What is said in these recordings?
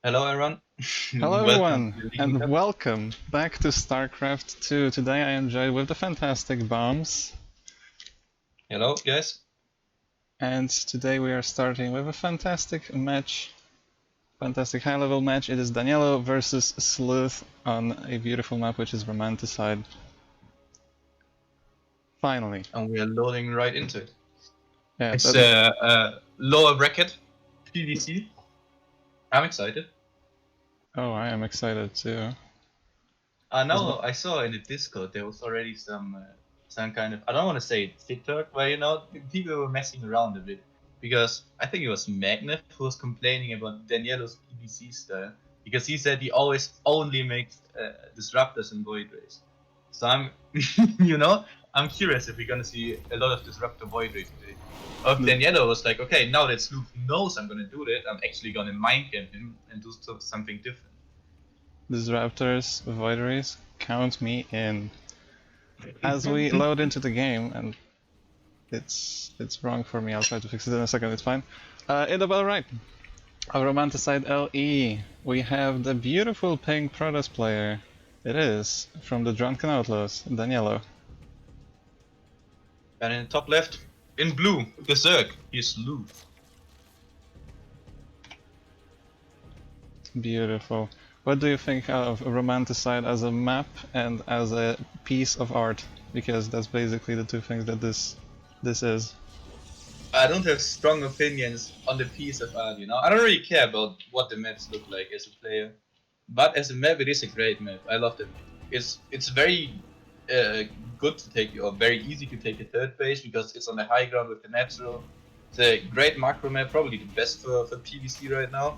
Hello, everyone. Hello Welcome everyone, to the Legion and Cup. welcome back to StarCraft 2. Today I enjoyed with the fantastic bombs, Hello, guys. and today we are starting with a fantastic match, fantastic high-level match. It is Danielo versus Slooth on a beautiful map which is Romanticide. Finally. And we are loading right into it. Yeah, It's a lower bracket PVC. I'm excited. oh, I am excited too. Now I saw in the Discord there was already some kind of, I don't want to say TikTok, but people were messing around a bit because I think it was Magnet who was complaining about Danielo's PVC style because he said he always only makes disruptors and void rays. So I'm, I'm curious if we're gonna see a lot of disruptor void ray today. Or if The Danielo was like, okay, now that Slooth knows I'm gonna do that, I'm actually gonna mind game him and do something different. Disruptors, Voideries, count me in. As we load into the game, and it's wrong for me, I'll try to fix it in a second, it's fine. In the bottom right, a Romanticide LE, we have the beautiful pink Protoss player. It is, from the Drunken Outlaws, Danielo. And in the top left, in blue, Berserk, he's Slooth. Beautiful. What do you think of Romanticide as a map and as a piece of art? Because that's basically the two things that this is. I don't have strong opinions on the piece of art, I don't really care about what the maps look like as a player. But as a map, it is a great map. I love the map. It's very uh, good to take, or very easy to take a third base because it's on the high ground with the natural. It's a great macro map, probably the best for PvC right now.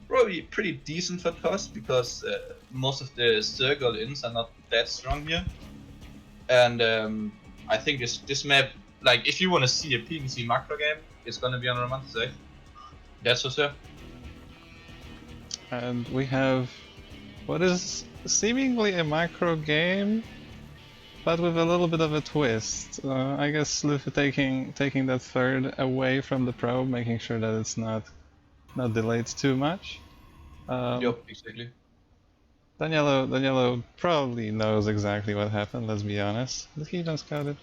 Probably pretty decent for TOS because most of the circle ins are not that strong here. And I think this map, like if you want to see a PvC macro game, it's gonna be on Romanticide. That's for sure. And we have what is seemingly a macro game, but with a little bit of a twist. I guess Slooth taking that third away from the probe, making sure that it's not delayed too much. Yup, exactly. Danielo probably knows exactly what happened, let's be honest. Did he even scout it?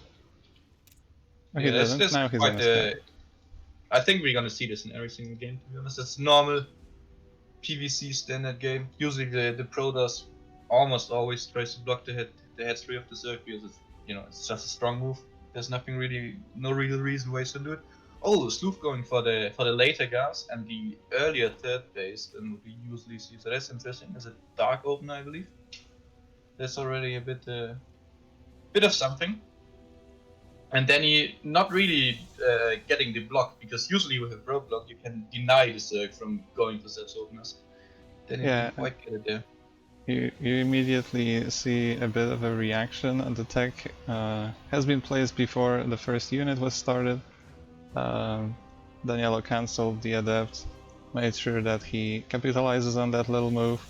Oh, he Yeah, didn't. that's Now he's quite gonna scout it. I think we're gonna see this in every single game. To be honest, it's normal PvC standard game. Usually the pro does almost always tries to block the head three of the circle because it's just a strong move. There's no real reason why you should do it. Oh, Slooth going for the later gas and the earlier third base than we usually see. So that's interesting. As a dark opener, I believe. That's already a bit of something. And then he not really getting the block because usually with a pro block you can deny the Zerg from going for such openers. Then he Yeah, didn't quite get it there. you immediately see a bit of a reaction, and the tech has been placed before the first unit was started. Danielo cancelled the adept, made sure that he capitalizes on that little move.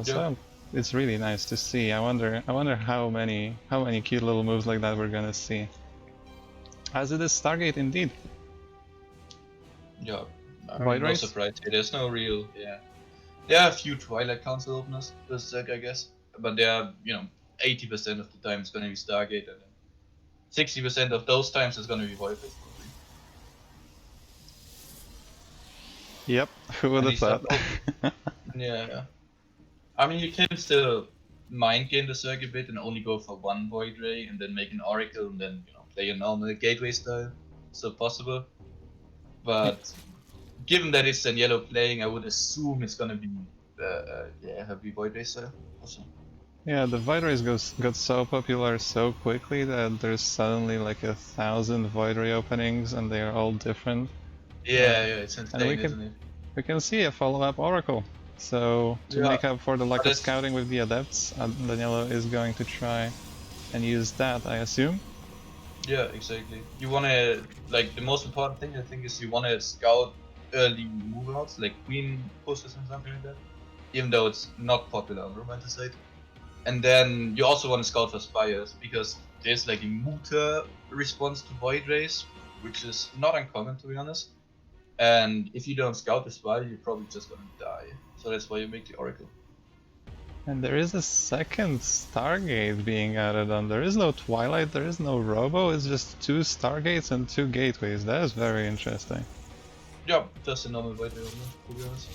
So it's really nice to see. I wonder how many cute little moves like that we're gonna see. As it is Stargate indeed. Yeah, I Void mean, no Race? surprise here. There's no real, yeah. There are a few Twilight Council openers with Zerg, I guess, but they are, 80% of the time it's gonna be Stargate, and then 60% of those times it's gonna be Void Race, probably. Yep, who would And have these are thought? yeah. I mean, you can still mind game the Zerg a bit and only go for one Void Ray and then make an Oracle and then, play a normal Gateway style. So possible. But given that it's Danielo playing, I would assume it's gonna be, heavy Void Ray style also. Yeah, the Void Rays got so popular so quickly that there's suddenly like 1,000 Void Ray openings and they are all different. Yeah, it's And insane, isn't it? we can see a follow-up Oracle. So to Yeah, make up for the lack but of it's scouting with the Adepts, Danielo is going to try and use that, I assume. yeah, exactly. You wanna like the most important thing I think is you wanna scout early move outs like queen pushes and something like that. Even though it's not popular on Romanticide. And then you also want to scout for Spires, because there's a muta response to Void Rays, which is not uncommon to be honest. And if you don't scout this well, you're probably just gonna die. So that's why you make the Oracle. And there is a second Stargate being added on. There is no Twilight, there is no Robo, it's just 2 Stargates and 2 Gateways. That is very interesting. Yeah, just a normal Void Ray, to be honest.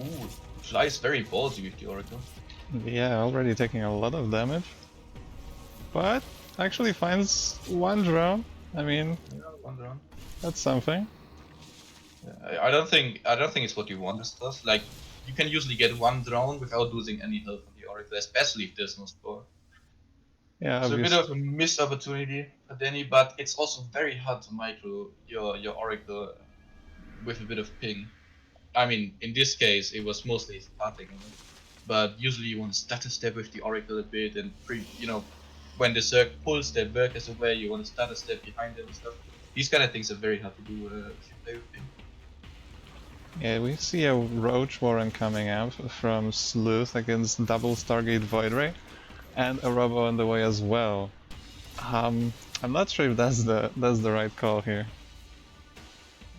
Ooh, flies very ballsy with the Oracle. Yeah, already taking a lot of damage. But actually finds 1 drone. I mean, Yeah, one round. that's something. Yeah, I don't think it's what you want this does. Like you can usually get 1 drone without losing any health on the Oracle, especially if there's no score. Yeah, So a bit obviously. of a missed opportunity for Danny, but it's also very hard to micro your Oracle with a bit of ping. I mean, in this case, it was mostly starting, but usually you want to stutter step with the Oracle a bit and when the Zerg pulls their workers away, you want to stutter step behind them and stuff. These kind of things are very hard to do if you play with ping. Yeah, we see a Roach Warren coming out from Slooth against double Stargate Void Ray, and a Robo on the way as well. I'm not sure if that's the right call here.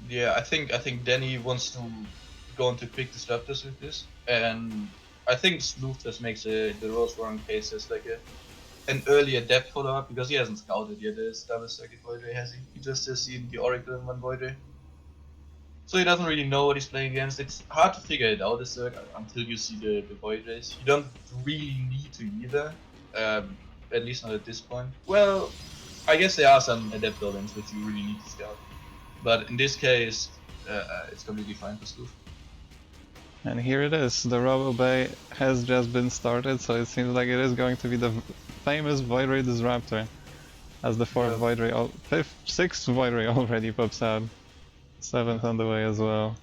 Yeah, I think Danny wants to go into quick disruptors with this, and I think Slooth just makes the Rose Warren case as like an early adept follow up because he hasn't scouted yet the double circuit Void Ray, has he? He just has seen the Oracle in one Void Ray. So he doesn't really know what he's playing against. It's hard to figure it out this until you see the Void Rays. You don't really need to either, at least not at this point. Well, I guess there are some adept buildings which you really need to scout. But in this case, it's completely fine for Slooth. And here it is, the Robo Bay has just been started, so it seems like it is going to be the famous Void Ray Disruptor. As the 4th Void Ray, 6th Void Ray already pops out. 7th on the way as well.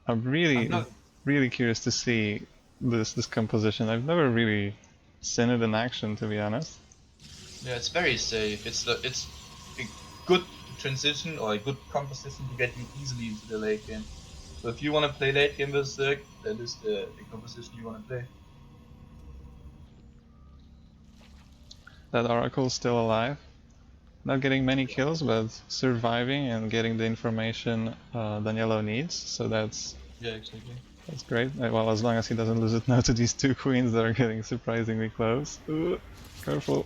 I'm really curious to see this composition. I've never really seen it in action, to be honest. Yeah, it's very safe. It's a good transition or a good composition to get you easily into the late game. So if you want to play late game with Zerg, that is the composition you want to play. That Oracle's still alive. Not getting many kills, but surviving and getting the information Danielo needs, so that's great. Well, as long as he doesn't lose it now to these 2 queens that are getting surprisingly close. Ooh, careful.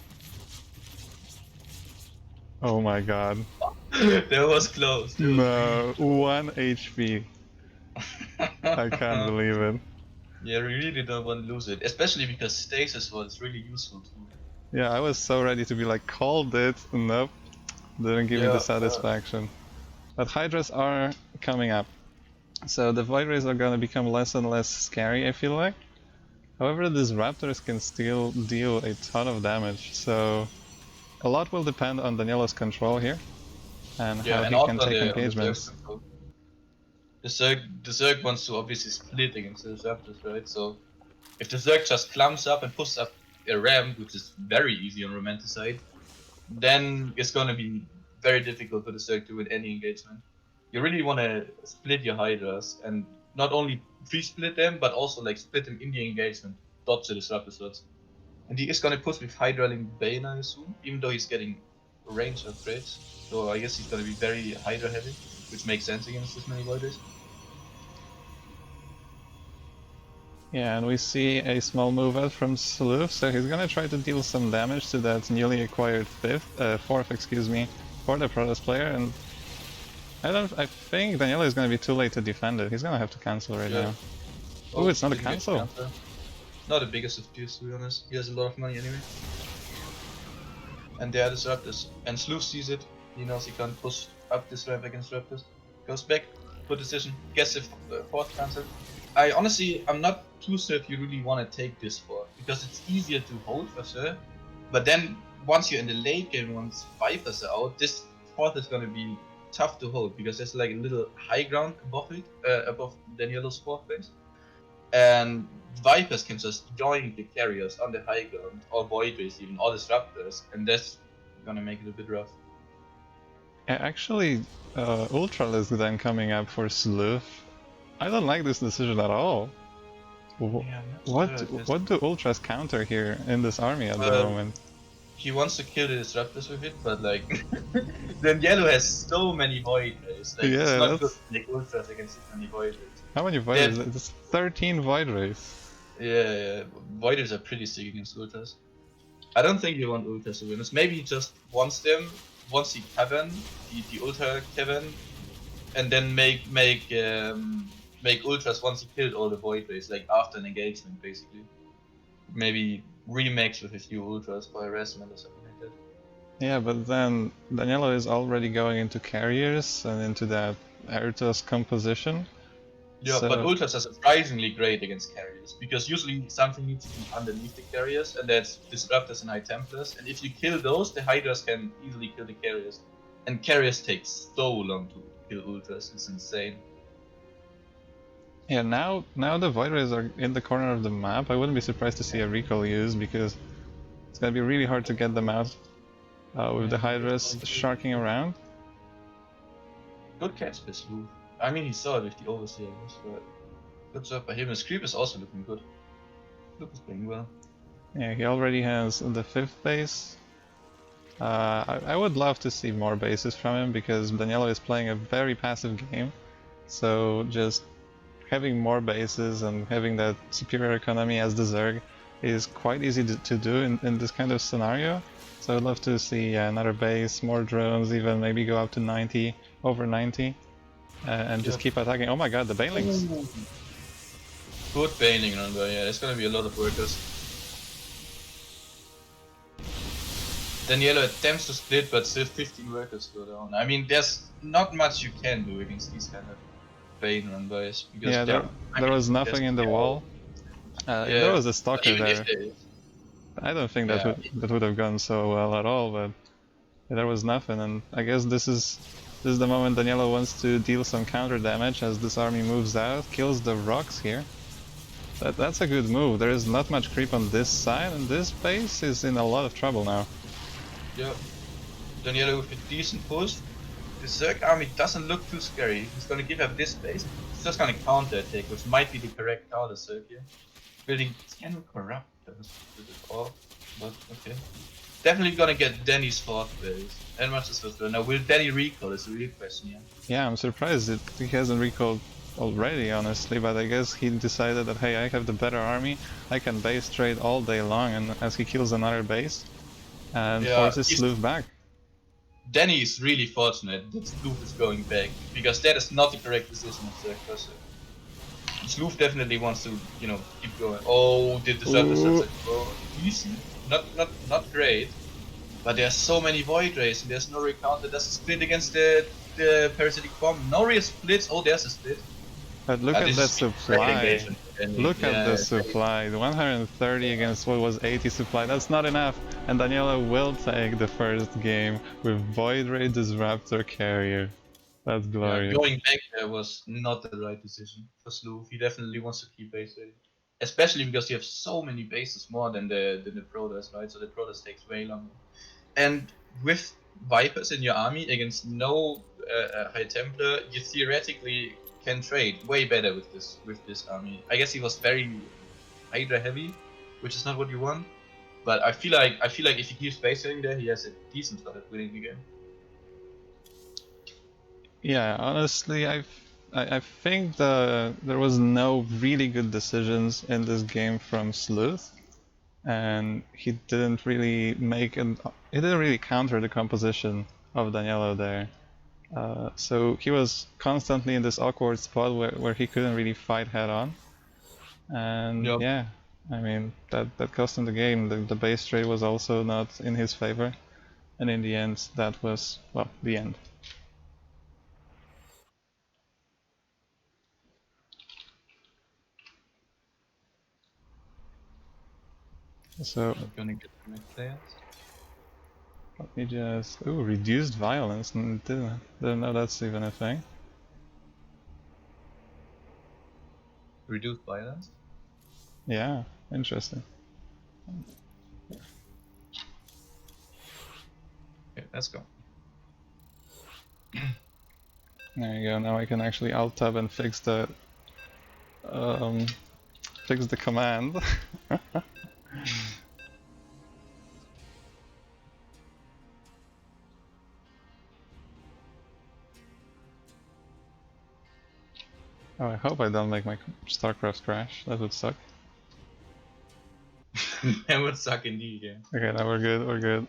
Oh my god. That was close. No, 1 HP. I can't believe it. Yeah, we really don't want to lose it, especially because stasis was really useful too. Yeah, I was so ready to be like, called it. Nope. Didn't give me the satisfaction. But Hydras are coming up. So the Void Rays are gonna become less and less scary, I feel like. However, these Raptors can still deal a ton of damage, so a lot will depend on Danielo's control here, and how he can take engagements. The Zerg wants to obviously split against the Raptors, right? So if the Zerg just clumps up and pushes up a ramp, which is very easy on Romanticide, then it's gonna be very difficult for the Zerg to win any engagement. You really want to split your Hydras and not only pre-split them, but also like split them in the engagement, dodge the disruptor slots. And he is gonna push with Hydra Link Bane, I assume, even though he's getting range upgrades. So I guess he's gonna be very Hydra heavy, which makes sense against this many Void Rays. Yeah, and we see a small move out from Slooth, so he's gonna try to deal some damage to that newly acquired 4th, excuse me, for the Protoss player, and I think Danielo is gonna be too late to defend it. He's gonna have to cancel right now. Oh, it's not a cancel. Not the biggest of deals, to be honest. He has a lot of money anyway. And there are the Raptors. And Slooth sees it. He knows he can't push up this ramp against Raptors. Goes back, good decision. Gets the 4th cancel. I'm not too sure if you really want to take this 4th, because it's easier to hold for sure. But then, once you're in the late game, once Vipers are out, this 4th is gonna be tough to hold, because there's like a little high ground above it, above Danielo's 4th base. And Vipers can just join the carriers on the high ground, or Void Rays even, or Disruptors, and that's gonna make it a bit rough. Yeah, actually, Ultralisk then coming up for Slooth. I don't like this decision at all. Yeah, what do Ultras counter here in this army at the moment? he wants to kill the disruptors with it, but like then yellow has so many void rays. Like it's Yeah, not good that's... to make ultras against so many void rays. How many void That rays? It's 13 void rays. yeah, void rays are pretty sick against ultras. I don't think you want ultras to win this. Maybe he just wants them, wants the cavern, the ultra cavern, and then make ultras once he killed all the void rays, like after an engagement basically. Maybe remix with a few ultras for harassment or something like that. Yeah, but then Danielo is already going into carriers and into that Airtos composition. Yeah, but So ultras are surprisingly great against carriers because usually something needs to be underneath the carriers, and that's disruptors and high templars. And if you kill those, the hydras can easily kill the carriers. And carriers take so long to kill ultras; it's insane. yeah, now the void rays are in the corner of the map. I wouldn't be surprised to see a recall used because it's gonna be really hard to get them out with the hydras sharking around. Good catch, this Slooth. I mean, he saw it with the overseer, but good job by him. His creep is also looking good. Look is playing well. Yeah, he already has the 5th base. I would love to see more bases from him because Danielo is playing a very passive game. So just having more bases and having that superior economy as the Zerg is quite easy to do in this kind of scenario. So I'd love to see another base, more drones, even maybe go up to 90, over 90, and just keep attacking. Oh my god, the Banelings! Ooh. Good bailing run, but yeah, there's gonna be a lot of workers. Then yellow attempts to split, but still 15 workers go down. I mean, there's not much you can do against these kind of bane run boys because Yeah, there was nothing in the wall. There yeah, was a but stalker even if there. they, I don't think yeah, that would have gone so well at all, but there was nothing, and I guess this is the moment Daniela wants to deal some counter damage as this army moves out, kills the rocks here. That's a good move. There is not much creep on this side, and this base is in a lot of trouble now. yeah. Then yellow with a decent push. The Zerg army doesn't look too scary. He's gonna give up this space. He's just gonna counter attack, which might be the correct counter Zerg here. Building can corrupt those with it all, but okay. Definitely gonna get Danny's 4th base. And much as well. Now will Danny recall is a real question here. Yeah, I'm surprised that he hasn't recalled already, honestly, but I guess he decided that, hey, I have the better army, I can base trade all day long, and as he kills another base, and forces Slooth back. Danny is really fortunate that Slooth is going back, because that is not the correct decision of Zerg. Slooth definitely wants to, you know, keep going. Oh, did the surface go easy? Not great. But there's so many void rays and there's no recounter. There's a split against the parasitic bomb. No real splits. Oh, there's a split. But look at that supply. Look at the supply. 130 against what was 80 supply. That's not enough. And Daniela will take the first game with Void Ray Disruptor Carrier. That's glorious. Yeah, going back there was not the right decision for Slooth. He definitely wants to keep base rating. Especially because you have so many bases more than the Protoss, right? So the Protoss takes way longer. And with Vipers in your army against no High Templar, you theoretically can trade way better with this army. I guess he was very Hydra heavy, which is not what you want. But I feel like if he keeps base rating there, he has a decent shot at winning the game. Yeah, honestly, I think there was no really good decisions in this game from Sleuth, and he didn't really he didn't really counter the composition of Danielo there. So he was constantly in this awkward spot where he couldn't really fight head on, and yeah, I mean that cost him the game. The base trade was also not in his favor, and in the end, that was, well, the end. So Not gonna get the right players. let me just... Ooh, reduced violence. Didn't know that's even a thing. Reduced violence? Yeah, interesting. Okay, let's go. There you go. Now I can actually alt tab and fix the command. Oh, I hope I don't make my StarCraft crash. That would suck. That would suck indeed, yeah. Okay, now we're good. We're good.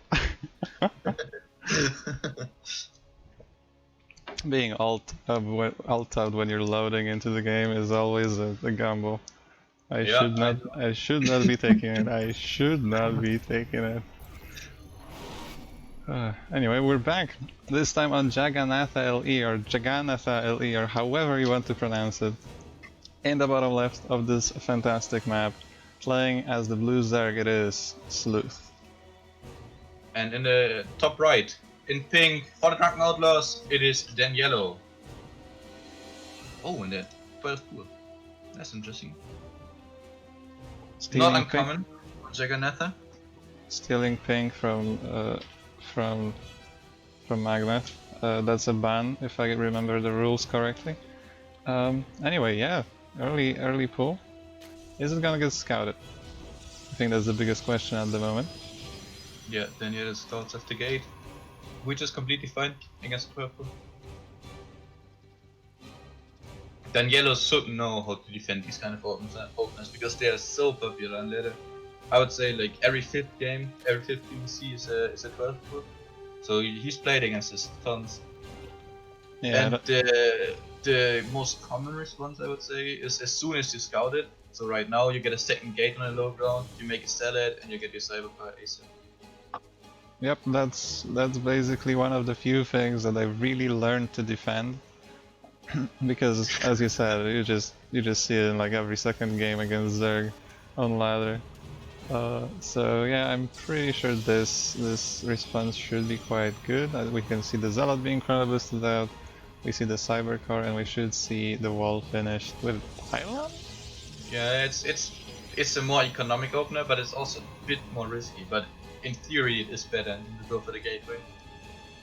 Being alt-tabbed when you're loading into the game is always a gamble. I Yeah, should not. I should not be taking it. I should not be taking it. Anyway, we're back. This time on Jagannatha LE or Jagannatha LE or however you want to pronounce it. In the bottom left of this fantastic map, playing as the blue Zerg, it is Slooth. And in the top right, in pink, for the Drunken Outlaws, it is then yellow. Oh, and that 12 pool. That's interesting. Stealing Not uncommon for Jagannatha. Stealing pink from Magnet. That's a ban if I remember the rules correctly. Anyway, yeah, early pull. Is it gonna get scouted? I think that's the biggest question at the moment. Yeah, then yellow starts at the gate, which is completely fine against purple. Then yellow should know how to defend these kind of openers because they are so popular and later. I would say like every fifth game, every fifth PvC is a 12 pool. So he's played against this tons. Yeah, And the most common response I would say is as soon as you scout it. So right now you get a second gate on a low ground, you make a salad, and you get your cyberpower ASAP. Yep, that's basically one of the few things that I really learned to defend. Because as you said, you just see it in like every second game against Zerg on ladder. So yeah, I'm pretty sure this response should be quite good. We can see the Zealot being chrono boosted out, we see the Cyber Core, and we should see the wall finished with Pylon? Yeah, it's a more economic opener, but it's also a bit more risky. But in theory, it is better to go for the gateway.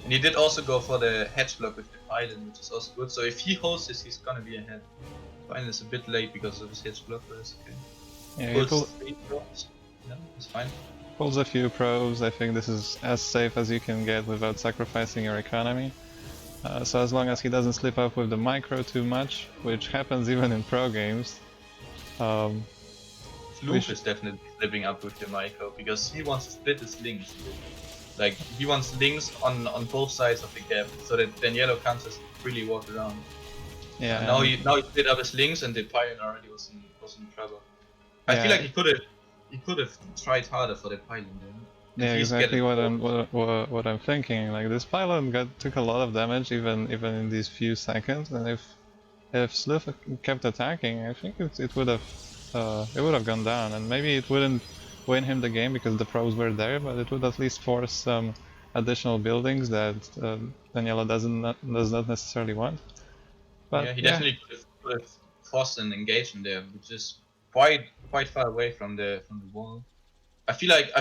And he did also go for the hedge block with the pylon, which is also good. So if he holds this, he's gonna be ahead. Pylon is a bit late because of his hedge block, but it's okay. Yeah, Pulls 3 drops. Yeah, it's fine. pulls a few probes. I think this is as safe as you can get without sacrificing your economy. So as long as he doesn't slip up with the micro too much, which happens even in pro games. Slooth is definitely slipping up with the micro because he wants to split his links. Like he wants links on both sides of the gap, so that then yellow can't just really walk around. Yeah. Now he split up his links, and the pylon already was in trouble. I feel like he could have tried harder for the pylon then. Yeah, exactly what I'm thinking. Like this pylon took a lot of damage even in these few seconds, and if Slooth kept attacking, I think it would have gone down, and maybe it wouldn't win him the game because the pros were there, but it would at least force some additional buildings that Daniela does not necessarily want. But yeah, he definitely could have forced an engagement there, which is quite far away from the wall. I feel like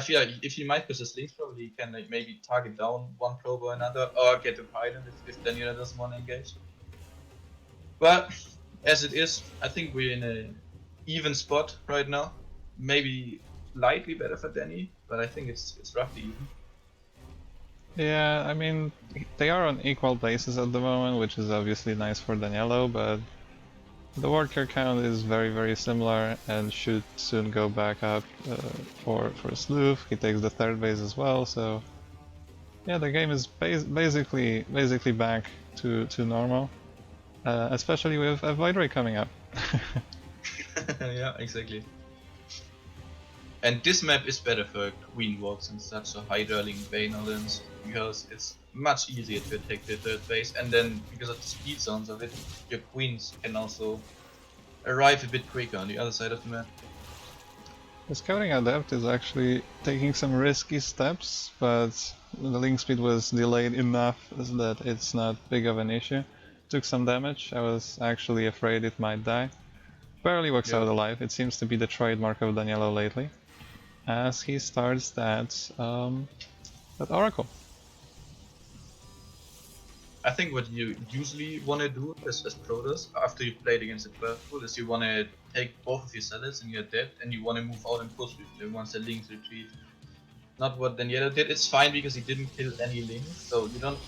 if he might push his links, probably he can like maybe target down one probe or another, or get the pylon if Daniela doesn't want to engage. But as it is, I think we're in an even spot right now. Maybe slightly better for Danny, but I think it's roughly even. yeah, I mean they are on equal bases at the moment, which is obviously nice for Danielo, but the worker count is very similar and should soon go back up for Slooth. He takes the third base as well, so yeah, the game is basically back to normal, especially with a Void Ray coming up. Yeah, exactly. And this map is better for Queen Walks and such, so high-dwelling Bane Islands, because it's much easier to attack the third base, and then because of the speed zones of it, your queens can also arrive a bit quicker on the other side of the map. The Scouting Adept is actually taking some risky steps, but the link speed was delayed enough that it's not big of an issue. Took some damage, I was actually afraid it might die. Barely works out alive, it seems to be the trademark of Danielo lately. As he starts that Oracle. I think what you usually want to do as Protoss, after you've played against a 12 pool, is you want to take both of your salads and your dead, and you want to move out and push with them once the links retreat. Not what Daniela did. It's fine because he didn't kill any links, so you don't,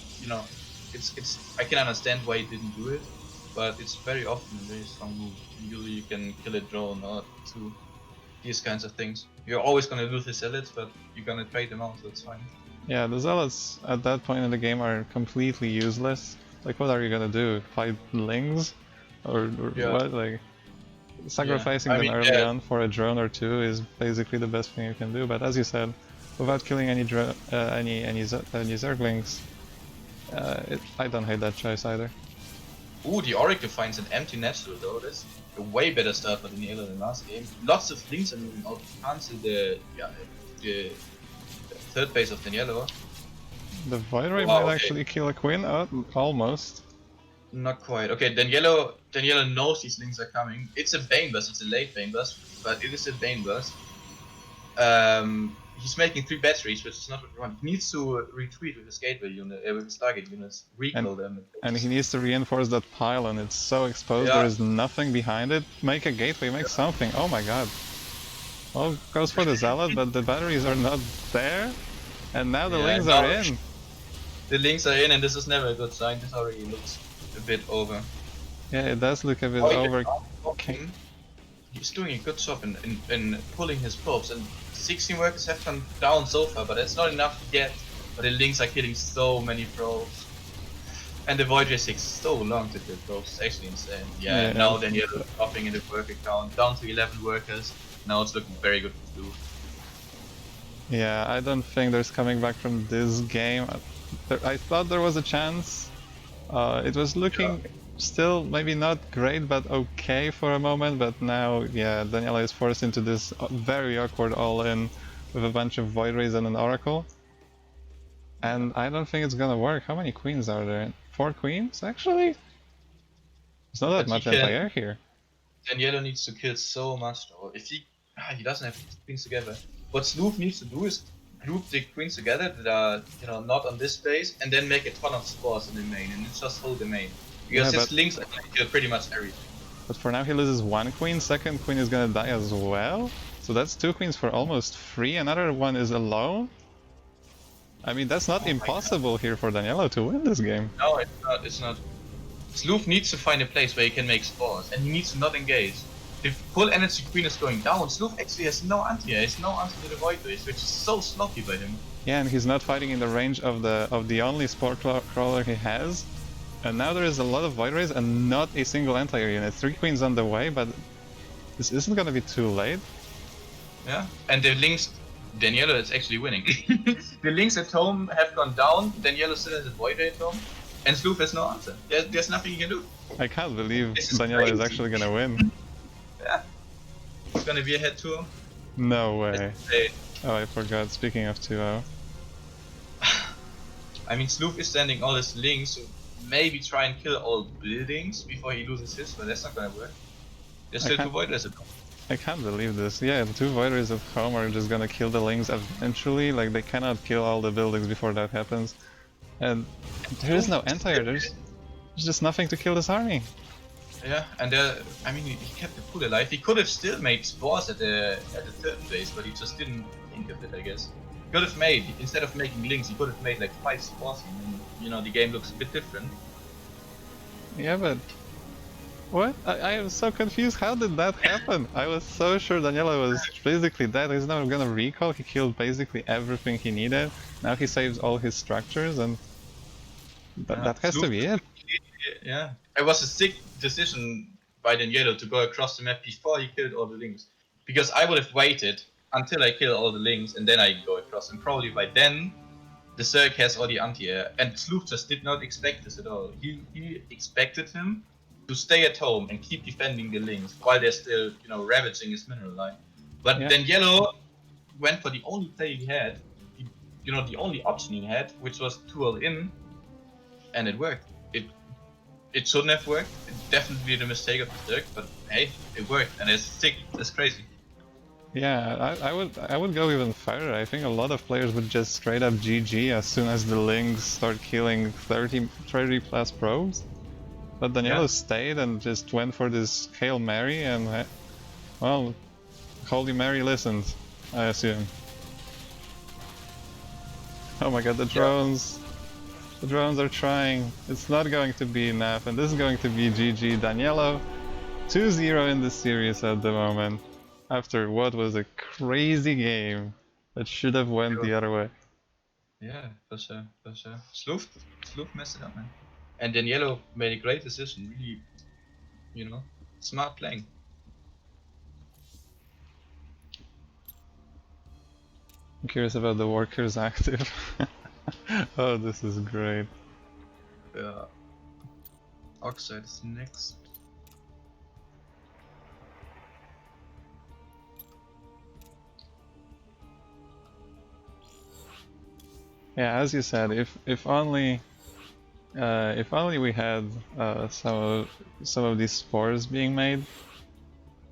I can understand why he didn't do it. but it's very often a very strong move. Usually you can kill a drone or two. These kinds of things. You're always gonna lose the zealots, but you're gonna trade them out, so it's fine. Yeah, the zealots at that point in the game are completely useless. Like, what are you gonna do? Fight lings? Or Yeah. what? Like, sacrificing them early on for a drone or two is basically the best thing you can do. But as you said, without killing any zerglings, I don't hate that choice either. Ooh, the Oracle finds an empty natural though. That's a way better start for Daniela than last game. Lots of things are moving out. You can't see the third base of Daniela. The Void Ray might actually kill a Queen? Almost. Not quite. Okay, Daniela knows these links are coming. It's a Bane burst, it's a late Bane burst, but it is a Bane burst. He's making 3 batteries, which is not what we want. He needs to retreat with his gateway unit, with his target units, recall them. And he needs to reinforce that pylon. It's so exposed, there is nothing behind it. Make a gateway, make something. Oh my god. Well, goes for the Zealot, but the batteries are not there. And now the links are in. The links are in, and this is never a good sign. This already looks a bit over. Yeah, it does look a bit over. He's doing a good job in pulling his probes, and 16 workers have come down so far, but that's not enough yet. But the links are killing so many probes. And the Void Ray takes so long to kill probes, it's actually insane. Yeah, now then you're dropping in the worker count, down to 11 workers. Now it's looking very good for Slooth. Yeah, I don't think there's coming back from this game. I thought there was a chance. It was looking still maybe not great, but okay for a moment. But now, yeah, Daniela is forced into this very awkward all-in with a bunch of Void Rays and an Oracle. And I don't think it's gonna work. How many queens are there? 4 queens, actually? It's not that much anti-air here. Daniela needs to kill so much though. If he doesn't have queens together. What Slooth needs to do is group the queens together that are, not on this base, and then make a ton of spores in the main, and just hold the main. Because his links are gonna kill pretty much everything. But for now he loses 1 queen, second queen is gonna die as well. So that's 2 queens for almost free, another one is alone. I mean, that's not impossible here for Daniela to win this game. No, it's not. Slooth needs to find a place where he can make spores, and he needs to not engage. If full energy queen is going down, Slooth actually has no anti-air, has no answer to the Void Rays, which is so sloppy by him. Yeah, and he's not fighting in the range of the only spore crawler he has. And now there is a lot of Void Rays and not a single anti-air unit. 3 queens on the way, but this isn't gonna be too late. Yeah, and the links, Daniela is actually winning. The links at home have gone down, Daniela still has a Void Ray at home, and Slooth has no answer. There's nothing he can do. I can't believe Daniela is actually gonna win. Yeah. It's gonna be a head 2-0. No way. Oh, I forgot, speaking of 2-0. I mean, Slooth is sending all his links, so maybe try and kill all buildings before he loses his, but that's not gonna work. There's still 2 Void Rays at home. I can't believe this. Yeah, the 2 Void Rays at home are just gonna kill the links eventually. Like, they cannot kill all the buildings before that happens. And there is no anti-air, there's just nothing to kill this army. Yeah, and I mean, he kept the pool alive. He could have still made spores at the third base, but he just didn't think of it, I guess. He could have made, instead of making links, he could have made like 5 spores, and the game looks a bit different. Yeah, but what? I am so confused. How did that happen? I was so sure Daniela was basically dead. He's not gonna recall. He killed basically everything he needed. Now he saves all his structures, and that has to be it. Yeah, it was a sick decision by Daniela to go across the map before he killed all the links. Because I would have waited until I kill all the links and then I go across, and probably by then the Zerg has all the anti-air. And Slooth just did not expect this at all. He expected him to stay at home and keep defending the links while they're still, ravaging his mineral line. But Daniela went for the only play he had, the only option he had, which was 2-all in, and it worked. It shouldn't have worked. It's definitely the mistake of the Zerg, but hey, it worked, and it's sick. It's crazy. Yeah, I would go even further. I think a lot of players would just straight up GG as soon as the links start killing 30 plus probes. But Daniela stayed and just went for this Hail Mary, and well, Holy Mary listened, I assume. Oh my god, the drones! The drones are trying. It's not going to be enough, and this is going to be GG. Danielo 2-0 in the series at the moment. After what was a crazy game that should have went the other way. Yeah, for sure, for sure. Slooth messed it up, man. And Danielo made a great decision. Really, you know, smart playing. I'm curious about the workers active. Oh, this is great. Yeah. Oxide is next. Yeah, as you said, if only we had some of these spores being made,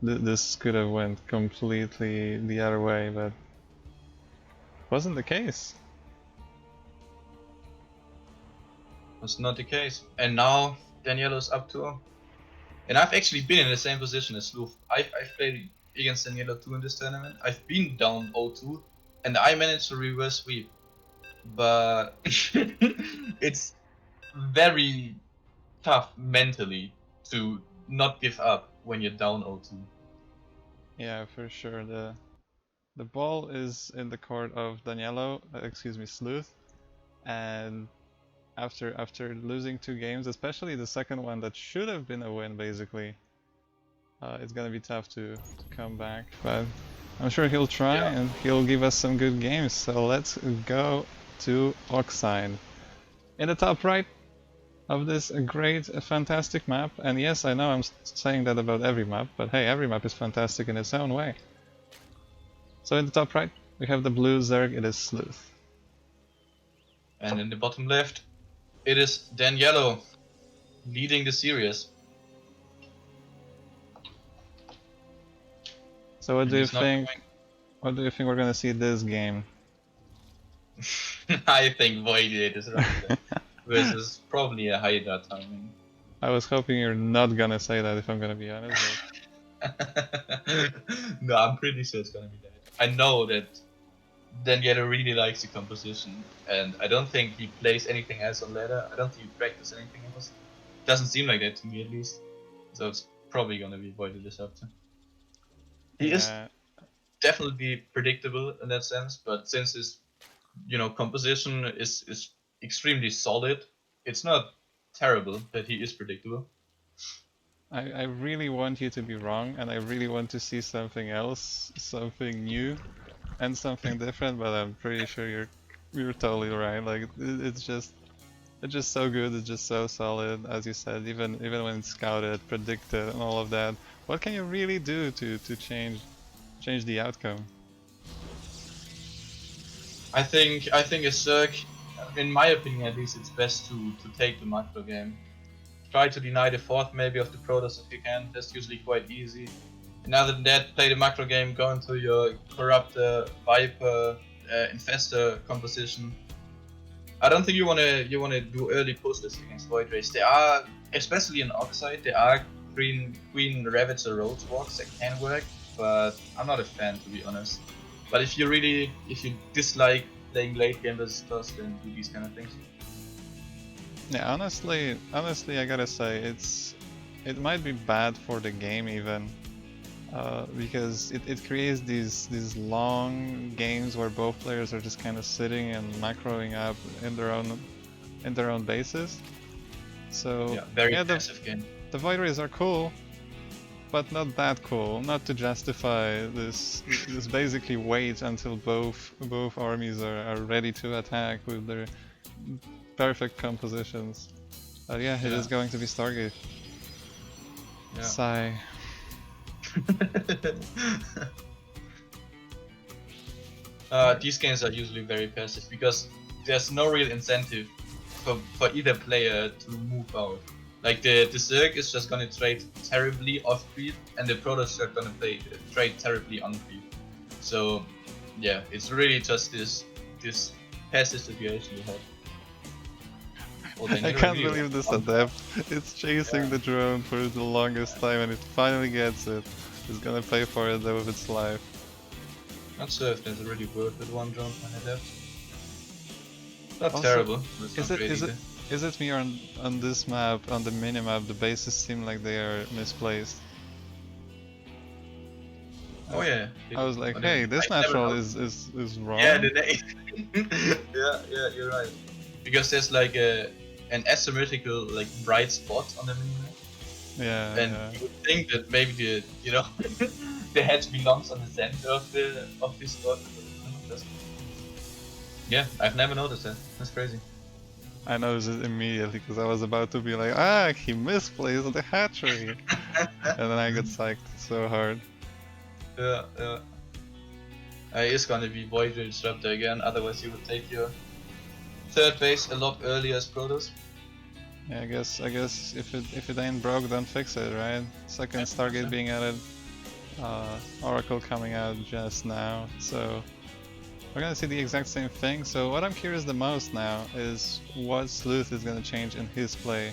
this could have went completely the other way, but wasn't the case. Was not the case. And now Danielo's up 2-0. And I've actually been in the same position as Slooth. I've played against Danielo 2 in this tournament. I've been down 0-2 and I managed to reverse sweep. But it's very tough mentally to not give up when you're down 0-2. Yeah, for sure. The ball is in the court of Danielo, excuse me, Slooth, and after losing 2 games, especially the second one that should have been a win, basically, it's gonna be tough to come back. But I'm sure he'll try and he'll give us some good games. So let's go to Oxide. In the top right of this great, fantastic map, and yes, I know I'm saying that about every map, but hey, every map is fantastic in its own way. So in the top right, we have the blue Zerg, it is Slooth. And in the bottom left, it is Danielo leading the series. So what do you think? What do you think we're gonna see this game? I think Void is right. Versus probably a Haida timing. I was hoping you're not gonna say that, if I'm gonna be honest. No, I'm pretty sure it's gonna be that. I know that Daniela really likes the composition, and I don't think he plays anything else on ladder. I don't think he practices anything else. Doesn't seem like that to me, at least. So it's probably gonna be Void Disruptor. He is definitely predictable in that sense, but since his composition is extremely solid, it's not terrible that he is predictable. I really want you to be wrong, and I really want to see something else, something new, and something different. But I'm pretty sure you're totally right. Like it's just so good. It's just so solid, as you said. Even when it's scouted, predicted, and all of that. What can you really do to change the outcome? I think a Zerg, in my opinion at least, it's best to take the macro game. Try to deny the fourth maybe of the Protoss if you can. That's usually quite easy. And other than that, play the macro game, go into your Corruptor, Viper, Infestor composition. I don't think you wanna do early pushes against Void Race. There are, especially in Oxide, there are Queen Ravager Road Walks that can work, but I'm not a fan, to be honest. But if you dislike playing late game versus toss, then do these kind of things. Yeah, honestly, I gotta say it might be bad for the game even, because it creates these long games where both players are just kind of sitting and macroing up in their own bases. So yeah, very passive game. The Void Rays are cool, but not that cool. Not to justify this basically wait until both armies are ready to attack with their perfect compositions. But yeah, it is going to be Stargate. Yeah. Sigh. These games are usually very passive because there's no real incentive for either player to move out. Like the Zerg is just gonna trade terribly off creep, and the Protoss are gonna trade terribly on creep. So yeah, it's really just this passive situation you have. I can't believe this adept. It's chasing the drone for the longest time and it finally gets it. It's gonna pay for it though with its life. Not sure if there's a really worth it one drone for an adept. Not Also, terrible. That's is not it great is it either. is it me, or on this map, on the minimap, the bases seem like they are misplaced? Oh Uh, yeah. I was like, On hey, I this never natural know. is Yeah, wrong. the name. Yeah, you're right. Because there's like an asymmetrical like bright spot on the minimap, Yeah, and yeah. you would think that maybe the hedge belongs on the center of this spot, but no, it doesn't. Yeah, I've never noticed that. That's crazy. I noticed it immediately because I was about to be like, he misplaced the hatchery, and then I got psyched so hard. Yeah, yeah. It's gonna be Void Ray Disruptor again, otherwise you would take your third base a lot earlier as Protoss. Yeah, I guess if it ain't broke, don't fix it, right? Second Yeah, for Stargate sure. being added, Oracle coming out just now, so we're gonna see the exact same thing. So what I'm curious the most now is what Slooth is gonna change in his play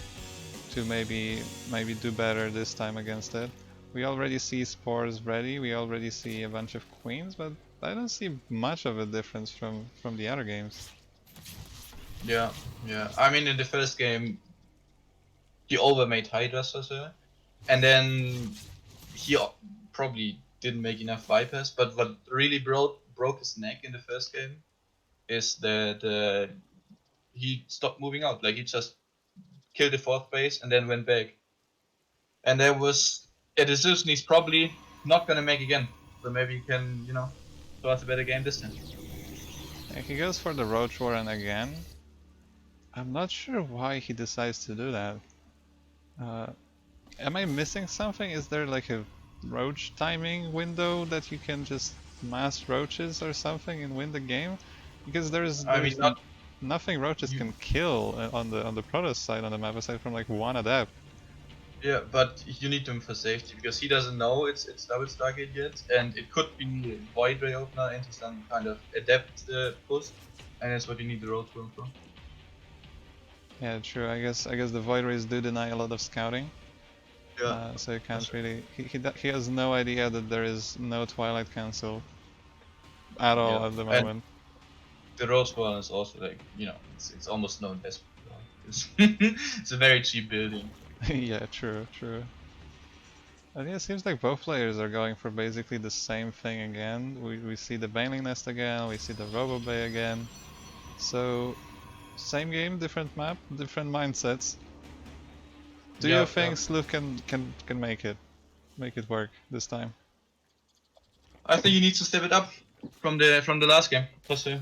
to maybe do better this time against it. We already see spores ready, we already see a bunch of queens, but I don't see much of a difference from the other games. Yeah, yeah. I mean, in the first game, he overmade Hydras for sure, and then he probably didn't make enough Vipers. But what really broke his neck in the first game is that he stopped moving out. Like he just killed the fourth base and then went back. And there was a decision he's probably not gonna make again. So maybe he can, show us a better game this time. Yeah, he goes for the Roach Warren again. I'm not sure why he decides to do that. Uh, am I missing something? Is there like a roach timing window that you can just mass roaches or something and win the game? Because there's I mean, there's not nothing roaches you. can kill on the Protoss side on the map aside from like one adept. Yeah, but you need him for safety because he doesn't know it's double Stargate yet, and it could be Void Ray opener into some kind of adept push, and that's what you need the road room for. Yeah, true. I guess the Void Rays do deny a lot of scouting, Yeah, so you for can't sure. really. He has no idea that there is no Twilight Council at all Yeah, at the and moment. the road one is also like it's almost no investment. It's it's a very cheap building. Yeah, true, true. And yeah, it seems like both players are going for basically the same thing again. We see the Baneling Nest again, we see the Robo Bay again. So, same game, different map, different mindsets. Do you Yeah, think yeah. Slooth can make it work this time? I think he needs to step it up from the last game for sure.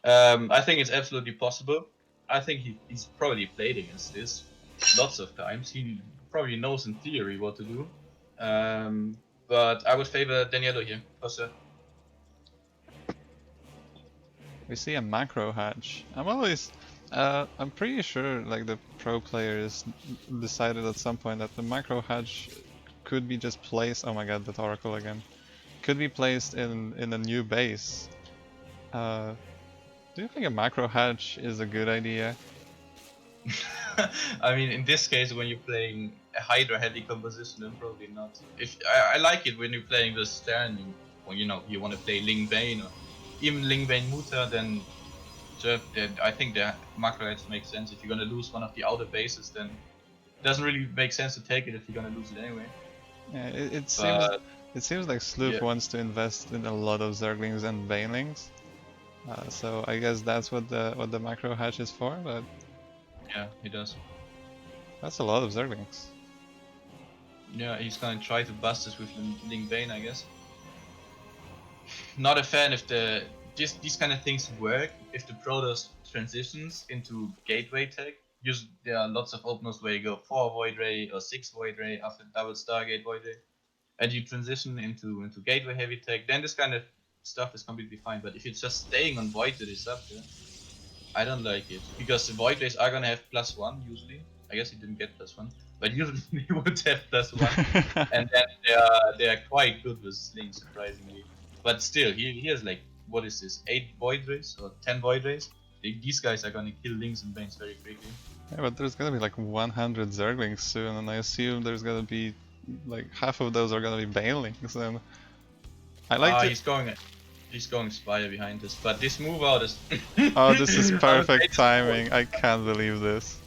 I think it's absolutely possible. I think he's probably played against this lots of times. He probably knows in theory what to do. But I would favor Daniello here for sure. We see a macro hatch. I'm pretty sure like the pro players decided at some point that the macro hatch could be just placed. Oh my god, that oracle again. Could be placed in a new base. Uh, do you think a macro hatch is a good idea? I mean, in this case, when you're playing a Hydra heavy composition, then probably not. If I like it when you're playing the Stern, when you want to play Ling Bane or even Ling Bane Muta, then sure, I think the macro hedge makes sense. If you're gonna lose one of the outer bases, then it doesn't really make sense to take it if you're gonna lose it anyway. Yeah, it seems But like Slooth yeah, wants to invest in a lot of Zerglings and Banelings. So I guess that's what the macro hatch is for, but yeah, he does. that's a lot of Zerglings. Yeah, he's gonna try to bust this with Ling Bane, I guess. Not a fan if these kind of things work if the Protoss transitions into gateway tech. There are lots of openers where you go 4 Void Ray or 6 Void Ray after double Stargate Void Ray, and you transition into gateway heavy tech. Then this kind of stuff is completely fine. But if you're just staying on Void Ray Disruptor, I don't like it because the Void Rays are gonna have +1 usually. I guess he didn't get +1, but usually he would have +1, and then they are quite good with Sling, surprisingly. But still, he has like, what is this, 8 Void Rays or 10 Void Rays? These guys are gonna kill Lings and Banes very quickly. Yeah, but there's gonna be like 100 Zerglings soon, and I assume there's gonna be like half of those are gonna be Banelings. And I like Ah, to he's going. He's going Spire behind us, but this move out is. Oh, this is I'm perfect afraid it's timing. I can't believe this.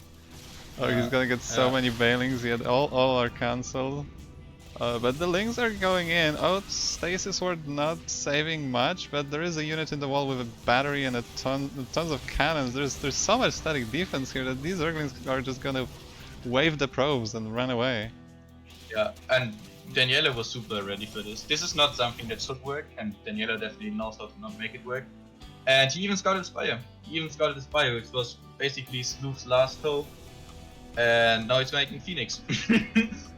Oh, he's gonna get so many bailings, yet all are cancelled. But the links are going in. Oh, Stasis Ward not saving much, but there is a unit in the wall with a battery and tons of cannons. There's so much static defense here that these Zerglings are just gonna wave the probes and run away. Yeah, and Daniela was super ready for this. This is not something that should work, and Daniela definitely knows how to not make it work. And he even scouted Spire. Which was basically Slooth's last hope. And now it's making Phoenix,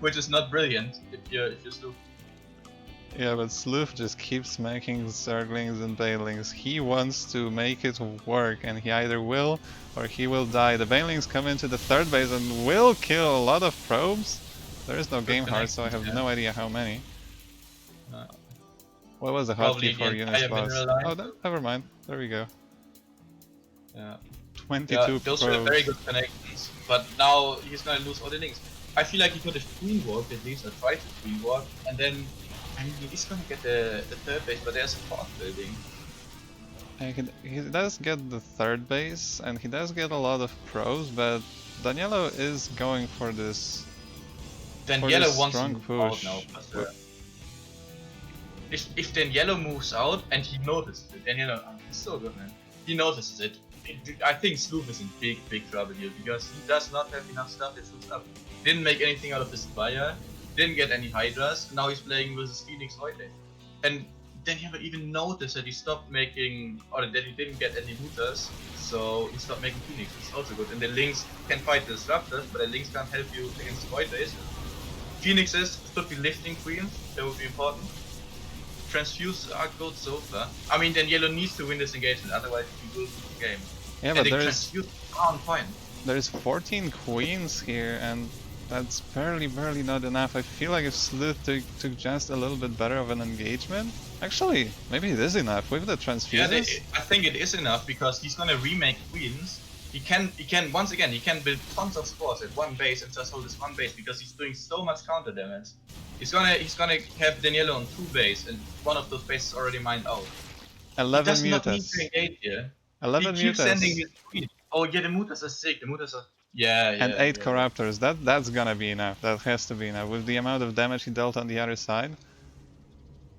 which is not brilliant if you're Slooth. Yeah, but Slooth just keeps making Zerglings and Bailings. He wants to make it work, and he either will or he will die. The Bailings come into the third base and will kill a lot of probes. There is no game heart, so I have no idea how many. What was the hotkey for units lost? Oh, never mind. There we go. Yeah. 22 those probes. were very good connections, but now he's gonna lose all the links. I feel like he could have queen walked at least, or tried to queen walk, and then I mean he's gonna get the third base, but there's a fourth building. He does get the third base, and he does get a lot of pros, but Danielo is going for this. Danielo wants to move out now. If Danielo moves out and he notices it, Danielo, he's so good, man. He notices it. I think Slooth is in big trouble here because he does not have enough stuff that shoots up. Didn't make anything out of his Spire, didn't get any Hydras, and now he's playing with his Phoenix Void. And then he even noticed that he stopped making, or that he didn't get any looters, so he stopped making Phoenix. It's also good. And the Lynx can fight the Disruptors, but the Lynx can't help you against Void Days. Phoenixes should be lifting Queens, that would be important. Transfuse are good so far. I mean, then Yellow needs to win this engagement, otherwise he will lose the game. Yeah, but there is on point. There's 14 queens here, and that's barely not enough. I feel like if Slooth took just a little bit better of an engagement, actually, maybe it is enough with the transfuses. Yeah, I think it is enough because he's gonna remake queens. He can once again build tons of spores at one base and just hold this one base because he's doing so much counter damage. He's gonna have Daniela on 2 base, and one of those bases already mined out. 11 he does not need mutas. to engage here. 11 he keeps mutas. sending his queen. Oh yeah, the mutas are sick. The mutas are and 8 corruptors. That's gonna be enough. That has to be enough with the amount of damage he dealt on the other side.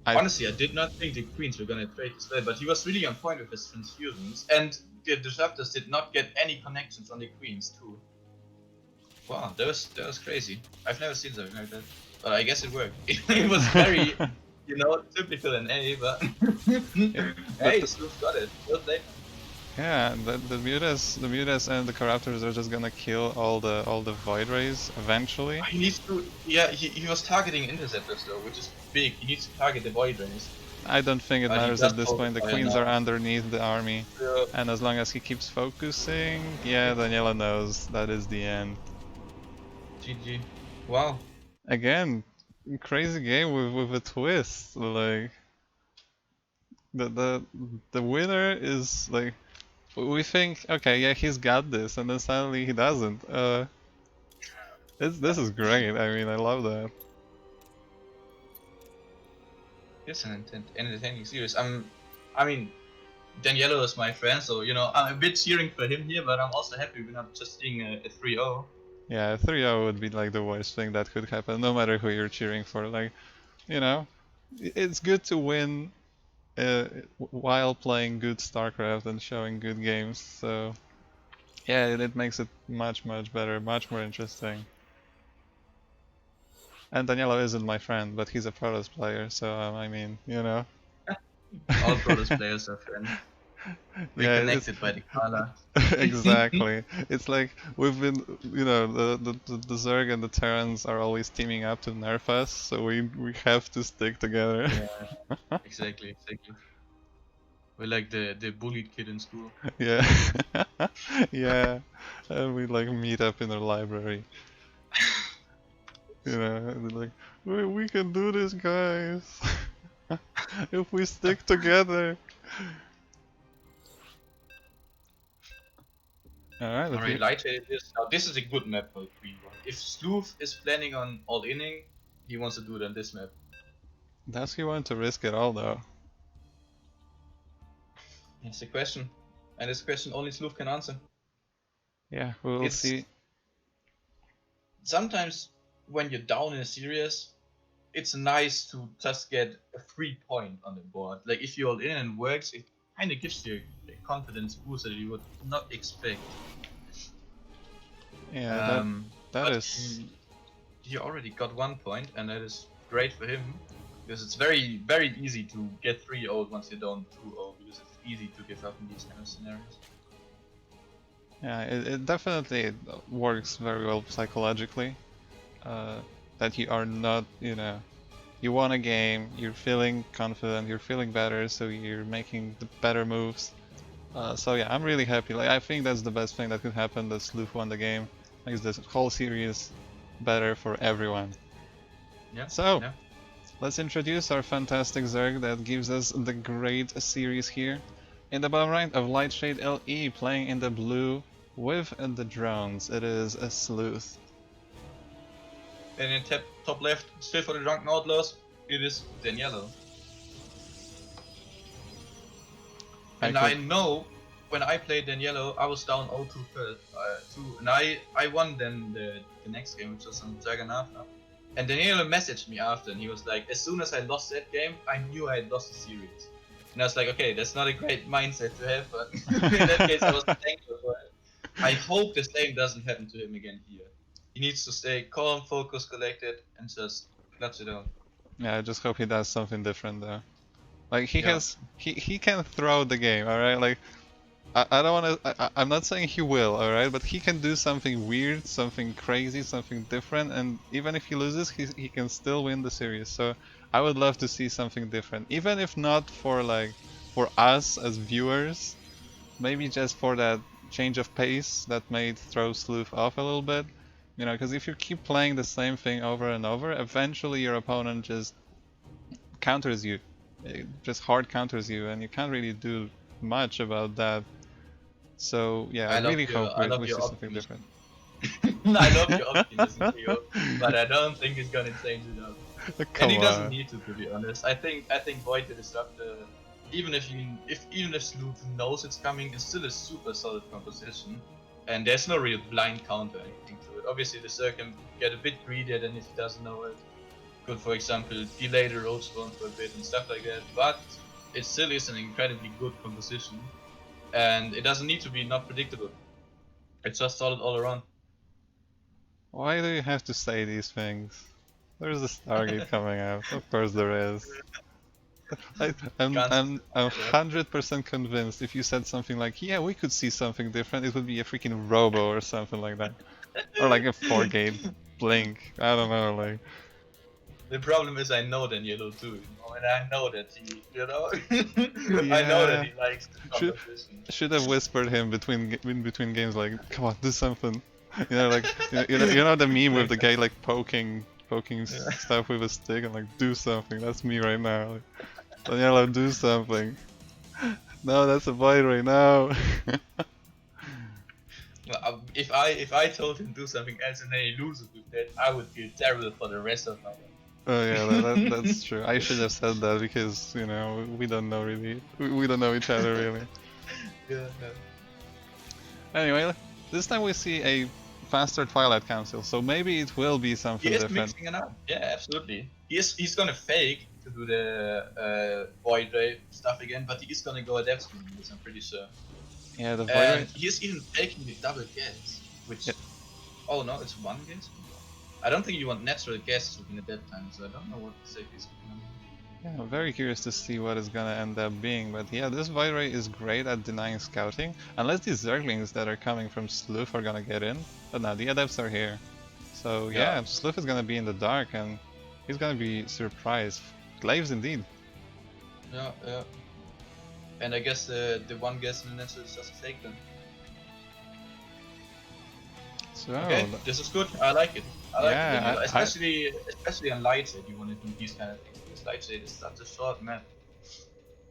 Honestly, I did not think the queens were gonna trade this well, but he was really on point with his transfusions, and the disruptors did not get any connections on the queens too. Wow, that was crazy. I've never seen something like that. But I guess it worked. It was very, typical in A, but hey, Slooth got it. Well played. Yeah, the mutas and the corruptors are just gonna kill all the void rays eventually. He needs to. Yeah, he was targeting interceptors though, which is big. He needs to target the void rays. I don't think it matters at this point. The queens are underneath the army, yeah. And as long as he keeps focusing, yeah, Daniela knows that is the end. GG. Wow. Again, crazy game with a twist. Like the winner is like, we think, okay, yeah, he's got this, and then suddenly he doesn't. This is great. I mean, I love that. It's an entertaining series. I mean, Daniela is my friend, so I'm a bit cheering for him here, but I'm also happy we're not just seeing a 3-0. Yeah, 3-0 would be like the worst thing that could happen, no matter who you're cheering for. Like, it's good to win while playing good StarCraft and showing good games. So, yeah, it makes it much better, much more interesting. And Danielo isn't my friend, but he's a Protoss player, so I mean, All Protoss players are friends. We're connected by the color. Exactly. It's like we've been, the Zerg and the Terrans are always teaming up to nerf us, so we have to stick together. Yeah, exactly. We're like the bullied kid in school. Yeah. Yeah. And we like meet up in the library. Like, we can do this, guys. If we stick together. Alright, lightheaded this. Now this is a good map for Green One. If Slooth is planning on all-inning, he wants to do it on this map. Does he want to risk it all though? It's a question, and this question only Slooth can answer. Yeah, we'll It's see. sometimes when you're down in a series, it's nice to just get a 3 point on the board. Like if you're all in and works, it kind of gives you a confidence boost that you would not expect. Yeah, that But is. he already got 1 point, and that is great for him because it's very easy to get 3-0 once you're down 2-0 because it's easy to give up in these kind of scenarios. Yeah, it definitely works very well psychologically. That you are not, you won a game, you're feeling confident, you're feeling better, so you're making the better moves. So yeah, I'm really happy. Like I think that's the best thing that could happen. That Slooth won the game, makes this whole series better for everyone. Yeah. So Yeah. let's introduce our fantastic Zerg that gives us the great series here. In the bottom right of Lightshade LE, playing in the blue with the drones, it is a Slooth. And in top left, still for the Drunken Outlaws, it is Daniello. And I know when I played Daniello, I was down 0-2 first, and I won then the next game, which was on Dragon after. And Daniello messaged me after, and he was like, as soon as I lost that game, I knew I had lost the series. And I was like, okay, that's not a great mindset to have, but in that case, I was thankful for it. I hope the same doesn't happen to him again here. He needs to stay calm, focused, collected, and just clutch it out. Yeah, I just hope he does something different though. Like he Yeah. has, he can throw the game, all right. Like I don't want to. I'm not saying he will, all right, but he can do something weird, something crazy, something different, and even if he loses, he can still win the series. So I would love to see something different, even if not for for us as viewers, maybe just for that change of pace that might throw Slooth off a little bit. You know, because if you keep playing the same thing over and over, eventually your opponent just counters you, it just hard counters you, and you can't really do much about that. So yeah, I really hope I we love see your something different. optimism. I love your optimism, Theo, but I don't think he's gonna change it up. And Come he doesn't on. need to be honest. I think Void the Disruptor, even if Slooth knows it's coming, is still a super solid composition, and there's no real blind counter or anything to it. Obviously, the Zerg can get a bit greedier than if he doesn't know it. Could, for example, delay the road spawn for a bit and stuff like that. But it still is an incredibly good composition, and it doesn't need to be not predictable. It's just solid all around. Why do you have to say these things? There's a Stargate coming out. Of course there is. Can't I'm stop. 100% convinced if you said something like, yeah, we could see something different, it would be a freaking Robo or something like that. Or like a 4-gate Blink. I don't know, like. The problem is I know Danielo too, and I know that I know that Yeah. he likes the Should competition. should have whispered him in between games like, come on, do something. You know, like you know the meme with the guy like poking Yeah. stuff with a stick and like do something. That's me right now. Like, Daniela, do something. No, that's a void right now. If I told him do something else and then he loses with that, I would feel terrible for the rest of my Oh yeah, life. that's true. I should have said that because we don't know really. We don't know each other really. Yeah. Anyway, this time we see a faster Twilight Council, so maybe it will be He something is different. mixing it up. Yeah, absolutely. He's gonna fake to do the Void Ray stuff again, but he is gonna go Adept Stream this, I'm pretty sure. Yeah, the void And rate. he is even faking the double gas, which Yeah. oh no, it's one gas. I don't think you want natural gas looking at that time, so I don't know what the safe is. Yeah, I'm very curious to see what it's gonna end up being, but yeah, this void ray is great at denying scouting, unless these Zerglings that are coming from Slooth are gonna get in, but now the Adepts are here. So yeah, Slooth is gonna be in the dark and he's gonna be surprised. Glaives indeed. Yeah. And I guess the one gas in the natural is just a fake then. So Okay, this is good. I like it. I like yeah, it. Especially on Lightshade, you want to do these kind of things because Lightshade is such a short map.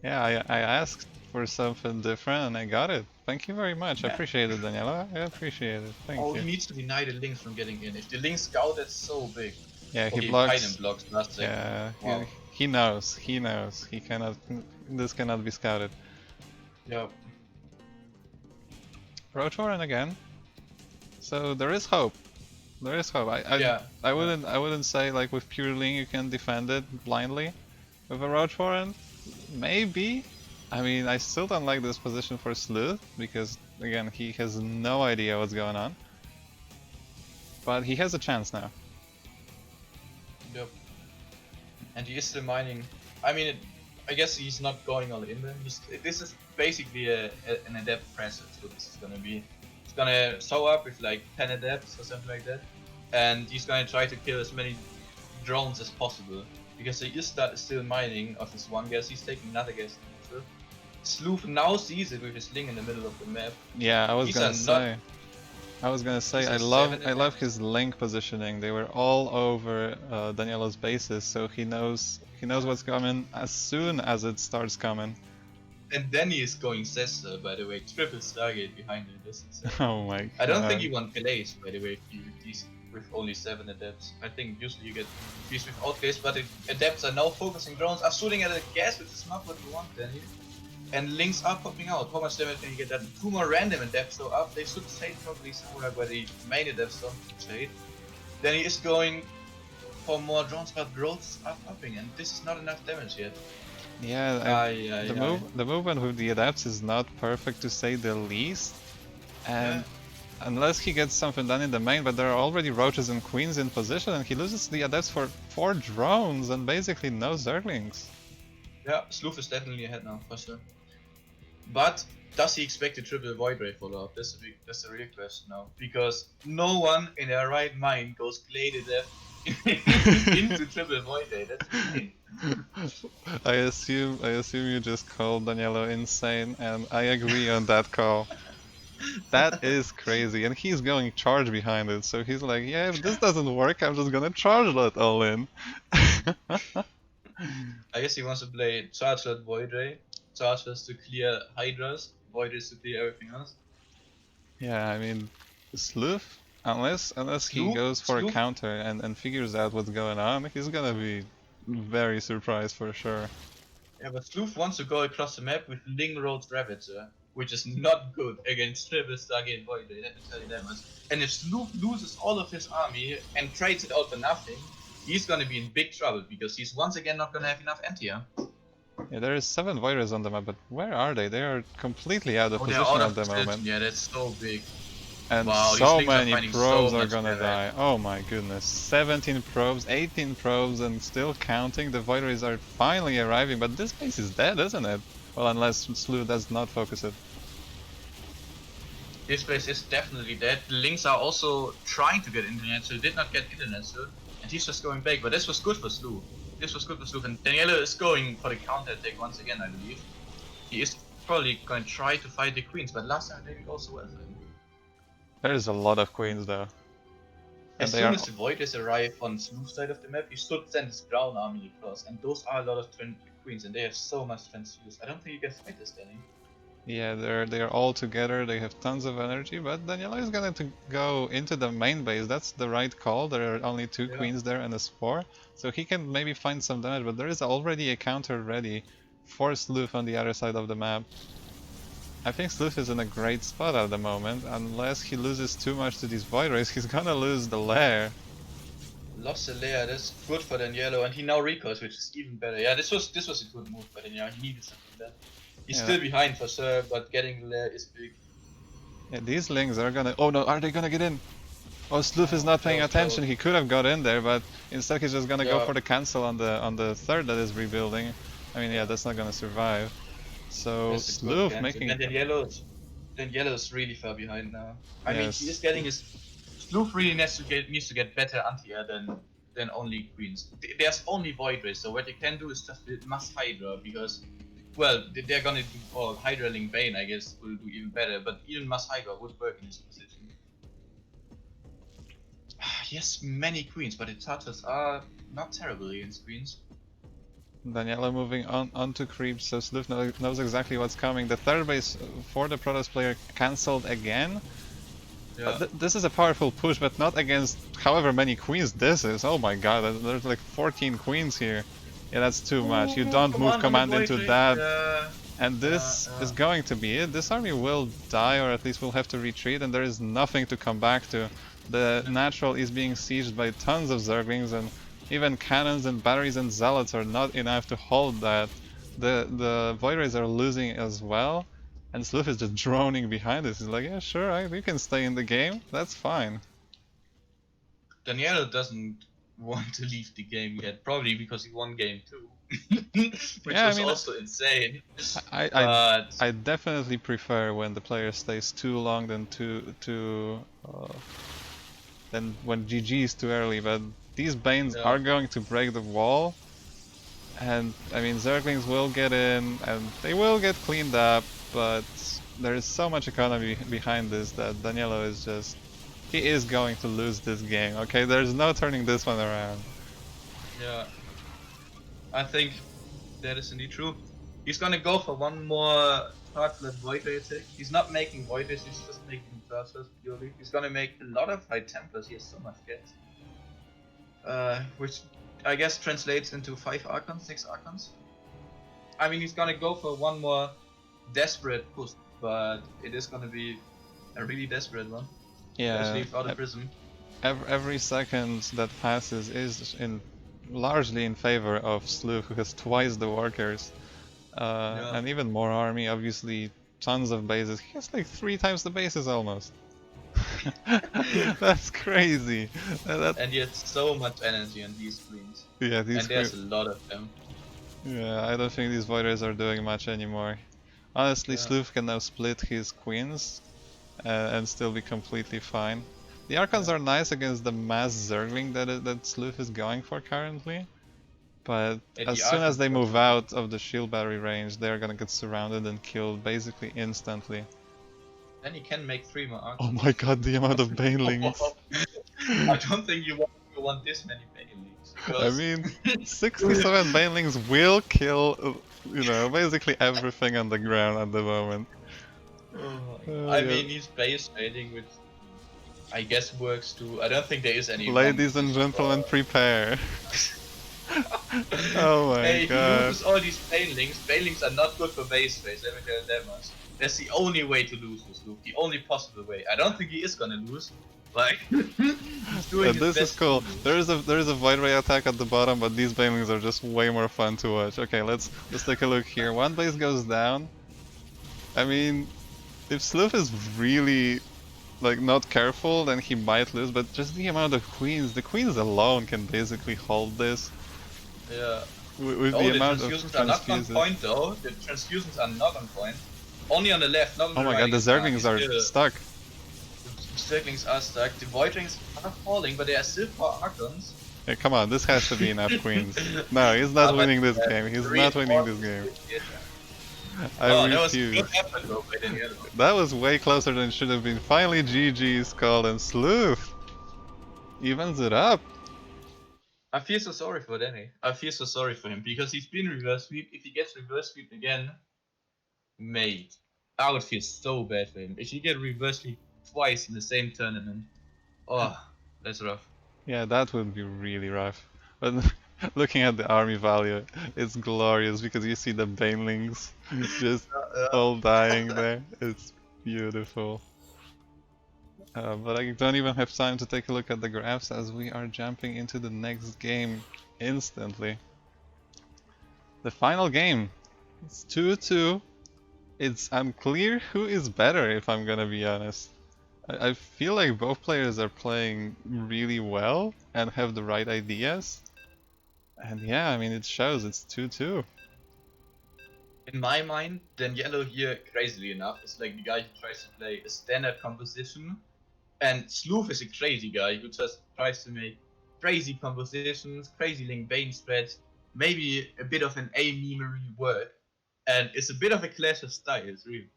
yeah, I asked for something different and I got it. Thank you very much. I Yeah. appreciate it, Daniela. I appreciate it. Thank Oh, you. he needs to deny the links from getting in. If the link scout, that's so big. Yeah, he Okay, blocks. Biden blocks last second. Yeah, Wow. he knows. He knows. He cannot. This cannot be scouted. Yeah. Roach Warren again. So there is hope. There is hope. Yeah. I wouldn't say like with pure Ling you can defend it blindly. With a Roach Warren, maybe. I mean, I still don't like this position for Slooth because again he has no idea what's going on. But he has a chance now. Yep. And he is still mining. I mean, I guess he's not going all in there. This is basically an adept presser, so this is gonna be. He's gonna sew up with like 10 adepts or something like that. And he's gonna try to kill as many drones as possible. Because he is still mining of his one gas, he's taking another gas. Slooth now sees it with his Ling in the middle of the map. Yeah, I was gonna say, I love his link positioning. They were all over Danielo's bases, so he knows what's coming as soon as it starts coming. And then he is going Cessna, by the way, triple Stargate behind him. This is, oh my god. I don't think he won Glaze, by the way, these with only 7 adepts. I think usually you get these without Glaze, but the adepts are now focusing drones, are shooting at the gas, which is not what you want, Danny. And links are popping out. How much damage can you get that? 2 more random adepts go up. They should stay probably somewhere where the main adepts don't stay. Then he is going for more drones, but growths are popping, and this is not enough damage yet. Yeah, the movement with the adepts is not perfect to say the least. And unless he gets something done in the main, but there are already roaches and queens in position, and he loses the adepts for 4 drones and basically no zerglings. Yeah, Slooth is definitely ahead now, for sure. But does he expect a triple Void Ray follow-up? That's a real question now. Because no one in their right mind goes Glade Death into triple Void Ray. That's insane. I assume you just called Danielo insane, and I agree on that call. That is crazy, and he's going charge behind it, so he's like, yeah, if this doesn't work, I'm just gonna charge that all in. I guess he wants to play charge that Void Ray, charge us to clear Hydras, Void Rays to clear everything else. Yeah, I mean, Slooth, unless he goes for a counter and figures out what's going on, he's gonna be very surprised for sure. Yeah, but Slooth wants to go across the map with Ling Road's Ravager, which is not good against triple Stargate Void Ray, let me tell you that much. And if Slooth loses all of his army and trades it out for nothing, he's gonna be in big trouble, because he's once again not gonna have enough anti-air. Yeah, there is 7 Void Rays on the map, but where are they? They are completely out of position at the moment. Yeah, that's so big. And wow, so many probes are gonna die. Oh my goodness. 17 probes, 18 probes, and still counting. The Void Rays are finally arriving, but this base is dead, isn't it? Well, unless Slooth does not focus it. This base is definitely dead. The Lings are also trying to get internet, so he did not get internet, so, and he's just going back. But this was good for Slooth. This was good for Slooth, and Danielo is going for the counter attack once again, I believe. He is probably going to try to fight the queens, but last time it didn't go so well for him. There's a lot of queens though. As soon as the Voiders arrive on Slooth's side of the map, he should send his ground army across, and those are a lot of queens, and they have so much transfuse. I don't think you can fight this, Danny. Yeah, they're all together, they have tons of energy, but Danielo is going to go into the main base. That's the right call. There are only 2 queens there and a spore, so he can maybe find some damage, but there is already a counter ready for Slooth on the other side of the map. I think Slooth is in a great spot at the moment. Unless he loses too much to these Void Rays, he's gonna lose the lair. Lost the lair, that's good for Danielo, and he now recoils, which is even better. Yeah, this was a good move for Danielo, he needed something like that. He's still behind for sure, but getting the lair is big. Yeah, these Lings are gonna... Oh no, are they gonna get in? Oh, Slooth is not paying attention, he could have got in there, but instead he's just gonna go for the cancel on the third that is rebuilding. I mean, yeah, that's not gonna survive. So Slooth making... And Daniello's really far behind now. I mean, he is getting his... Slooth really needs to get better anti-air than only queens. There's only Void Rays, so what they can do is just build mass Hydra, because... Well, they're gonna do... Or Hydra Link Bane, I guess, will do even better, but even mass Hydra would work in this position. Yes, many queens, but the touches are not terrible against queens. Danielo moving on to creeps, so Slooth knows exactly what's coming. The third base for the Protoss player cancelled again. Yeah. This is a powerful push, but not against however many queens this is. Oh my god, there's like 14 queens here. Yeah, that's too much. You don't move command into that. And this is going to be it. This army will die, or at least will have to retreat, and there is nothing to come back to. The natural is being sieged by tons of Zerglings, and even cannons and batteries and zealots are not enough to hold that. The Void Rays are losing as well, and Slooth is just droning behind us. He's like, yeah, sure, you can stay in the game, that's fine. Daniela doesn't want to leave the game yet, probably because he won game 2, which Yeah, I was mean, also insane. I, But I definitely prefer when the player stays too long than than when GG is too early, but these Banes yeah, are going to break the wall, and I mean Zerglings will get in and they will get cleaned up, but there is so much economy behind this that Danielo is just... he is going to lose this game, okay? There's no turning this one around. yeah, I think that is indeed true. He's gonna go for one more Tartlet Void Ray attack. He's not making Void Rays, he's just making Tartlets purely. He's gonna make a lot of High Templars, he has so much gas. Which I guess translates into 5 Archons, 6 Archons. I mean, he's gonna go for one more desperate push, but it is gonna be a really desperate one. Yeah, Especially without a prism. every second that passes is largely in favor of Slooth, who has twice the workers. Yeah. And even more army, obviously tons of bases. He has like 3 times the bases almost. That's crazy. And yet so much energy on these screens. Yeah, and there's a lot of them. Yeah, I don't think these Voiders are doing much anymore. Honestly, Yeah. Slooth can now split his queens and still be completely fine. The Archons are nice against the mass Zergling that Slooth is going for currently. But as soon as they move out of the shield battery range, they're gonna get surrounded and killed basically instantly. Then you can make 3 more Archons. Oh my god, the amount of Banelings! I don't think you want this many Banelings. I mean, 67 Banelings will kill, you know, basically everything on the ground at the moment. I mean, he's base raiding, which I guess works too. I don't think there is any. Ladies and gentlemen, prepare. Oh my hey, god. he loses all these Banelings. Banelings are not good for base race, let me tell you that much. That's the only way to lose this Luke. The only possible way. I don't think he is gonna lose. Like, he's doing his this best is cool. There is a Void Ray attack at the bottom, but these Banelings are just way more fun to watch. Okay, let's take a look here. One base goes down. I mean, if Slooth is really like not careful, then he might lose. But just the amount of queens, the queens alone can basically hold this. Yeah. With the amount of transfusions are not on point though. The transfusions are not on point. Only on the left, not on the right. Oh my god, the Zerglings are stuck. The Zerglings are stuck. The Void Rings are falling, but they are still 4 Archons. Hey, come on, this has to be enough queens. No, he's not winning this game. He's not winning this game. I refuse. That was way closer than it should have been. Finally, GG's called, and Slooth evens it up. I feel so sorry for Danny. I feel so sorry for him because he's been reverse sweep. If he gets reverse sweep again, mate, I would feel so bad for him. If he get reverse sweep twice in the same tournament, oh, that's rough. Yeah, that would be really rough. But looking at the army value, it's glorious because you see the Banelings just all dying there. It's beautiful. But I don't even have time to take a look at the graphs as we are jumping into the next game instantly. The final game. It's 2-2. It's unclear who is better, if I'm gonna be honest. I feel like both players are playing really well and have the right ideas. And yeah, I mean, it shows. It's 2-2. In my mind, Daniello here, crazily enough, is like the guy who tries to play a standard composition. And Slooth is a crazy guy who just tries to make crazy compositions, crazy link bane spreads, maybe a bit of an A-memery work. And it's a bit of a clash of styles, really.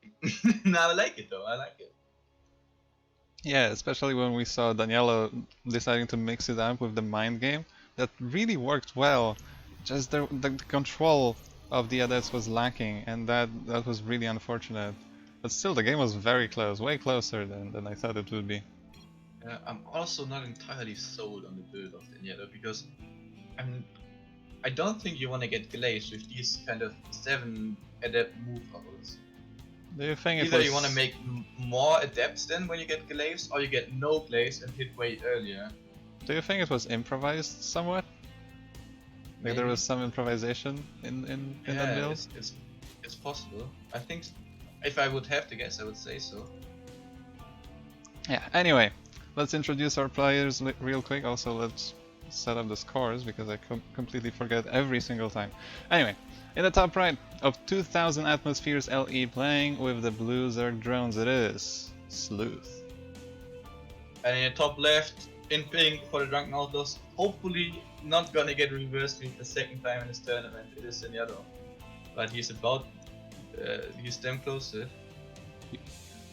No, I like it though, I like it. Yeah, especially when we saw Daniello deciding to mix it up with the mind game. That really worked well. Just the control of the adepts was lacking, and that was really unfortunate. But still, the game was very close, way closer than I thought it would be. I'm also not entirely sold on the build of Daniello because I don't think you want to get glazed with these kind of 7 adept move combos. Do you think it Either was... you want to make more adepts then when you get glaives, or you get no glaives and hit way earlier. Do you think it was improvised somewhat? Like there was some improvisation in that Yeah, build? it's possible. I think if I would have to guess, I would say so. Yeah, anyway, let's introduce our players real quick. Also, let's set up the scores because I completely forget every single time. Anyway, in the top right of 2000 atmospheres LE playing with the blue Zerg drones, it is Slooth. And in the top left, in pink for the Drunken Outlaws, hopefully not gonna get reversed a second time in this tournament, it is in yellow. But he's he's damn close to it.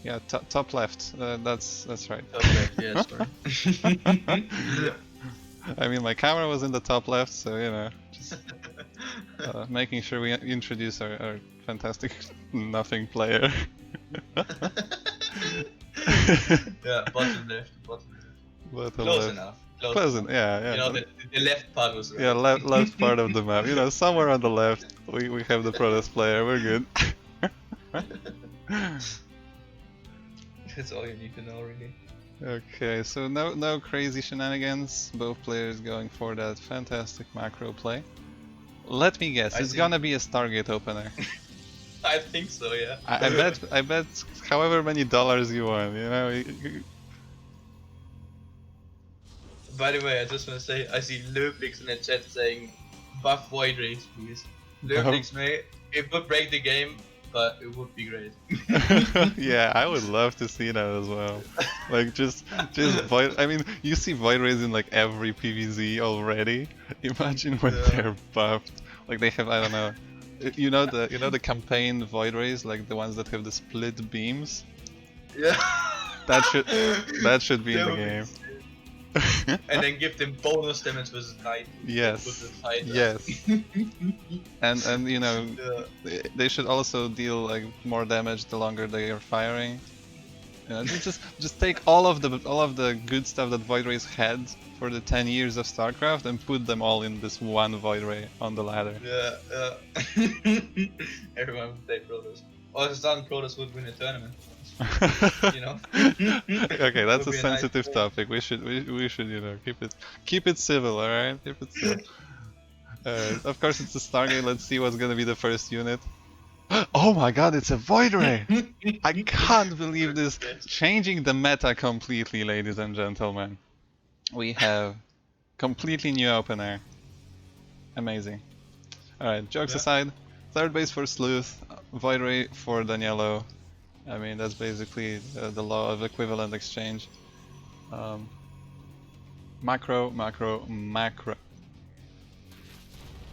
Yeah, top left, that's right. Top left, yeah, sorry. Yeah. I mean, my camera was in the top left, so you know, just making sure we introduce our fantastic nothing player. Yeah, bottom left. Close enough. Close enough, yeah. You know, the left part was right. Yeah, left part of the map. You know, somewhere on the left, we have the Protoss player. We're good. That's all you need to know, really. Okay, so no crazy shenanigans. Both players going for that fantastic macro play. Let me guess, it's gonna be a Stargate opener. I think so, yeah. I bet however many dollars you want, you know. By the way, I just want to say, I see Löblix in the chat saying, buff Void Race, please. Löblix, mate, it would break the game, but it would be great. Yeah, I would love to see that as well. Like just Void. I mean, you see Void Rays in like every PvZ already. Imagine when they're buffed. Like they have, I don't know. You know the campaign Void Rays, like the ones that have the split beams. Yeah. That should be in the game. And then give them bonus damage versus knight. Yes. Yes. and you know, they should also deal like more damage the longer they are firing. You know, just take all of the good stuff that Void Rays had for the 10 years of StarCraft and put them all in this one Void Ray on the ladder. Yeah. Everyone would play Protoss. Or if some Protoss would win a tournament. You know. Okay, that's a sensitive topic. We should you know keep it civil, all right? Keep it civil. Of course, it's a Stargate. Let's see what's gonna be the first unit. Oh my God, it's a Void Ray! I can't believe this, changing the meta completely, ladies and gentlemen. We have completely new opener. Amazing. All right, jokes aside, third base for Slooth, Void Ray for Danielo. I mean, that's basically the law of equivalent exchange. Macro.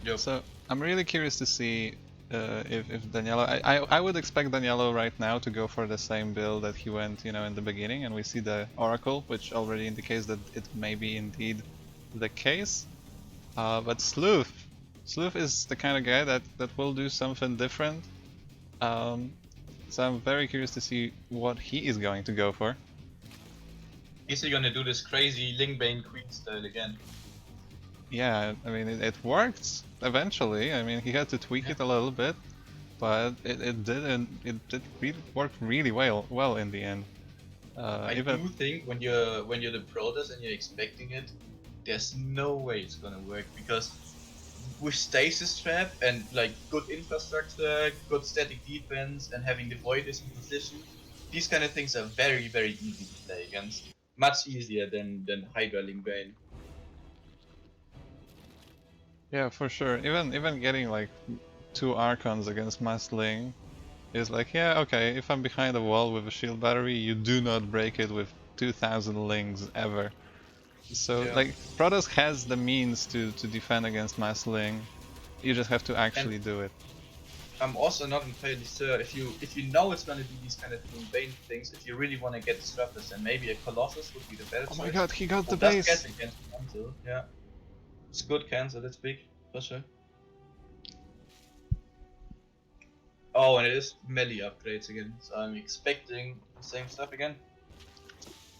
Yep. So I'm really curious to see if Danielo. I would expect Danielo right now to go for the same build that he went, you know, in the beginning, and we see the Oracle, which already indicates that it may be indeed the case. But Slooth is the kind of guy that will do something different. So I'm very curious to see what he is going to go for. Is he gonna do this crazy Lingbane Queen style again? Yeah, I mean it worked eventually. I mean he had to tweak it a little bit, but it did really work really well in the end. I do think when you're the Protoss and you're expecting it, there's no way it's gonna work, because with Stasis Trap and like good infrastructure, good static defense, and having the Voiders in position, these kind of things are very, very easy to play against. Much easier than Hydra Lingbane. Yeah, for sure. Even getting like 2 Archons against Massling is like, yeah, okay, if I'm behind a wall with a shield battery, you do not break it with 2000 Lings ever. So like Protoss has the means to defend against Massling. You just have to actually do it. I'm also not entirely sure if you know it's gonna be these kind of Lingbane things. If you really want to get disruptors, then maybe a Colossus would be the better choice. Oh my God, he got the base. Against cancel. Yeah, it's good cancel. It's big for sure. Oh, and it is melee upgrades again, so I'm expecting the same stuff again.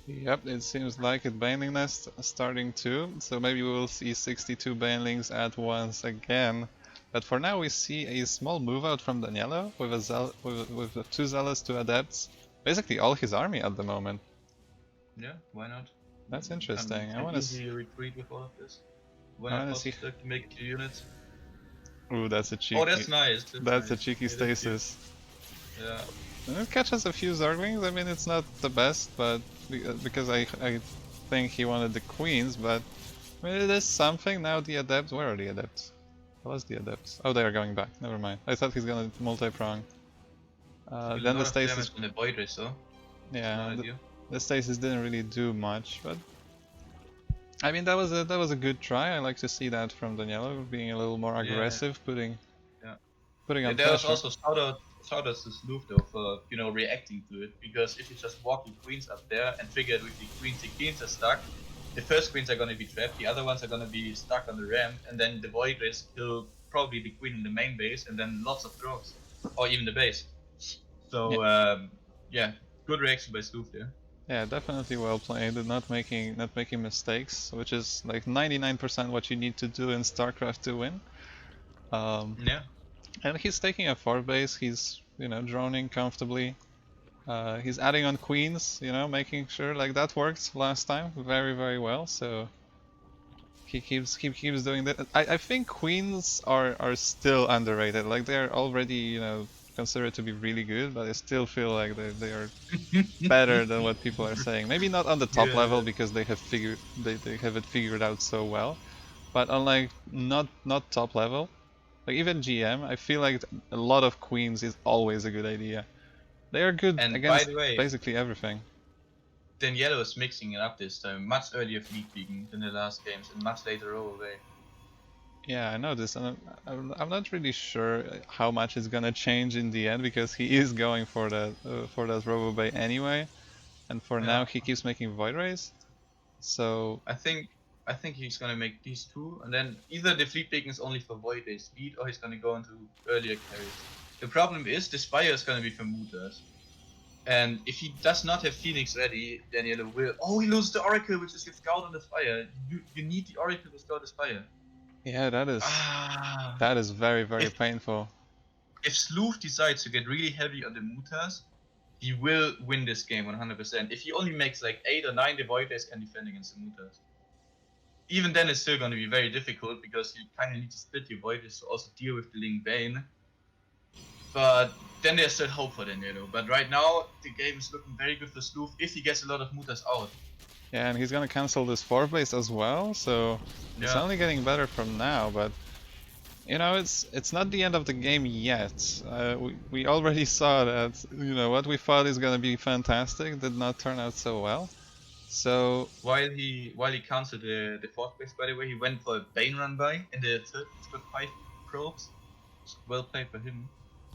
Yep, it seems like it. Baneling Nest starting too, so maybe we will see 62 Banelings at once again. But for now we see a small move out from Danielo with with 2 Zealots, 2 Adepts. Basically all his army at the moment. Yeah, why not? That's interesting. I Can wanna easily retreat with all of this. When I I wanna force see. to make 2 units. Ooh, that's a Oh, cheeky. that's nice. That's That's a nice. cheeky Yeah, that's cute. stasis. Yeah. And it catches a few Zerglings. I mean, it's not the best, but because I think he wanted the queens, but I mean, it is something. Now the Adepts. Where are the Adepts? Was the Adepts? Oh, they are going back. Never mind. I thought he's gonna multi-prong. A Then the lot of stasis. damage on the void race, so it's not Yeah, ideal. the stasis didn't really do much, but I mean that was a good try. I like to see that from Daniela, being a little more Yeah, aggressive, yeah. putting Yeah, on there was pressure. also shout outs to Slooth though for reacting to it, because if you just walk your queens up there and trigger it with the queens are stuck. The first queens are gonna be trapped, the other ones are gonna be stuck on the ramp, and then the void race kill probably the queen in the main base, and then lots of drones, or even the base. Yeah, So yeah, good reaction by Slooth there. yeah, definitely well played. Not making mistakes, which is like 99% what you need to do in StarCraft to win. Um, Yeah, and he's taking a 4 base. He's droning comfortably. He's adding on queens. Making sure like that worked last time very well. So he keeps doing that. I think queens are still underrated. Like they're already considered to be really good, but I still feel like they are better than what people are saying. Maybe not on the top level yeah. because they have it figured out so well, but on like not top level, like even GM, I feel like a lot of queens is always a good idea. They are good And by against the way, basically everything. Daniela is mixing it up this time, much earlier fleet peeking than the last games, and much later away. Yeah, I know this, and I'm not really sure how much is gonna change in the end because he is going for that Robo Bay anyway, and for now Yeah, he keeps making Void Rays. So I think I think he's gonna make these two, and then either the fleet peeking is only for void day speed, or he's gonna go into earlier carries. The problem is the Spire is gonna be for Mutas. And if he does not have Phoenix ready, Daniela will. Oh, he loses the Oracle, which is his scout on the Spire. You need the Oracle to scout the Spire. yeah, that is Ah, that is very if painful. if Slooth decides to get really heavy on the Mutas, he will win this game 100%. If he only makes like 8 or 9, the Void Days can defend against the Mutas. Even then, it's still going to be very difficult because you kind of need to split your Void Days to also deal with the Ling Bane. But then there's still hope for Danielo. But right now, the game is looking very good for Slooth if he gets a lot of Mutas out. Yeah, and he's gonna cancel this 4th base as well, so it's Yeah. only getting better from now. But it's not the end of the game yet. We already saw that what we thought is gonna be fantastic did not turn out so well. So While he cancelled the fourth base, by the way, he went for a Bane run by in the third. He's got 5 probes. Well played by him.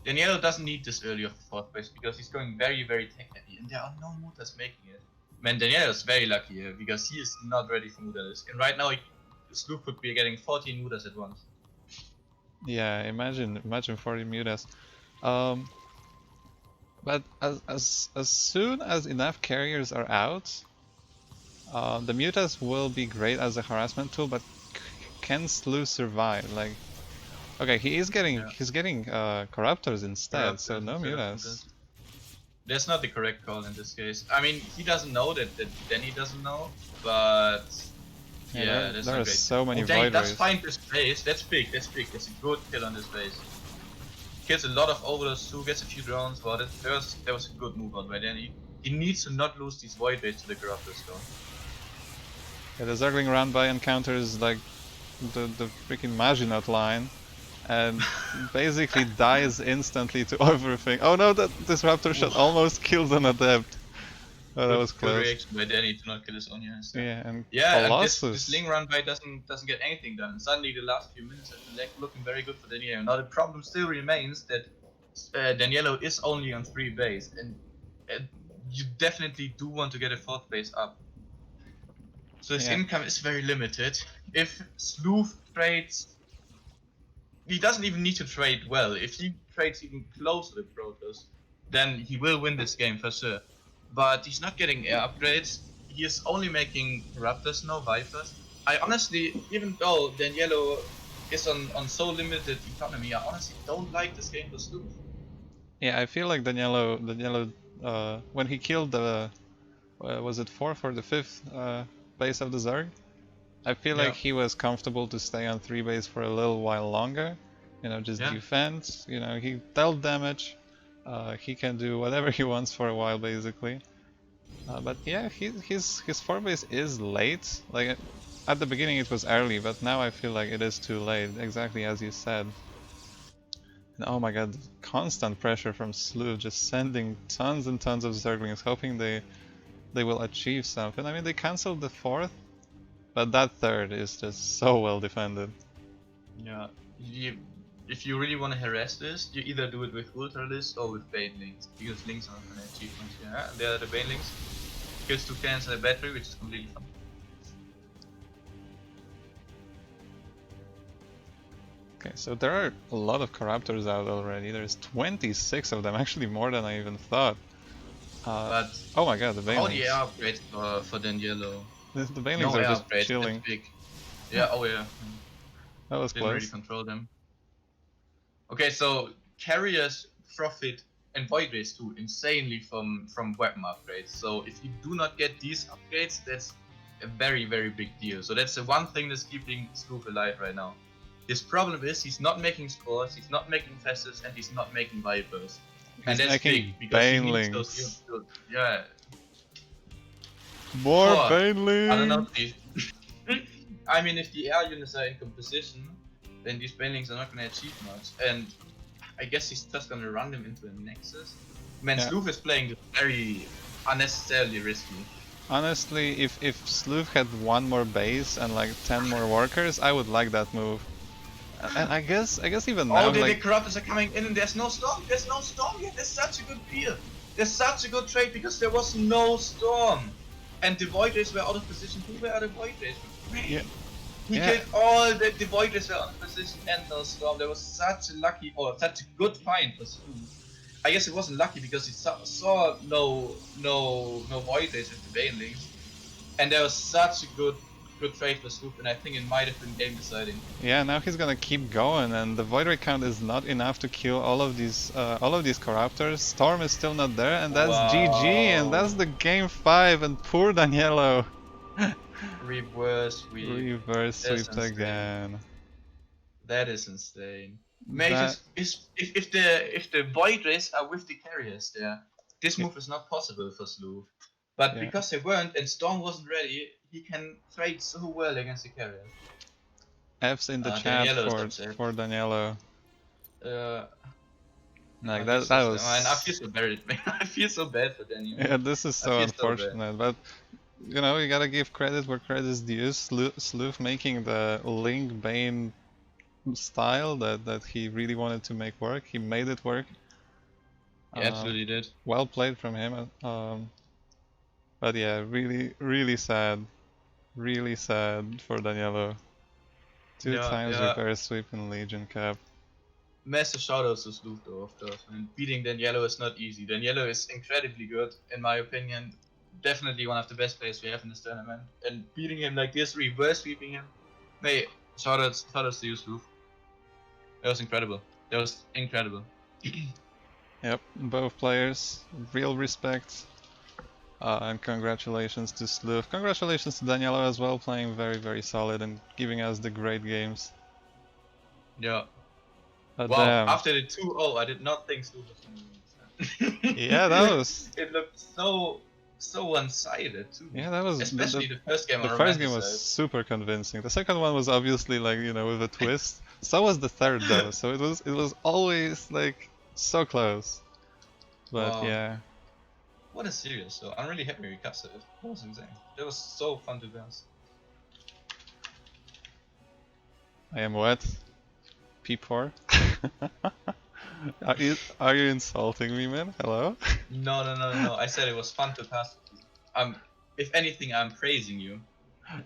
Danielo doesn't need this early of the fourth base because he's going very tech heavy, and there are no Mutas making it. Man, Danielo is very lucky here because he is not ready for Mutas, and right now Sloop could be getting 14 Mutas at once. yeah, imagine 40 mutas. Um, but as soon as enough carriers are out, the mutas will be great as a harassment tool. But can Slew survive? Like, okay, Yeah, he's getting corruptors instead, so Corruptors no instead of mutas. Mutas. That's not the correct call in this case. I mean, he doesn't know that Danny doesn't know, but Yeah, yeah, that's there not are great. so many Oh, Danny void does rays. find this base. That's big. That's a good kill on this base. Kills a lot of overlords too. Gets a few drones. Well, that was a good move on by Danny. He needs to not lose these void rays to the corruptors though. Yeah, the Zergling round by encounters like the freaking Maginot line, and basically dies instantly to everything. Oh no, that disruptor shot almost kills an adept. Oh, that was Good close. reaction by Danny to not kill his own units there. Yeah, and Yeah, and this Colossus. Ling run by doesn't get anything done. And suddenly the last few minutes have been looking very good for Danielo. Now the problem still remains that Danielo is only on 3 base, and you definitely do want to get a 4th base up. So his Yeah, income is very limited. If Slooth trades, he doesn't even need to trade well. If he trades even close to the Protoss, then he will win this game for sure. But he's not getting air upgrades. He is only making Raptors, no Vipers. I honestly, even though Danielo is on so limited economy, I honestly don't like this game for Slooth. Yeah, I feel like Danielo, when he killed the, was it 4th or the 5th base of the Zerg? I feel like Yeah. he was comfortable to stay on 3 base for a little while longer. You know, just Yeah. defend, you know, he dealt damage. He can do whatever he wants for a while, basically. But yeah, his 4 base is late. Like, at the beginning it was early, but now I feel like it is too late, exactly as you said. And oh my god, constant pressure from Slooth, just sending tons and tons of Zerglings, hoping they will achieve something. I mean, they cancelled the 4th, but that 3rd is just so well defended. Yeah. If you really want to harass this, you either do it with Ultralisk or with Banelings, because links are an achievement here. Yeah? There are the Banelings. Kills 2 cannons and a battery, which is completely fun. Okay, so there are a lot of Corruptors out already. There's 26 of them, actually more than I even thought. But oh my god, the how the air Banelings. upgrade for Daniello? The Banelings No are air just upgrade, that's chilling. big. Yeah, oh yeah. That was Didn't really close. control them. Okay, so carriers profit and void race too insanely from weapon upgrades. So if you do not get these upgrades, that's a very big deal. So that's the one thing that's keeping Slooth alive right now. His problem is he's not making scores, he's not making fastest, and he's not making vipers. And He's that's making big because he needs those Banelings. units. Yeah. More I don't know. Banelings! I mean, if the air units are in composition, then these Banelings are not gonna achieve much. And I guess he's just gonna run them into a Nexus. Man, Yeah. Slooth is playing very unnecessarily risky. Honestly, if Slooth had 1 more base and like 10 more workers, I would like that move. And I guess even now, Oh, the like, Corruptors are coming in and there's no storm. There's no storm yet. There's such a good deal. There's such a good trade because there was no storm. And the Void Rays were out of position. Who were the Void Rays? yeah, He yeah. killed all the Void Rays were out of position and no storm. There was such a lucky, or such a good find for Slooth. I guess it wasn't lucky because he saw no Void Rays with the Banelings. And there was such a good trade for Slooth, and I think it might have been game deciding. Yeah, now he's gonna keep going, and the Void Ray count is not enough to kill all of these Corruptors. Storm is still not there, and that's GG, and that's the game 5, and poor Daniello. Reverse sweep. Reverse That's sweep insane. again. That is insane. Mages, if the Void Rays are with the carriers there, this move is not possible for Slooth. But because they weren't and Storm wasn't ready, he can trade so well against the carriers. F's in the chat Daniello for Daniello. Like that was. Man, I feel so bad. I feel so bad for Daniel. Yeah, this is so unfortunate, but you know, you gotta give credit where credit is due. Slooth making the Link Bane style that he really wanted to make work. He made it work. He absolutely did. Well played from him. But yeah, really sad. Really sad for Daniello. 2 times reverse sweep in Legion Cup. Massive shoutouts to Slooth though, of course. And beating Daniello is not easy. Daniello is incredibly good, in my opinion. Definitely one of the best players we have in this tournament. And beating him like this, reverse sweeping him. Hey, shoutouts to you, Slooth. That was incredible. That was incredible. Yep, both players, real respect. And congratulations to Slooth. Congratulations to Daniello as well, playing very solid and giving us the great games. Yeah. But wow, damn. after the 2-0, I did not think Slooth was going to win. Yeah, that was... It looked so one-sided too. Yeah, that was... Especially the first game. The first game was super convincing. The second one was obviously like, you know, with a twist. So was the third though, so it was always like so close. But wow. Yeah. What a series though. I'm really happy we captured it. That was insane. That was so fun to dance. I am what? P4? Are you insulting me, man? Hello? No. I said it was fun to pass. If anything, I'm praising you.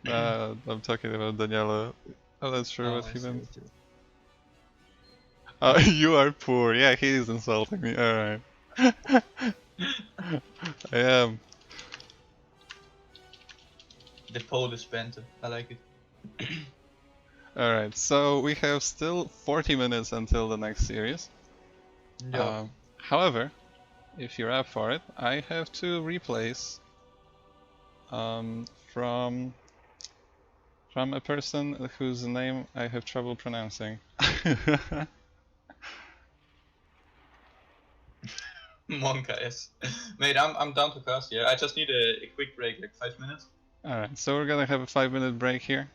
I'm talking about Daniello. I'm not sure what he meant. You are poor. Yeah, he is insulting me. Alright. I am. The Polish banter. I like it. Alright, so we have still 40 minutes until the next series. Yeah. However, if you're up for it, I have to replace from a person whose name I have trouble pronouncing. Monka, yes. Mate, I'm down to cast here. I just need a quick break, like 5 minutes. Alright, so we're gonna have a 5-minute break here.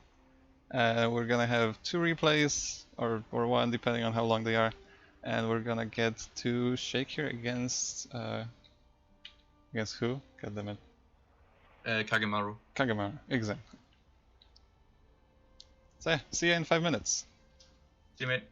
We're gonna have 2 replays, or 1 depending on how long they are. And we're gonna get to Shaker against who? God damn it. Kagemaru. Kagemaru, exactly. So yeah, see you in 5 minutes. See you, mate.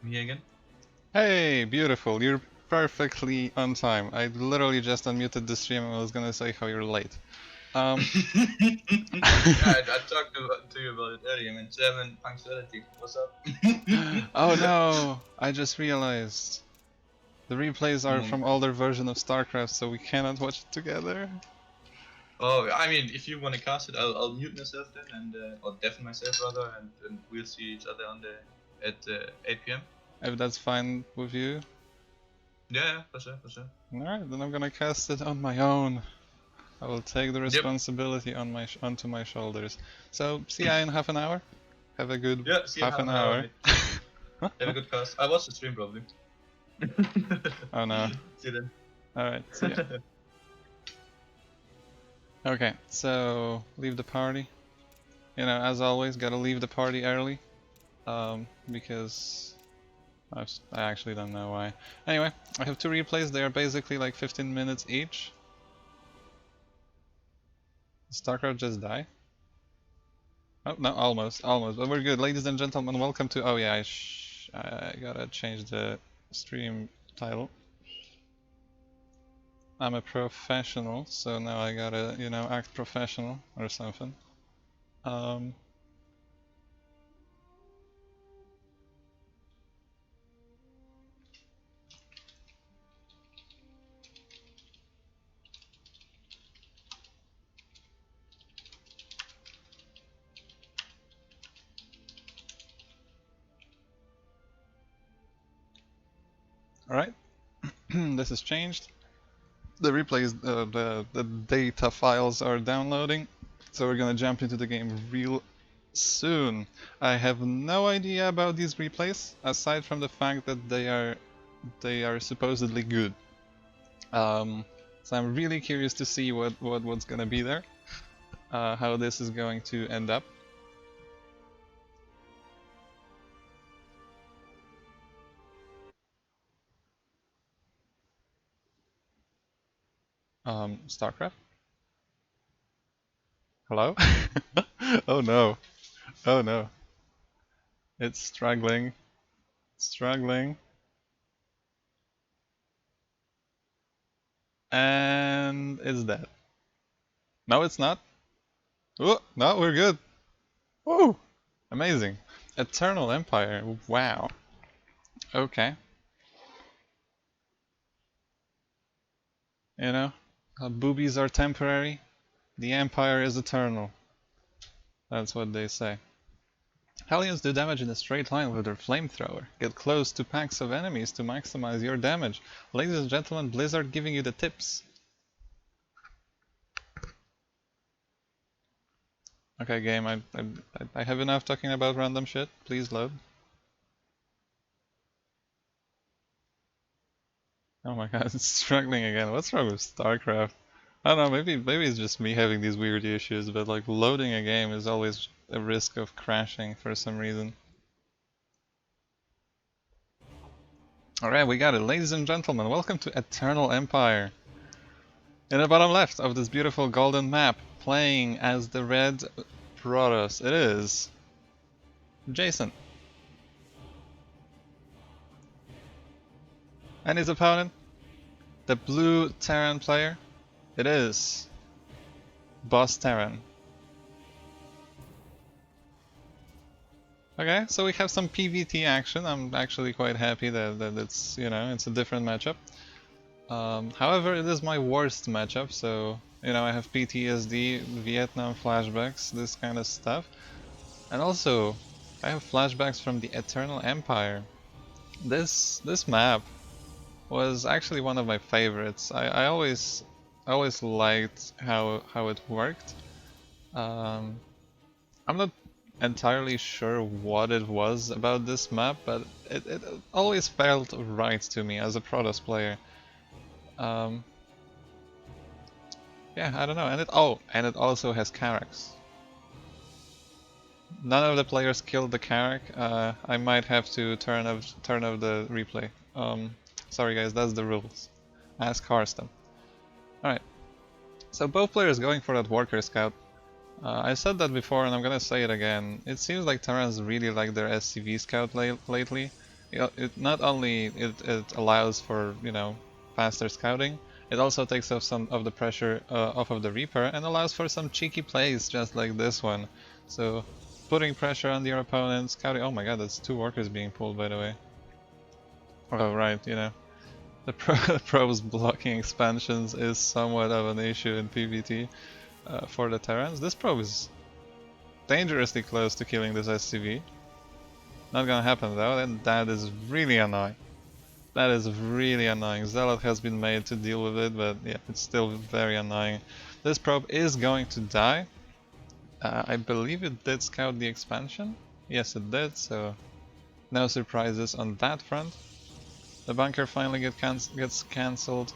Me again? Hey, beautiful. You're perfectly on time. I literally just unmuted the stream and I was gonna say how you're late. I talked to you about it earlier, man. German punctuality. What's up? Oh no! I just realized. The replays are Mm. from older version of StarCraft, so we cannot watch it together. Oh, I mean, if you want to cast it, I'll mute myself then, and or deafen myself rather, and we'll see each other on the at 8 p.m. If that's fine with you. Yeah, for sure, for sure. Alright, then I'm gonna cast it on my own. I will take the Yep. responsibility onto my shoulders. So, see ya in half an hour. Have a good Yeah. See you in half half an an hour, hour. mate. Have a good cast. I watched the stream probably. Oh no. See you then. Alright, see ya. Okay, so leave the party. You know, as always, gotta leave the party early. Because I actually don't know why. Anyway, I have two replays. They are basically like 15 minutes each. Did StarCraft just die? Oh no, almost, but we're good. Ladies and gentlemen, welcome to. Oh yeah, I gotta change the stream title. I'm a professional, so now I gotta, you know, act professional or something. Alright, this is changed. The replays, the data files are downloading, so we're gonna jump into the game real soon. I have no idea about these replays, aside from the fact that they are supposedly good. So I'm really curious to see what's gonna be there, how this is going to end up. StarCraft? Hello? Oh no. Oh no. It's struggling. Struggling. And it's dead. No, it's not. Oh, no, we're good. Woo! Amazing. Eternal Empire. Wow. Okay. You know, boobies are temporary. The Empire is eternal. That's what they say. Hellions do damage in a straight line with their flamethrower. Get close to packs of enemies to maximize your damage. Ladies and gentlemen, Blizzard giving you the tips. Okay, game, I have enough talking about random shit. Please load. Oh my god, it's struggling again. What's wrong with StarCraft? I don't know, maybe it's just me having these weird issues, but like loading a game is always a risk of crashing for some reason. Alright, we got it. Ladies and gentlemen, welcome to Eternal Empire. In the bottom left of this beautiful golden map, playing as the red Protoss, it is Jason. And his opponent, the blue Terran player, it is Boss Terran. Okay, so we have some PvT action. I'm actually quite happy that it's, you know, it's a different matchup. However, it is my worst matchup, so, you know, I have PTSD, Vietnam flashbacks, this kind of stuff. And also, I have flashbacks from the Eternal Empire. This map was actually one of my favorites. I always liked how it worked. I'm not entirely sure what it was about this map, but it always felt right to me as a Protoss player. Yeah, I don't know, and it also has Carracks. None of the players killed the Carrack. I might have to turn off the replay. Sorry guys, that's the rules. Ask Hearthstone. Alright, so both players going for that Worker Scout. I said that before and I'm gonna say it again. It seems like Terrans really like their SCV Scout lately. it not only it allows for, you know, faster scouting, it also takes off some of the pressure off of the Reaper and allows for some cheeky plays just like this one. So putting pressure on your opponent, scouting. Oh my god, that's 2 workers being pulled, by the way. Oh right, you know, the pros blocking expansions is somewhat of an issue in PvT for the Terrans. This probe is dangerously close to killing this SCV. Not gonna happen though, and that is really annoying. That is really annoying. Zealot has been made to deal with it, but yeah, it's still very annoying. This probe is going to die. I believe it did scout the expansion. Yes, it did, so no surprises on that front. The bunker finally gets cancelled.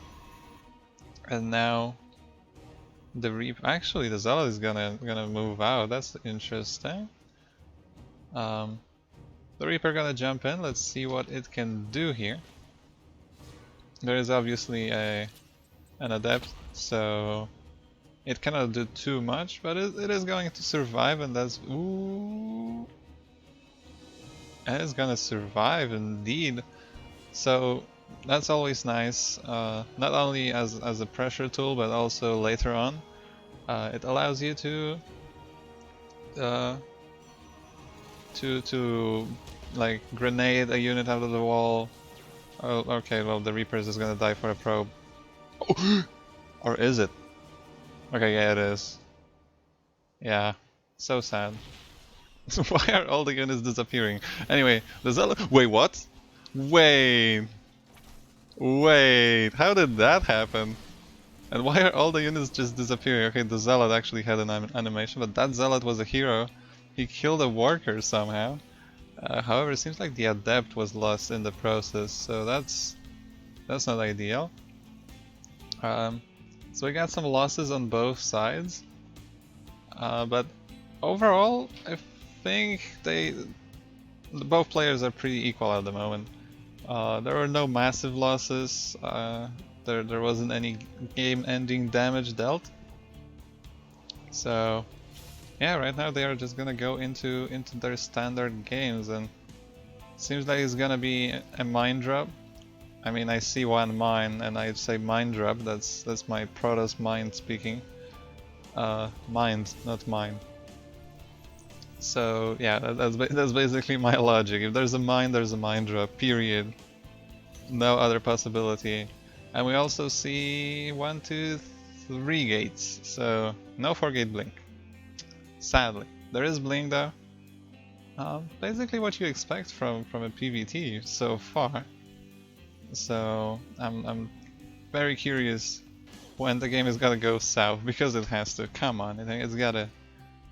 And now the Reaper... Actually, the Zealot is gonna move out. That's interesting. The Reaper gonna jump in. Let's see what it can do here. There is obviously an Adept, so it cannot do too much, but it is going to survive, and that's... Ooh! It is gonna survive indeed. So that's always nice, not only as a pressure tool, but also later on. It allows you to like grenade a unit out of the wall. Oh, okay, well the Reaper is just gonna die for a probe. Oh, or is it? Okay, yeah, it is. Yeah, so sad. Why are all the units disappearing? Anyway, the Zealot. Wait, what? Wait, wait. How did that happen? And why are all the units just disappearing? Okay, the Zealot actually had an animation, but that Zealot was a hero. He killed a worker somehow. However, it seems like the Adept was lost in the process, so that's not ideal. So we got some losses on both sides, but overall, I think both players are pretty equal at the moment. There were no massive losses. There wasn't any game-ending damage dealt. So yeah, right now they are just gonna go into their standard games, and seems like it's gonna be a mine drop. I mean, I see one mine, and I'd say mine drop. That's my Protoss mind speaking. Mind, not mine. So yeah, that's basically my logic. If there's a mine, there's a mine drop. Period. No other possibility. And we also see 1, 2, 3 gates. So no 4-gate blink. Sadly, there is blink though. Basically what you expect from a PvT so far. So I'm very curious when the game is gonna go south, because it has to. Come on, it's gotta,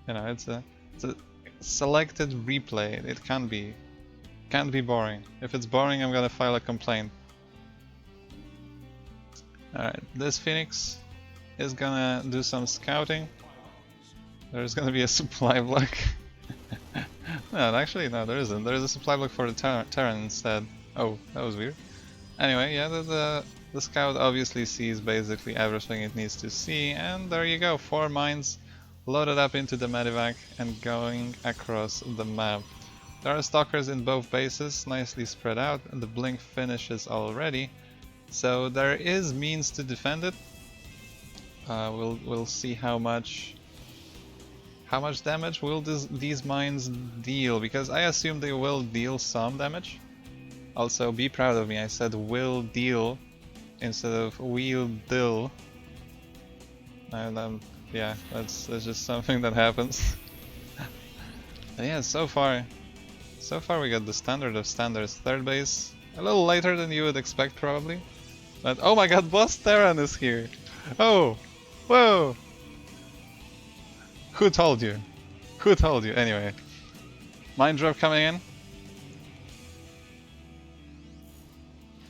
you know, it's a selected replay. It can't be boring. If it's boring, I'm gonna file a complaint. Alright, this Phoenix is gonna do some scouting. There's gonna be a supply block. No, actually, no, there isn't. There is a supply block for the Terran instead. Oh, that was weird. Anyway, yeah, the scout obviously sees basically everything it needs to see, and there you go, 4 mines loaded up into the medevac and going across the map. There are stalkers in both bases, nicely spread out, and the blink finishes already, so there is means to defend it. We'll see how much damage will these mines deal, because I assume they will deal some damage. Also, be proud of me, I said will deal instead of will deal. And yeah, that's just something that happens. Yeah, so far we got the standard of standards. 3rd base, a little later than you would expect probably. But oh my god, Boss Terran is here! Oh! Whoa! Who told you? Who told you? Anyway. Mine drop coming in.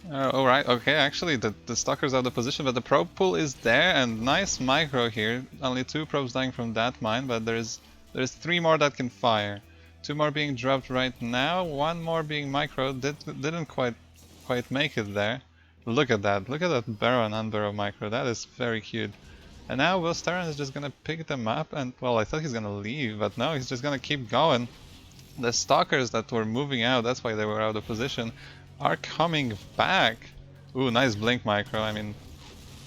Alright, okay, actually the stalker's out of position, but the probe pool is there, and nice micro here. Only 2 probes dying from that mine, but there's 3 more that can fire. 2 more being dropped right now, 1 more being micro, didn't quite make it there. Look at that barrow and unbarrow micro, that is very cute. And now Wilstaran is just gonna pick them up, and well, I thought he's gonna leave, but no, he's just gonna keep going. The stalkers that were moving out, that's why they were out of position, are coming back. Ooh, nice blink micro. I mean,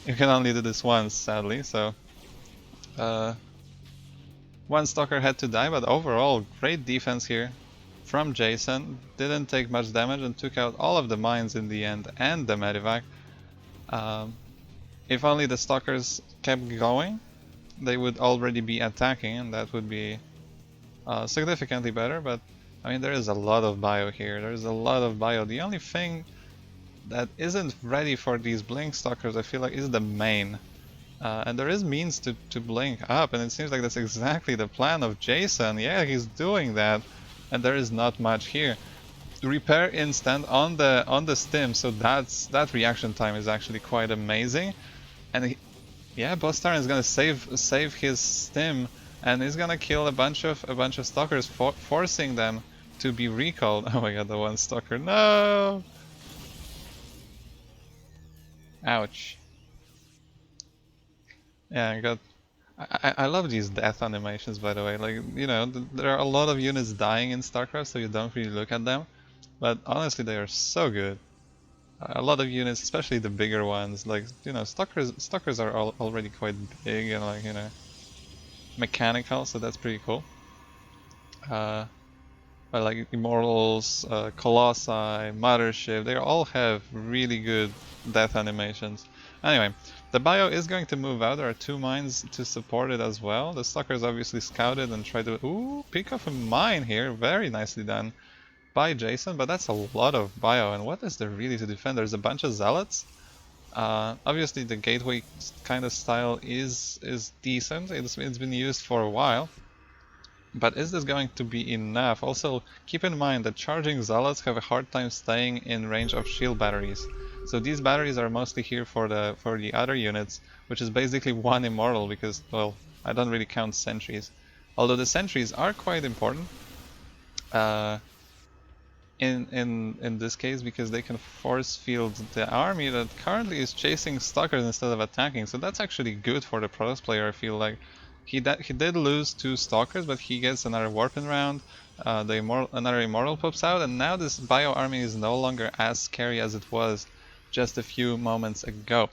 you can only do this once, sadly, so... one stalker had to die, but overall, great defense here from Jason. Didn't take much damage and took out all of the mines in the end and the medivac. If only the stalkers kept going, they would already be attacking, and that would be significantly better, but I mean, there is a lot of bio here. There's a lot of bio. The only thing that isn't ready for these blink stalkers, I feel like, is the main. And there is means to blink up, and it seems like that's exactly the plan of Jason. Yeah, he's doing that, and there is not much here. Repair instant on the stim, so that reaction time is actually quite amazing. And yeah, Boss Tyrant is gonna save his stim, and he's gonna kill a bunch of stalkers, forcing them to be recalled. Oh my god, the one stalker, no! Ouch. Yeah, I love these death animations, by the way. Like, you know, there are a lot of units dying in StarCraft, so you don't really look at them. But honestly, they are so good. A lot of units, especially the bigger ones, like, you know, stalkers are already quite big and, like, you know, mechanical, so that's pretty cool. But like Immortals, Colossi, Mothership, they all have really good death animations. Anyway, the bio is going to move out. There are 2 mines to support it as well. The stalkers obviously scouted and tried to... Ooh, pick off a mine here. Very nicely done by Jason, but that's a lot of bio. And what is there really to defend? There's a bunch of zealots. Obviously the gateway kind of style is decent. It's been used for a while. But is this going to be enough? Also, keep in mind that charging zealots have a hard time staying in range of shield batteries. So these batteries are mostly here for the other units, which is basically one immortal because, well, I don't really count sentries. Although the sentries are quite important in this case because they can force field the army that currently is chasing stalkers instead of attacking. So that's actually good for the Protoss player, I feel like. He did lose 2 stalkers, but he gets another warping round, another immortal pops out, and now this bio army is no longer as scary as it was just a few moments ago.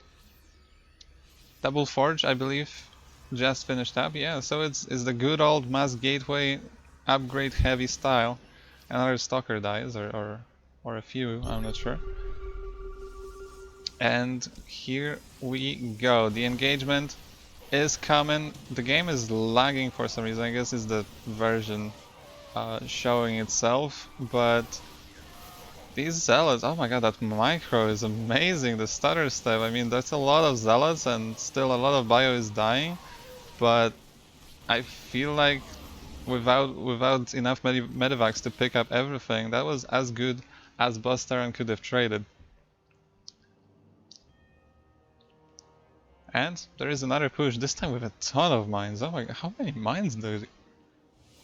Double Forge, I believe, just finished up, yeah, so it's the good old mass gateway upgrade heavy style. Another stalker dies, or a few, I'm not sure. And here we go, the engagement is coming. The game is lagging for some reason. I guess it's the version showing itself, but these zealots, oh my god, that micro is amazing. The stutter step, I mean, that's a lot of zealots and still a lot of bio is dying, but I feel like without enough medivacs to pick up everything, that was as good as Boss Tyrant could have traded. And there is another push, this time with a ton of mines. Oh my god, how many mines do they...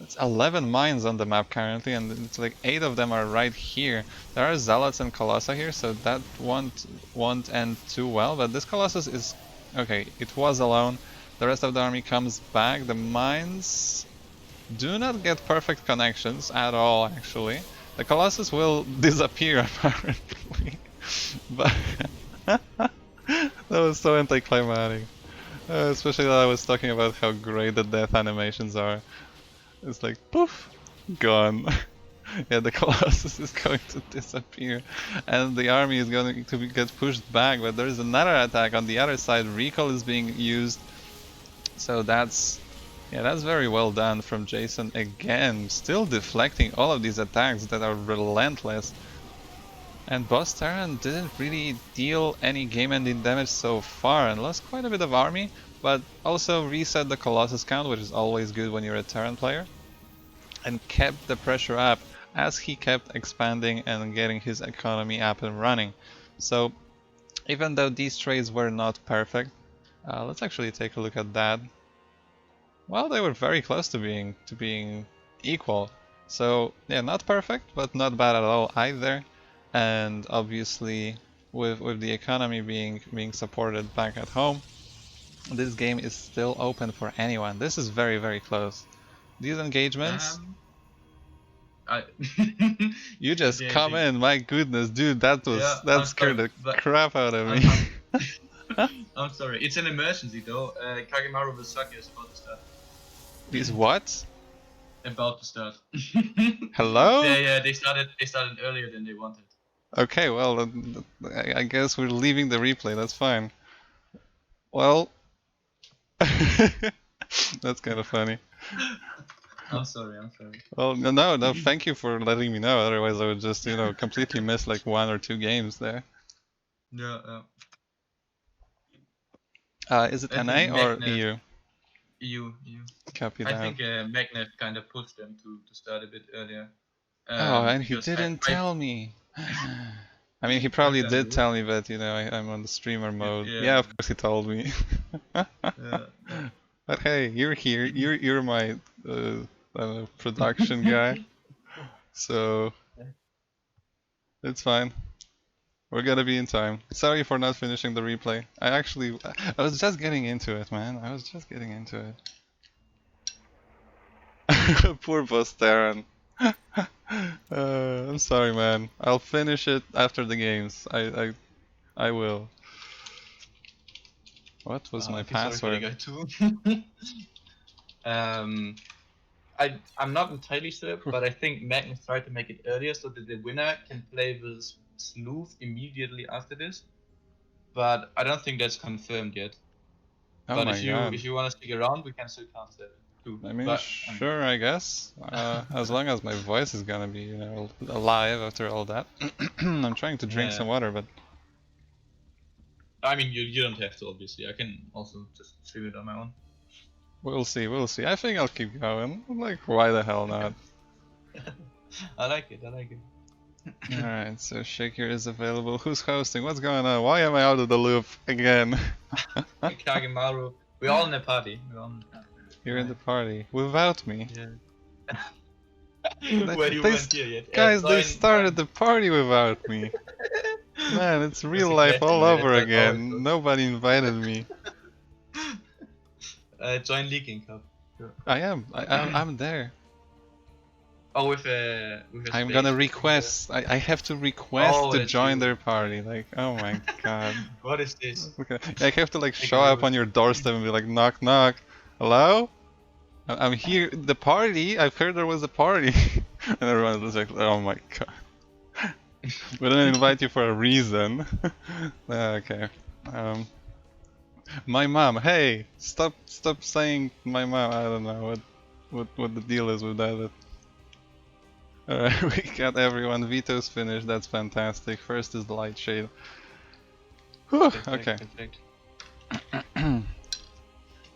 It's 11 mines on the map currently, and it's like 8 of them are right here. There are Zealots and Colossi here, so that won't end too well, but this Colossus is... okay, it was alone. The rest of the army comes back. The mines do not get perfect connections at all, actually. The Colossus will disappear, apparently. But... that was so anticlimactic. Especially that I was talking about how great the death animations are. It's like, poof, gone. Yeah, the Colossus is going to disappear. And the army is going to get pushed back, but there is another attack on the other side. Recall is being used. So that's very well done from Jason again. Still deflecting all of these attacks that are relentless. And Boss Tyrant didn't really deal any game-ending damage so far and lost quite a bit of army, but also reset the Colossus count, which is always good when you're a Terran player, and kept the pressure up as he kept expanding and getting his economy up and running. So even though these trades were not perfect, let's actually take a look at that. Well, they were very close to being equal. So yeah, not perfect, but not bad at all either. And obviously, with the economy being supported back at home, this game is still open for anyone. This is very, very close. These engagements... I. You just come they, in, my goodness, dude, yeah, that I'm scared sorry, the but crap out of me. I'm I'm sorry. It's an emergency though. Kagemaru with Saki is about to start. Is what? About to start. Hello? They started earlier than they wanted. Okay, well, I guess we're leaving the replay, that's fine. Well, that's kind of funny. I'm sorry. I'm sorry. Well, no, thank you for letting me know, otherwise I would just, completely miss like 1 or 2 games there. Yeah. Is it I think NA or Magnet, EU? you. Copy I that. think Magnet kind of pushed them to start a bit earlier. Oh, and he Because I, didn't I tell me. I mean, he I'm probably gonna did do it. tell me, but I'm on the streamer mode. Yeah, Yeah. of course he told me. Yeah. But hey, you're here. You're my production guy, so it's fine. We're gonna be in time. Sorry for not finishing the replay. I was just getting into it, man. I was just getting into it. Poor boss Darren. I'm sorry, man. I'll finish it after the games. I will. What was my I feel sorry for the password? guy too. um, I'm not entirely sure, but I think Magnus tried to make it earlier so that the winner can play with Slooth immediately after this. But I don't think that's confirmed yet. Oh But my god. if you want to stick around, we can still cast that too. I mean, But sure, I guess. As long as my voice is gonna be, alive after all that. I'm trying to drink yeah, some water, but I mean you don't have to obviously. I can also just stream it on my own. we'll see, we'll see. I think I'll keep going. Like, why the hell not? I like it. I like it. Alright, so Shaker is available. Who's hosting? What's going on? Why am I out of the loop again? Kagemaru, we're all in a party. We're all in a party. You're in the party without me. Yeah. They, Well, you they, weren't here yet. guys, they Join. started the party without me. Man, it's That's real a life classic, all man. That's over how it always again. goes. Nobody invited me. Join Legion Cup. Sure. I'm there. Oh, with a I'm gonna space thing there. request. I have to request Oh, to that's join you. their party. Like, oh my god. What is this? Okay. I have to like Take show up over. on your doorstep and be like, knock knock. Hello? I'm here. The party. I've heard there was a party. And everyone was like, oh my god. We didn't invite you for a reason. Okay. Um, my mom. Hey, stop saying my mom. I don't know what the deal is with that. Alright, we got everyone. Vito's finished. That's fantastic. First is the light shade. Whew, okay. Perfect.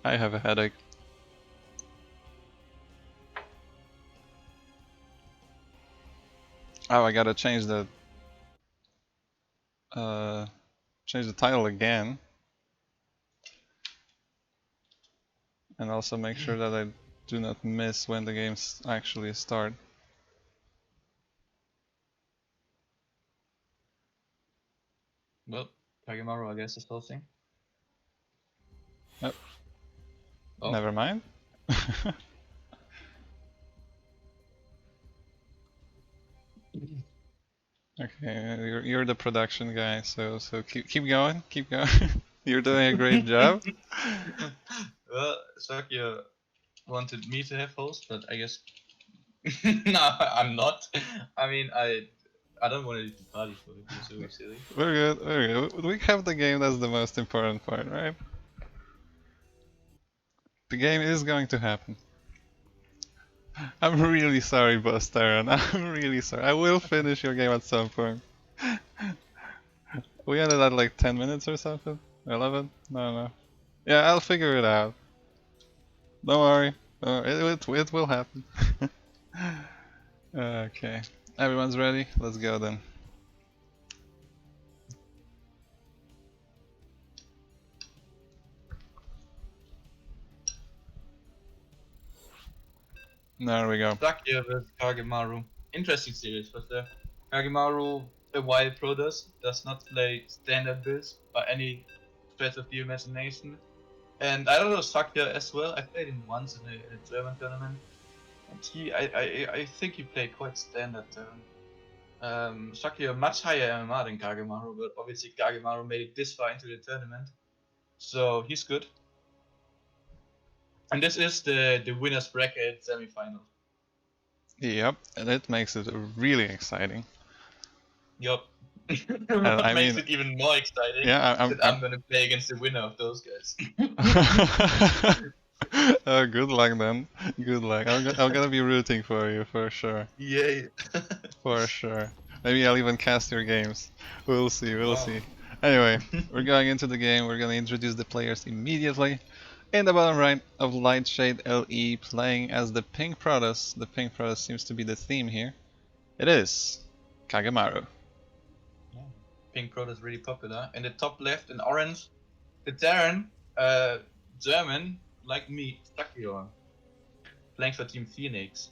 I have a headache. Oh, I gotta change the title again, and also make sure that I do not miss when the games actually start. Well, Kagemaru, I guess, is hosting. Yep. Oh. Never mind. Okay, you're the production guy, so keep going, keep going. You're doing a great job. Well, Sakya wanted me to have host, but I guess no, I'm not. I mean, I don't want to leave the party for it. It's really silly. We're good, we're good. We have the game, that's the most important part, right? The game is going to happen. I'm really sorry, Boss Taran. I'm really sorry. I will finish your game at some point. We ended at like 10 minutes or something? 11? No. Yeah, I'll figure it out. Don't worry. It will happen. Okay. Everyone's ready? Let's go then. There we go. Sakya vs Kagemaru. Interesting series, but Kagemaru, a wild Protoss, does not play standard builds by any stretch of the imagination. And I don't know Sakya as well. I played him once in a German tournament. And I think he played quite standard turn. Shakir much higher MMR than Kagemaru, but obviously Kagemaru made it this far into the tournament, so he's good. And this is the winners bracket semi-final. Yep, and it makes it really exciting. Yup. And What I makes mean, it even more exciting yeah, is that I'm gonna play against the winner of those guys. Good luck then. Good luck. I'm gonna be rooting for you for sure. Yay. For sure. Maybe I'll even cast your games. We'll see. We'll Wow. see. Anyway, we're going into the game. We're gonna introduce the players immediately. In the bottom right of Lightshade LE, playing as the Pink Protoss. The Pink Protoss seems to be the theme here. It is Kagemaru. Yeah. Pink Proto is really popular. In the top left in orange, the Darren, German, like me, Sakior, playing for Team Phoenix.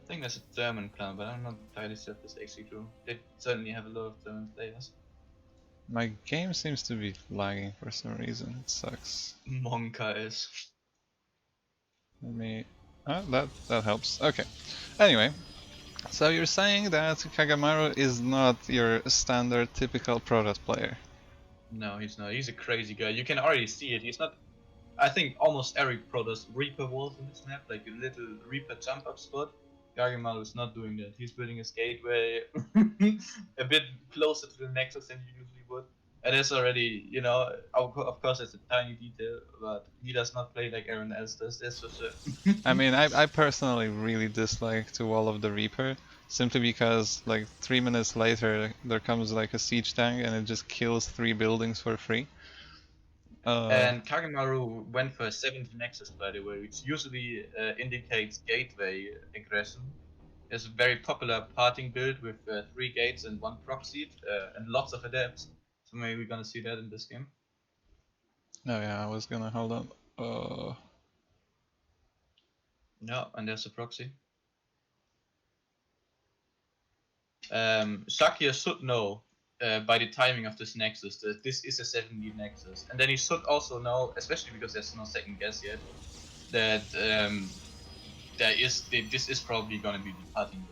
I think that's a German clan, but I'm not entirely sure if that's actually true. They certainly have a lot of German players. My game seems to be lagging for some reason. It sucks. Monka is. Let me... that helps. Okay. Anyway, so you're saying that Kagemaru is not your standard typical Protoss player. No, he's not. He's a crazy guy. You can already see it. He's not. I think almost every pro does Reaper walls on this map, like a little Reaper jump up spot. Gargamel is not doing that. He's building his gateway a bit closer to the Nexus than you usually would. And that's already, you know, of course, it's a tiny detail, but he does not play like everyone else does, that's for sure. I mean, I personally really dislike to Wall of the Reaper, simply because like 3 minutes later there comes like a siege tank and it just kills 3 buildings for free. And Kagemaru went for a 70 Nexus, by the way, which usually indicates gateway aggression. It's a very popular parting build with 3 gates and 1 proxy and lots of adepts. So maybe we're gonna see that in this game. Oh yeah, I was gonna hold on. No, and there's a proxy. Shakir should know by the timing of this Nexus that this is a 70 Nexus. And then he should also know, especially because there's no second guess yet, that this is probably gonna be the parting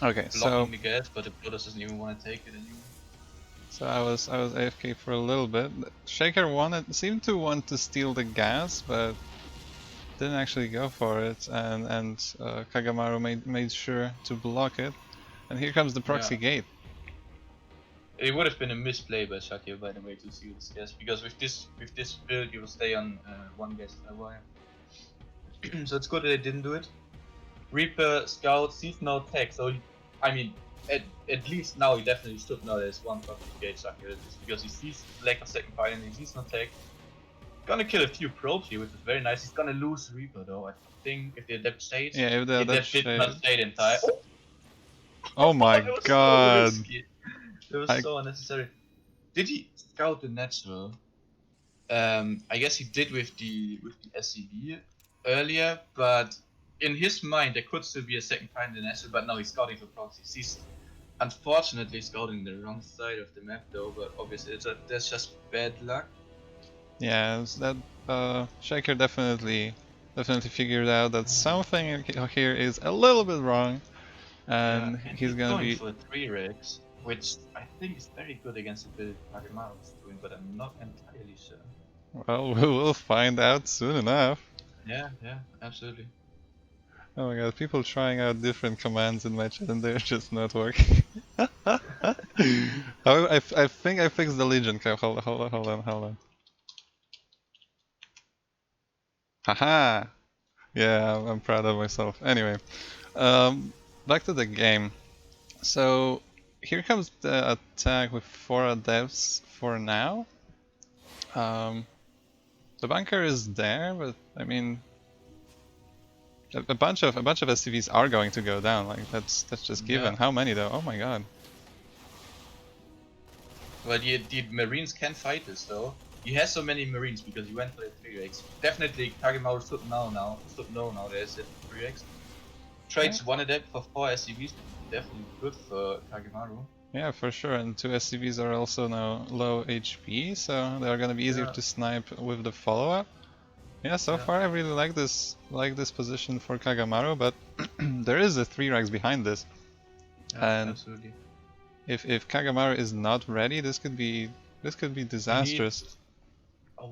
build. Okay, Blocking the gas, but the Protoss doesn't even want to take it anymore. so I was AFK for a little bit. Shaker seemed to want to steal the gas, but didn't actually go for it, and Kagemaru made sure to block it. And here comes the proxy gate. It would have been a misplay by Shakir, by the way, to steal this gas, because with this build you will stay on 1 gas per wire. So it's good that they didn't do it. Reaper Scout sees no tech, so I mean, at least now he definitely should know there's 1 proxy gate Shakir, because he sees lack of second fire and he sees no tech. Gonna kill a few probes here, which is very nice. He's gonna lose Reaper though, I think, if the adept stays. Yeah, if the adept did not stay the entire. Oh my god! It was so unnecessary. Did he scout the natural? I guess he did with the SCV earlier, but in his mind there could still be a second find in the natural. But no, he's scouting for proxies. He's unfortunately scouting the wrong side of the map though. But obviously that's just bad luck. Yeah, that Shaker definitely figured out that something here is a little bit wrong, and he's gonna going be for 3 rigs, which I think is very good against the build Kagemaru is doing, but I'm not entirely sure. Well, we'll find out soon enough. Yeah, absolutely. Oh my god, people trying out different commands in my chat and they're just not working. I think I fixed the Legion Cup. Hold on. Haha! Yeah, I'm proud of myself. Anyway, back to the game. So, here comes the attack with 4 adepts for now. The bunker is there, but I mean, a bunch of SCVs are going to go down. Like that's just given. Yeah. How many though? Oh my god. Well, the Marines can fight this though. He has so many Marines because he went for the 3x. Definitely Kagemaru should know now there's a 3x. Trades 1 adept for 4 SCVs. Definitely good for Kagemaru. Yeah, for sure. And 2 SCVs are also now low HP, so they are gonna be easier to snipe with the follow-up. Yeah, so far I really like this position for Kagamaru, but there is a 3 Rex behind this. Yeah, And absolutely. if Kagamaru is not ready, this could be disastrous.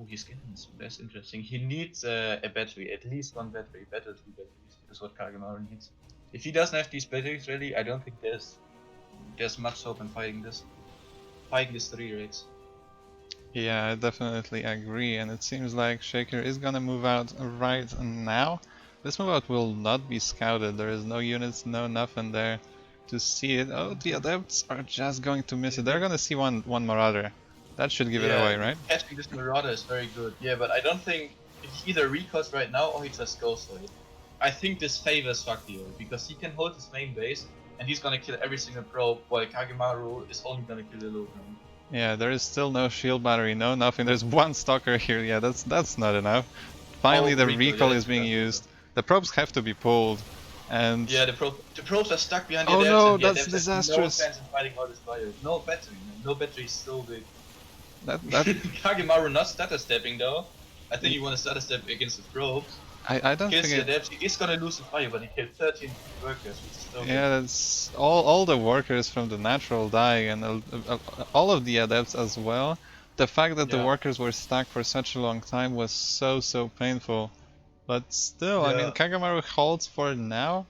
He's getting this. That's interesting. He needs a battery, at least one battery. Better 2 batteries is what Kagamaru needs. If he doesn't have these batteries ready, I don't think there's much hope in fighting this 3 Rex. Yeah, I definitely agree, and it seems like Shaker is gonna move out right now. This move out will not be scouted, there is no units, no nothing there to see it. Oh, the Adepts are just going to miss it. They're gonna see one Marauder. That should give it away, right? Catching this Marauder is very good. Yeah, but I don't think he either recalls right now or he just goes for it. I think this favors Fakio because he can hold his main base and he's gonna kill every single probe, while Kagemaru is only gonna kill the low ground. Yeah, there is still no shield battery, no nothing. There's one stalker here. Yeah, that's not enough. Finally, the recall is being used. The probes have to be pulled, and yeah, the probes are stuck behind the oh adepts, no, and the that's adepts disastrous. have no chance in fighting all this fire. No battery, man. No battery is so big. That Kagemaru not stutter stepping though. I think you want to stutter step against the probes. I don't Kills think the adepts. He is gonna lose the fire, but he killed 13 workers, which is so yeah, that's all the workers from the natural dying and all of the adepts as well. The fact that the workers were stuck for such a long time was so painful. But still, I mean, Kagamaru holds for now.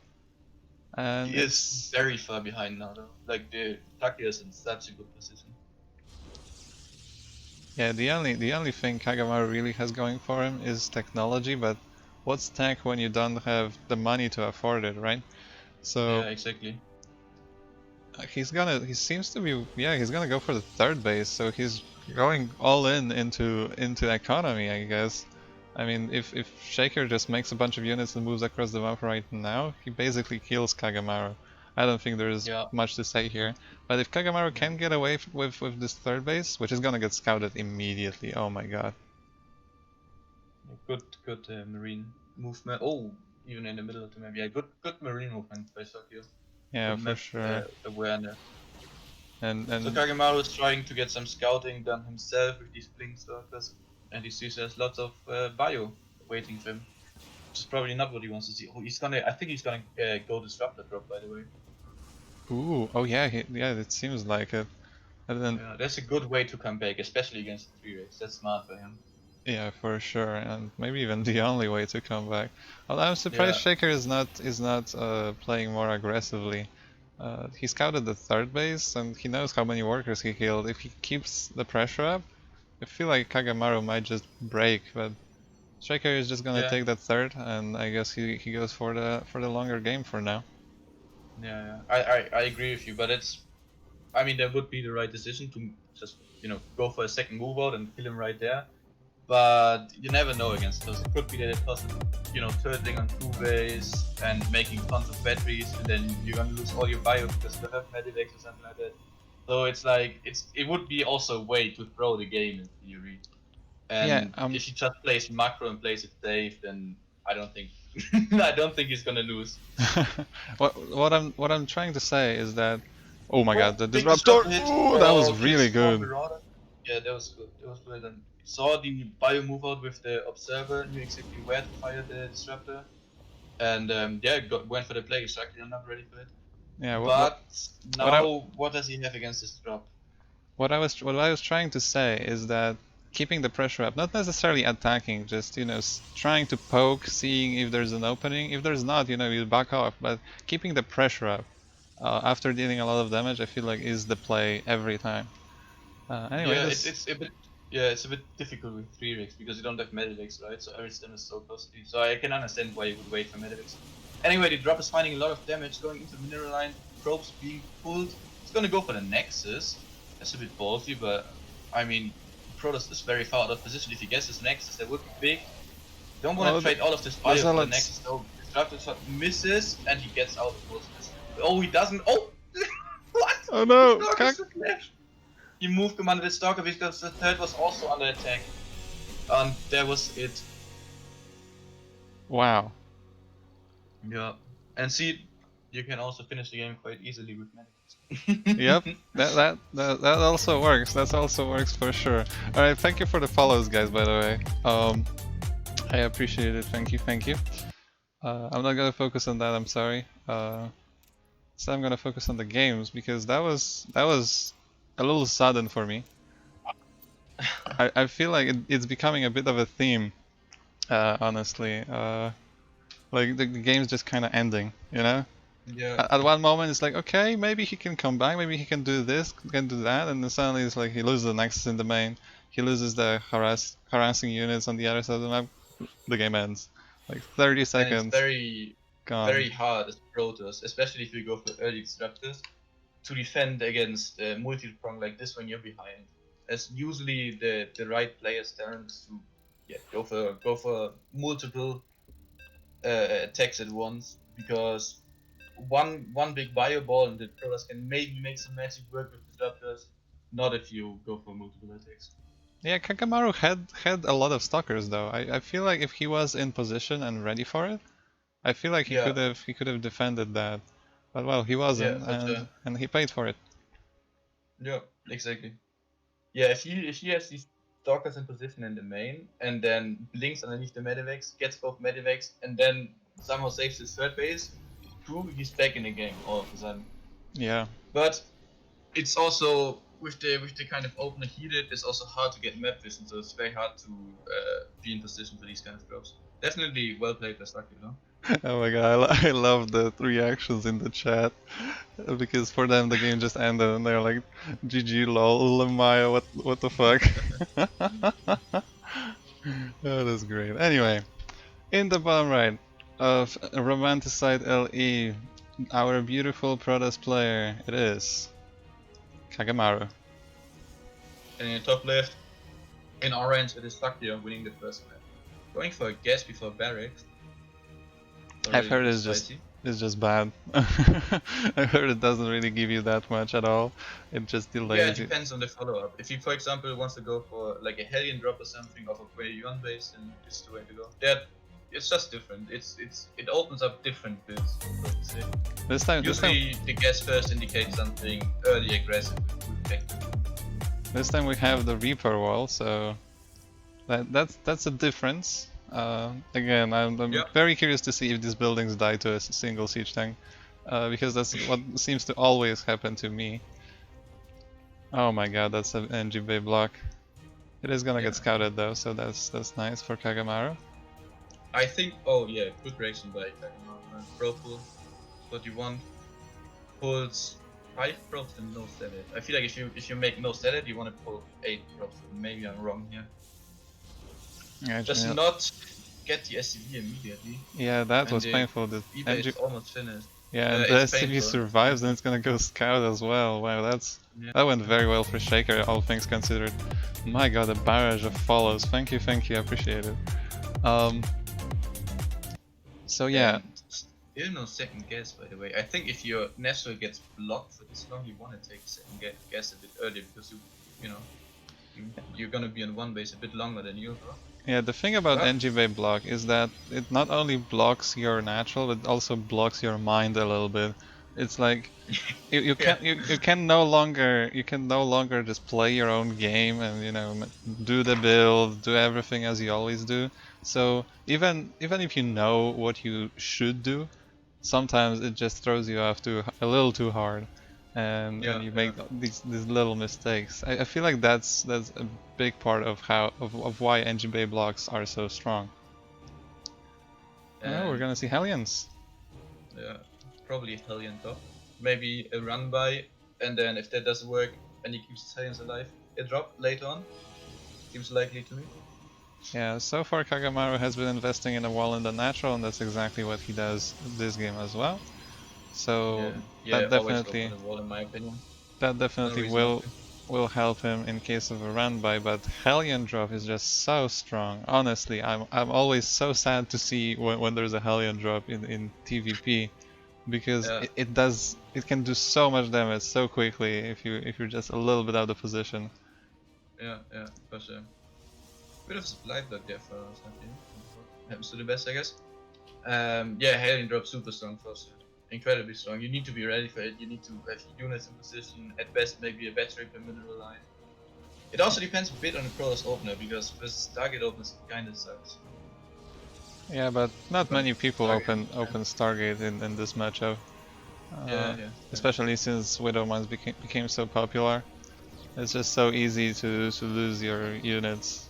And he is very far behind now though. Like the Taki is in such a good position. Yeah, the only thing Kagamaru really has going for him is technology, but what's tech when you don't have the money to afford it, right? So yeah, exactly. He seems to be, yeah, he's gonna go for the 3rd base, so he's going all into economy, I guess. I mean, if Shaker just makes a bunch of units and moves across the map right now, he basically kills Kagamaru. I don't think there's much to say here. But if Kagamaru can get away with this 3rd base, which is gonna get scouted immediately, oh my god. Good marine movement. Oh, even in the middle of the map. Yeah, good marine movement by Sakio. Yeah, for sure. Awareness. And so Kagemaru is trying to get some scouting done himself with these blink stalkers, and he sees there's lots of bio waiting for him, which is probably not what he wants to see. Oh, I think he's gonna go disruptor drop, by the way. Ooh, oh yeah, yeah, it seems like it. And then yeah, that's a good way to come back, especially against the 3 Rex. That's smart for him. Yeah, for sure, and maybe even the only way to come back. Although I'm surprised Shaker is not playing more aggressively. He scouted the 3rd base, and he knows how many workers he killed. If he keeps the pressure up, I feel like Kagamaru might just break. But Shaker is just gonna take that 3rd, and I guess he goes for the longer game for now. Yeah, I agree with you, but I mean, that would be the right decision to just go for a second move out and kill him right there. But you never know against those. It could be that it costs, turtling on 2 base and making tons of batteries, and then you're gonna lose all your bio because you don't have medivacs or something like that. So it's like it would be also a way to throw the game in theory. And if he just plays macro and plays it safe, then I don't think he's gonna lose. what I'm trying to say is that oh my god, the disruptor! Ooh, that was really good. Yeah, that was good. That was good. And saw the bio move out with the observer, knew exactly where to fire the disruptor, and went for the play. Exactly, I'm not ready for it. Yeah, what does he have against this drop? What I was trying to say is that keeping the pressure up, not necessarily attacking, just trying to poke, seeing if there's an opening. If there's not, you back off. But keeping the pressure up after dealing a lot of damage, I feel like is the play every time. Anyway, it's a bit difficult with 3 Rex because you don't have medivacs, right? So every stem is so costly. So I can understand why you would wait for medivacs. Anyway, the drop is finding a lot of damage going into the mineral line. Probes being pulled. It's gonna go for the Nexus. That's a bit ballsy, but I mean, Protoss is very far out of position. If he gets his Nexus, that would be big. Don't want to trade all of this bio for the Nexus though. Disruptor shot misses, and he gets out of this. Oh, he doesn't. Oh! What? Oh no! He moved him under the stalker because the 3rd was also under attack. And that was it. Wow. Yeah. And see, you can also finish the game quite easily with medics. Yep, that also works. That also works for sure. Alright, thank you for the follows, guys, by the way. I appreciate it. Thank you. Thank you. I'm not gonna focus on that. I'm sorry. So I'm gonna focus on the games because that was a little sudden for me. I feel like it's becoming a bit of a theme, honestly. Like the game's just kind of ending, you know? Yeah. At one moment it's like, okay, maybe he can come back, maybe he can do this, can do that, and then suddenly it's like he loses the Nexus in the main, he loses the harassing units on the other side of the map, the game ends. Like 30 And it's seconds, very, gone. very hard as Protoss, especially if you go for early disruptors, to defend against multi-prong like this when you're behind. As usually the right player stands to go for multiple attacks at once, because one big bio ball and the Protoss can maybe make some magic work with disruptors. Not if you go for multiple attacks. Yeah, Kakamaru had a lot of stalkers though. I feel like if he was in position and ready for it, I feel like Yeah, he could have defended that. But well, he yeah, wasn't, for sure. and he paid for it. Yeah, exactly. Yeah, if he has these stalkers in position in the main and then blinks underneath the medivacs, gets both medivacs, and then somehow saves his third base, true, he's back in the game all of a sudden. Yeah. But it's also with the kind of opener he did, it's also hard to get map vision, so it's very hard to be in position for these kind of drops. Definitely well played by Stucky, though. Oh my god, I love the reactions in the chat because for them the game just ended and they're like, GG lol, Lamaya, what the fuck? Oh, that's great. Anyway, in the bottom right of Romanticide LE, our beautiful Protoss player, it is Kagamaru. And in the top left, in orange, it is Stucky winning the first map. Going for a guess before barracks. I've Already a heard bit spicy. it's just bad. I heard it doesn't really give you that much at all. It just Yeah, it delays it. depends on the follow-up. If he, for example, wants to go for like a Hellion drop or something off of where you're on base, then it's the way to go. That it's just different. It opens up different builds, so to say. This time, Usually, the guess first indicates something early aggressive with vector. this time we have the Reaper wall, so that's a difference. Again, I'm Yeah, very curious to see if these buildings die to a single siege tank, because that's what seems to always happen to me. Oh my god, that's an NG Bay block. It is gonna get scouted though, so that's nice for Kagamaru. I think. Oh yeah, good reaction by Kagamaru. Pro pull, what you want. Pulls 5 probes and no status. I feel like if you make no status, you want to pull 8 probes. Maybe I'm wrong here. Yeah, Just yeah. not get the SCV immediately. Yeah, that And was the painful. The eBay NG is almost finished. Yeah, and the It's SCV painful. survives, and it's gonna go scout as well. Wow, Yeah. that went very well for Shaker, all things considered. My god, a barrage of follows. Thank you, I appreciate it. So yeah, And still no second guess, by the way. I think if your National gets blocked for this long, you want to take second guess a bit earlier, because you're gonna be on one base a bit longer than you, bro. yeah. The thing about But NGB block is that it not only blocks your natural, but also blocks your mind a little bit. It's like you yeah, can no longer just play your own game and do the build, do everything as you always do. So even if you know what you should do, sometimes it just throws you off a little too hard, and you make these little mistakes. I feel like that's a big part of why NGB blocks are so strong. Oh, we're gonna see Hellions. Yeah, probably Hellion top. Maybe a run by, and then if that doesn't work and he keeps his Hellions alive, a drop later on. Seems likely to me. Yeah, so far Kagamaru has been investing in a wall in the natural, and that's exactly what he does this game as well. So yeah, always go for the wall in my opinion. That definitely will help him in case of a run by, but Hellion drop is just so strong. Honestly, I'm always so sad to see when there's a Hellion drop in TVP, because it can do so much damage so quickly if you're just a little bit out of position. Yeah, for sure. Bit of supply block there for something. Happens to the best, I guess. Yeah, Hellion drop super strong for sure. Incredibly strong. You need to be ready for it. You need to have units in position. At best, maybe a battery per mineral line. It also depends a bit on the Protoss opener, because this target openers kinda sucks. Yeah, but not But many people Stargate, open Stargate in this matchup. yeah. Especially since Widow Mines became so popular. It's just so easy to lose your units.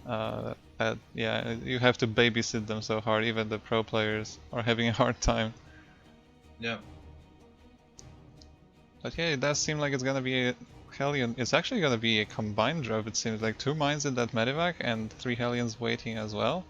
Yeah, you have to babysit them so hard. Even the pro players are having a hard time. Yeah. But yeah, it does seem like it's gonna be a Hellion. It's actually gonna be a combined drop. It seems like 2 mines in that medevac and 3 Hellions waiting as well.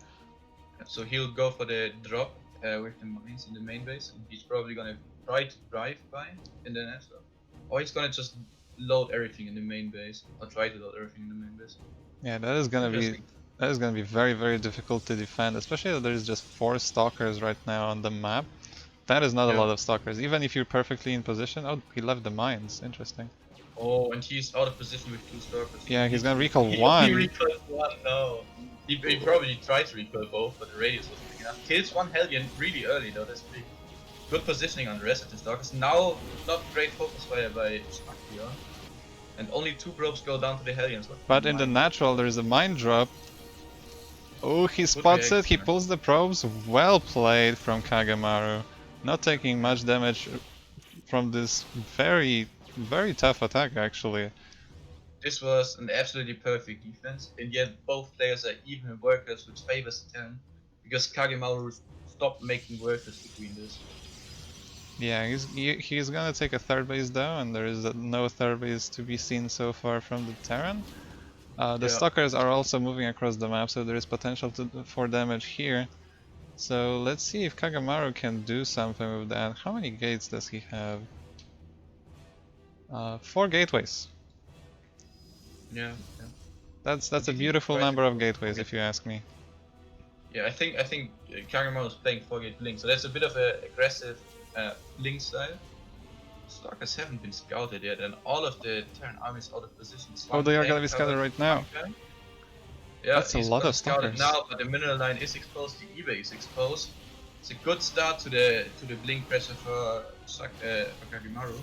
So he'll go for the drop with the mines in the main base, and he's probably gonna try to drive by in the network, or he's gonna just load everything in the main base, or try to load everything in the main base. Yeah, that is gonna be very difficult to defend, especially that there's just 4 stalkers right now on the map. That is not a Yeah. lot of stalkers, even if you're perfectly in position. Oh, he left the mines. Interesting. Oh, and he's out of position with 2 stalkers. He Yeah, he's needs to gonna recall. recall He only 1. recalled 1. No, he probably tried to recall both, but the radius wasn't big enough. Kills 1 Hellion really early though. That's big. Good positioning on the rest of the stalkers. Now, not great focus fire by Shakya. And only 2 probes go down to the Hellions. What But in the mine? natural, there's a mine drop. Oh, he Good spots it, he reaction. pulls the probes. Well played from Kagemaru. Not taking much damage from this very tough attack, actually. This was an absolutely perfect defense, and yet both players are even workers, which favors the Terran, because Kagemaru stopped making workers between this. Yeah, he's gonna take a third base though, and there is no third base to be seen so far from the Terran. The Yeah. Stalkers are also moving across the map, so there is potential for damage here. So let's see if Kagemaru can do something with that. How many gates does he have? 4 gateways. Yeah. That's a Did he beautiful try to number of go gateways, forget? if you ask me. Yeah, I think Kagemaru is playing Forget Link, so that's a bit of an aggressive Link style. Stalkers haven't been scouted yet, and all of the Terran armies out of position. Oh, One they are gonna tank be scattered covered, right one now. guy. Yeah, That's a he's lot gonna of scout it Stalkers. now, but the mineral line is exposed, the eBay is exposed. It's a good start to the blink pressure for Kagemaru.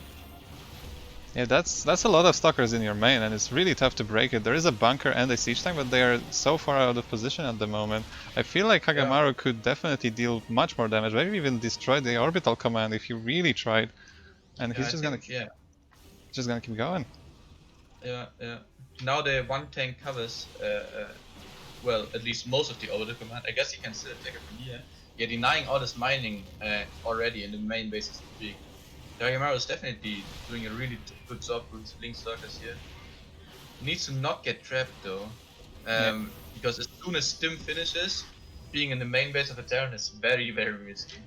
Yeah, that's a lot of Stalkers in your main, and it's really tough to break it. There is a bunker and a siege tank, but they are so far out of position at the moment. I feel like Yeah, Kagemaru could definitely deal much more damage, maybe even destroy the orbital command if he really tried. And yeah, he's I just gonna think, yeah, keep going. yeah. Now the one tank covers, well, at least most of the orbital command. I guess he can still attack it from here. Yeah, denying all this mining already in the main base is big. Kagemaru is definitely doing a really good job with his blink circus here. Needs to not get trapped though, Yeah. because as soon as Stim finishes, being in the main base of a Terran is very risky.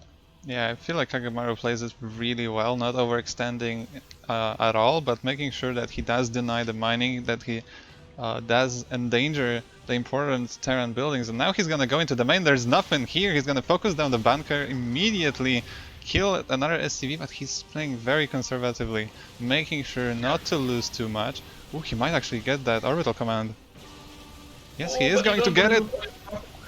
Yeah, I feel like Kagemaru plays it really well, not overextending at all, but making sure that he does deny the mining, that he does endanger the important Terran buildings. And now he's gonna go into the main. There's nothing here. He's gonna focus down the bunker immediately, kill another SCV, but he's playing very conservatively, making sure Yeah. not to lose too much. Ooh, he might actually get that orbital command. Yes, he Oh, is but he going to don't get want it.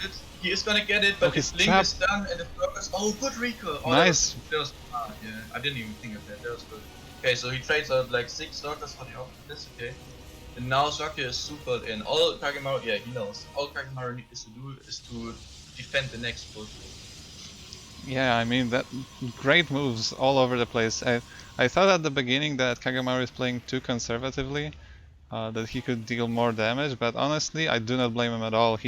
to. He is gonna get it, Oh, but he's his blink is trapped. done and the focus. Oh, good recall. Oh, Nice. that was smart. Yeah, I didn't even think of that. That was good. Okay, so he trades out like 6 stalkers for the off. That's okay. And now Saki is super in. All Kagemaru, yeah, he knows. All Kagemaru needs to do is to defend the next push. Yeah, I mean that great moves all over the place. I thought at the beginning that Kagemaru is playing too conservatively, that he could deal more damage, but honestly, I do not blame him at all.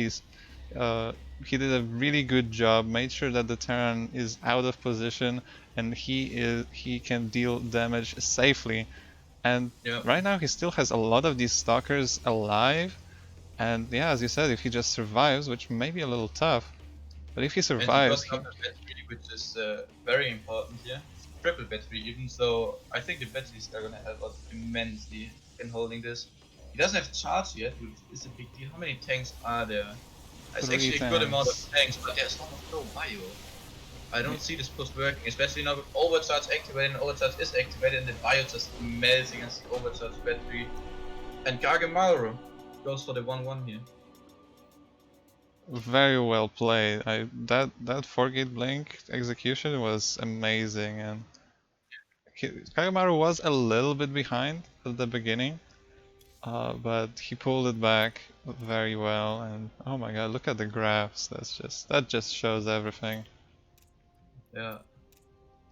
Uh, he did a really good job, made sure that the Terran is out of position, and he can deal damage safely. And Yeah. right now, he still has a lot of these stalkers alive. And yeah, as you said, if he just survives, which may be a little tough, but if he And he survives, got up a battery, which is very important here. Triple battery even, so I think the batteries are gonna help us immensely in holding this. He doesn't have charge yet, which is a big deal. How many tanks are there? It's 3 actually a good amount of tanks. tanks, but there's almost no bio. I don't see this push working, especially now with overcharge activated, and overcharge is activated, and the bio just melts against the overcharge battery. And Kagemaru goes for the 1-1 here. Very well played. That 4-gate blink execution was amazing, and Kagemaru was a little bit behind at the beginning, but he pulled it back very well. And oh my god, look at the graphs. That just shows everything. Yeah.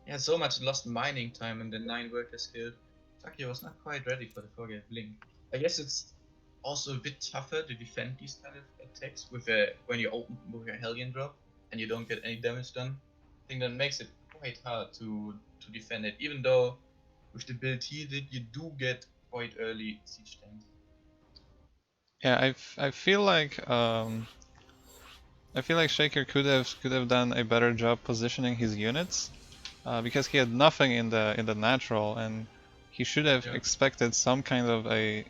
Yeah, so much lost mining time and the 9 workers killed. Saki was not quite ready for the 4-gate blink. I guess it's also a bit tougher to defend these kind of attacks with when you open with a Hellion drop and you don't get any damage done. I think that makes it quite hard to defend it, even though with the build he did, you do get quite early siege tanks. Yeah, I feel like Shaker could have done a better job positioning his units, because he had nothing in the natural, and he should have expected some kind of an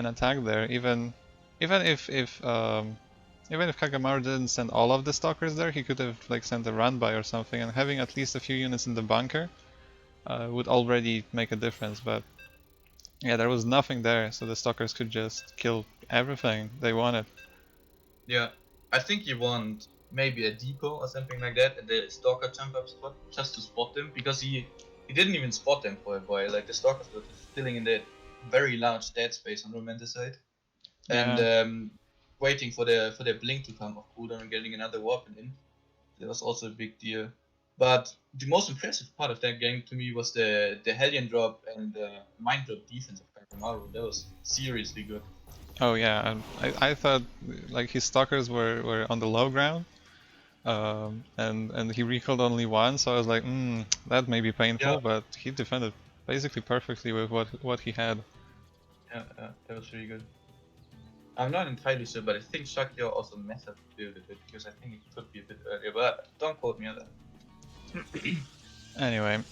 attack there. Even if Kagamaru didn't send all of the stalkers there, he could have like sent a run by or something, and having at least a few units in the bunker would already make a difference. But yeah, there was nothing there, so the stalkers could just kill everything they wanted. Yeah, I think you want maybe a depot or something like that, and the stalker jump up spot just to spot them, because he didn't even spot them for a while. Like the stalkers were just chilling in that very large dead space on Romanticide, and Yeah. waiting for their blink to come off cooldown and getting another weapon in. That was also a big deal. But the most impressive part of that game to me was the Hellion drop and the Mind drop defense of Kagamaru. That was seriously good. Oh yeah, and I thought like his stalkers were on the low ground, and he recalled only one, so I was like, that may be painful, Yeah, but he defended basically perfectly with what he had. yeah, that was really good. I'm not entirely sure, but I think Shakya also messed up the build a bit, because I think it could be a bit earlier, but don't quote me on that. Anyway,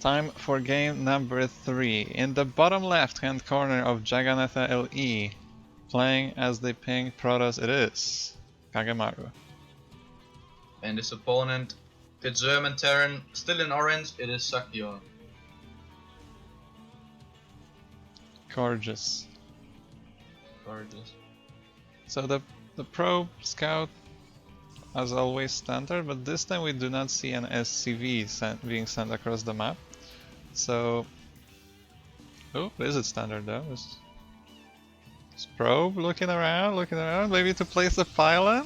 time for game number 3. In the bottom left hand corner of Jagannatha LE, playing as the pink Protoss, it is Kagamaru. And his opponent, the German Terran, still in orange, it is Shakya. Gorgeous. Gorgeous. So the probe scout, as always, standard, but this time we do not see an SCV being sent across the map. So, oh, is it standard though? Is probe looking around, maybe to place a pylon?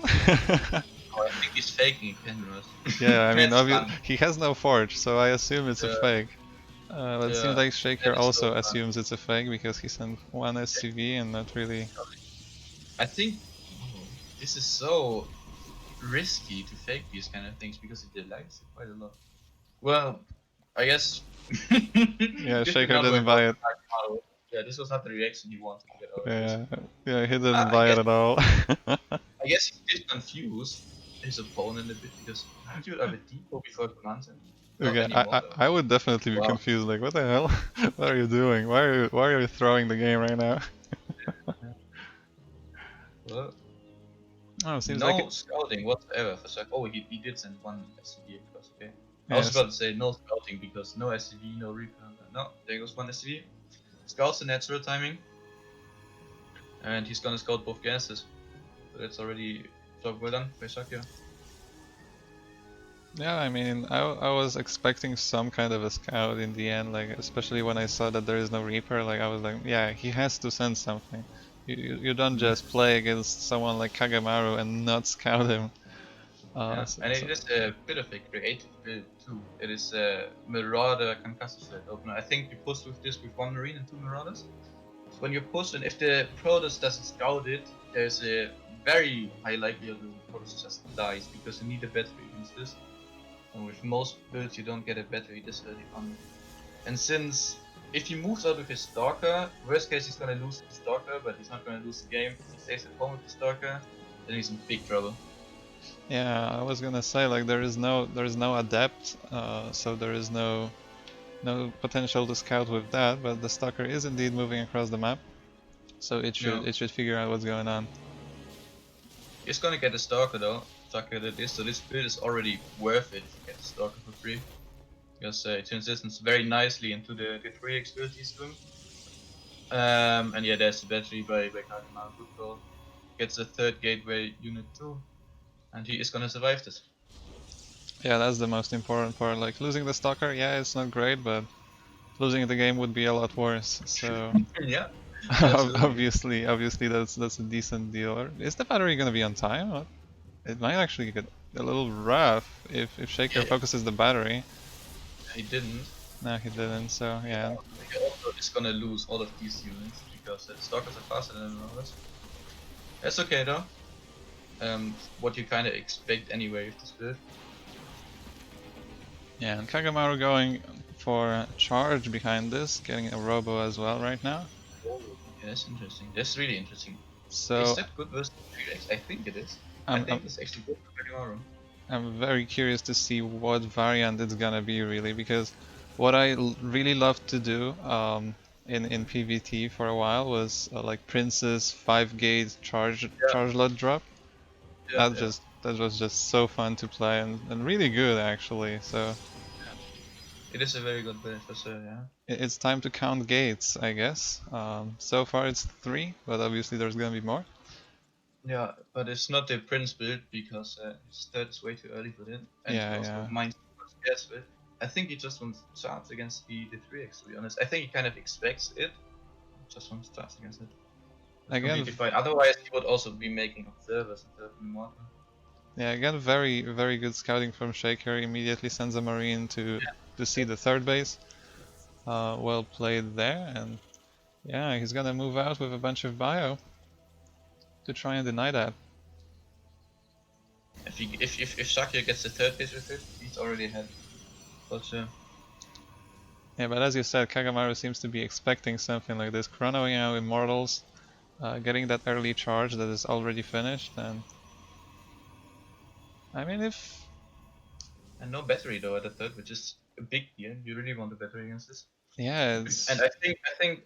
Oh, I think he's faking cameras. Yeah, I mean, Fun. he has no forge, so I assume it's a Yeah, fake. But it seems like Shaker that is so also fun. assumes it's a fake because he sent one SCV and not really. I think this is so risky to fake these kind of things because it delays quite a lot. Well, I guess. Yeah, this Shaker didn't buy it. Yeah, this was not the reaction he wanted to get out of Yeah, this. yeah, he didn't buy it at all. I guess he did confuse his opponent a bit, because aren't you a bit depot before command center? Not Okay, anymore though. I would definitely be Wow. confused. Like, what the hell? What are you doing? Why are you throwing the game right now? Well, Oh, seems like no it. scouting whatsoever for Shaq. Oh, he did send one SCV across. Okay. I was Yes. about to say no scouting because no SCV, no Reaper. No, there goes one SCV. Scouts the natural timing, and he's gonna scout both gases. So that's already job well done by Shakya. Yeah, I mean, I was expecting some kind of a scout in the end, like especially when I saw that there is no Reaper. Like I was like, yeah, he has to send something. You don't just play against someone like Kagamaru and not scout him. Yeah, and it is a bit of a creative build too. It is a Marauder concussive set opener. I think you push with this with 1 Marine and 2 Marauders. When you push, and if the Protoss doesn't scout it, there's a very high likelihood that the Protoss just dies, because you need a battery against this. And with most builds you don't get a battery this early on. And since if he moves out with his Stalker, worst case he's gonna lose the Stalker, but he's not gonna lose the game. If he stays at home with the Stalker, then he's in big trouble. Yeah, I was gonna say like there is no adept, so there is no potential to scout with that. But the stalker is indeed moving across the map, so it should figure out what's going on. He's gonna get a Stalker though. Stalker did this, so this build is already worth it to get the Stalker for free, because it transitions very nicely into the 3x ability stream. And yeah, there's the battery by Kagamaru. Good call. Gets a 3rd gateway unit too, and he is gonna survive this. Yeah, that's the most important part. Like losing the stalker, yeah, it's not great, but at losing the game would be a lot worse. So Yeah, absolutely. obviously that's a decent deal. Is the battery gonna be on time? It might actually get a little rough if Shaker Yeah, focuses the battery. he didn't. No, he didn't. So yeah. He also is gonna lose all of these units because the stalkers are faster than others. That's okay though. What you kind of expect anyway with this build. Yeah, and Kagamaru going for a charge behind this, getting a robo as well right now. Oh, yeah, that's interesting. That's really interesting. So Is that good versus 3x? I think it is. I I'm, think it's actually good for Kagamaru. I'm very curious to see what variant it's gonna be really, because what I really loved to do in PvT for a while was like Prince's 5-gate charge lot drop. Yeah, yeah. That was just so fun to play and really good actually. So It is a very good build for sure, yeah. it's time to count gates, I guess. So far it's 3, but obviously there's gonna be more. Yeah, but it's not the Prince build because his third is way too early for it. And he also mine's scares with. I think he just wants chance against the 3x, to be honest. I think he kind of expects it. Just wants chance against it. It's Again, completely fine. Otherwise, he would also be making observers instead of immortal. yeah, again, very good scouting from Shaker. Immediately sends a marine to see the third base. Well played there, and yeah, he's gonna move out with a bunch of bio to try and deny that. If Shakir gets the third base with it, he's already ahead. For sure. Yeah, but as you said, Kagamaru seems to be expecting something like this, chronoing out Immortals, getting that early charge that is already finished, and I mean if And no battery though at the third, which is a big deal. You really want a battery against this. yeah, And I think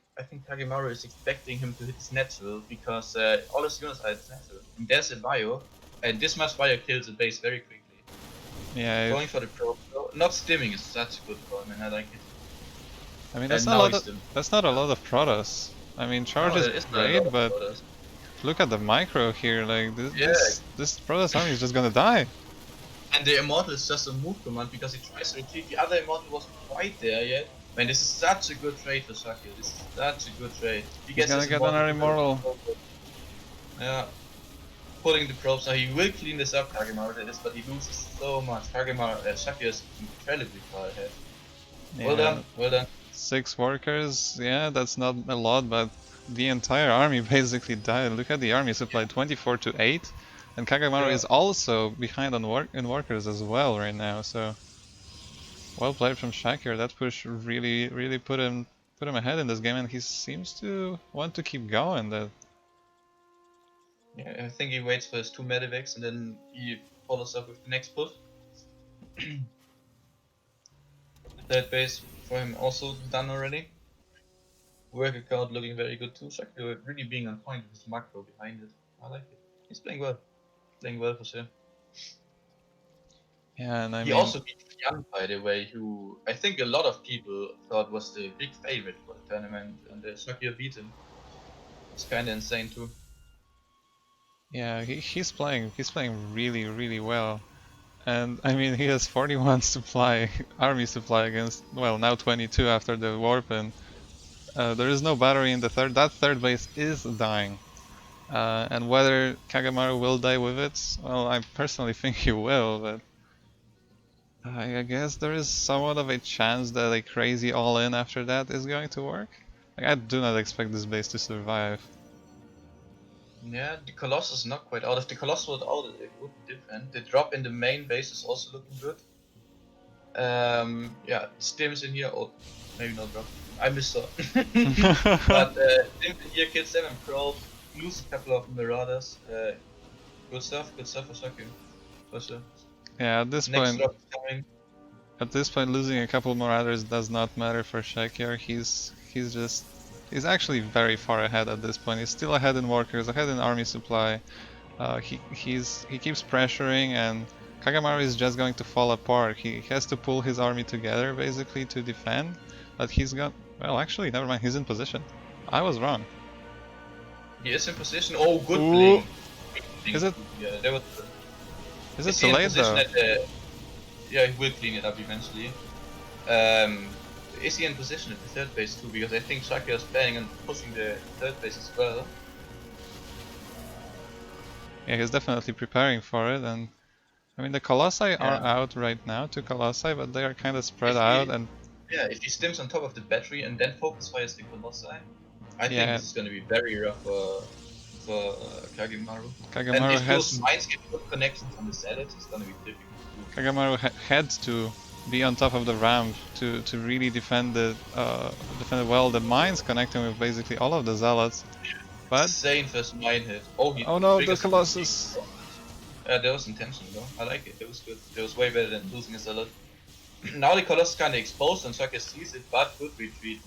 Kagemaru is expecting him to hit his natural because all his units are at his natural. And there's a bio, and this much bio kills the base very quickly. yeah, Going for the pro, not stimming is such a good call, man. I like it. I mean And now he's that's not a lot of Protoss. I mean charge is great, but look at the micro here, like this Protoss army is just gonna die. And the Immortal is just a move command because he tries to retreat. The other Immortal wasn't quite there yet. Man, this is such a good trade for Shakir. This is such a good trade. He's gonna get another Immortal. Yeah. Putting the probes now, he will clean this up, Kagemaru did this, but he loses so much. Shakir is incredibly far ahead. Yeah. Well done, well done. 6 workers, yeah, that's not a lot, but the entire army basically died. Look at the army supply, 24 to 8, and Kagemaru is also behind on workers as well right now. So well played from Shakir. That push really put him ahead in this game, and he seems to want to keep going. Yeah, I think he waits for his 2 medivacs and then he follows up with the next push. Third base for him also done already. Work account looking very good too. Shakir really being on point with his macro behind it. I like it. He's playing well. Playing well for sure. Yeah, and he also beat Jan, by the way, who I think a lot of people thought was the big favorite for the tournament, and Shakir beat him. It's kinda insane too. Yeah, he's playing really well. And I mean, he has 41 supply, army supply against, well, now 22 after the warp, and there is no battery in the third. That third base is dying. And whether Kagemaru will die with it, well, I personally think he will, but I guess there is somewhat of a chance that a crazy all-in after that is going to work. Like, I do not expect this base to survive. Yeah, the Colossus is not quite out. If the Colossus was out, it would be different. The drop in the main base is also looking good. Yeah, Stims in here, or maybe not drop. I missaw. But Stims in here, kill 7 probes, lose a couple of Marauders. Good stuff for Shakir. For sure. Yeah, at this Next point, drop is coming. At this point, losing a couple more others does not matter for Shakir. He's actually very far ahead at this point. He's still ahead in workers, ahead in army supply. He keeps pressuring, and Kagemaru is just going to fall apart. He has to pull his army together basically to defend, but he's got, well, actually, never mind. He's in position. I was wrong. He is in position. Oh, good playing. Is it? Yeah, that was. Is it too late though? Yeah, he will clean it up eventually. is he in position at the third base too? Because I think Shakya is planning on pushing the third base as well. Yeah, he's definitely preparing for it, and I mean the Colossi are Yeah. out right now, 2 Colossi, but they are kind of spread If out, he, and yeah, if he stims on top of the battery and then focus fires the Colossi, I think yeah, this is going to be very rough for Kagemaru. And Kagemaru if those has mines get good connections on the Zealots, it's going to be difficult too. Had to be on top of the ramp to really defend it well. The mines connecting with basically all of the zealots, but Insane first mine hit. Oh, he oh no, the triggers the machine. Colossus! That was intentional though. I like it. It was good. It was way better than losing a Zealot. Now the Colossus kind of exposed and Shaka sees it, but good retreat.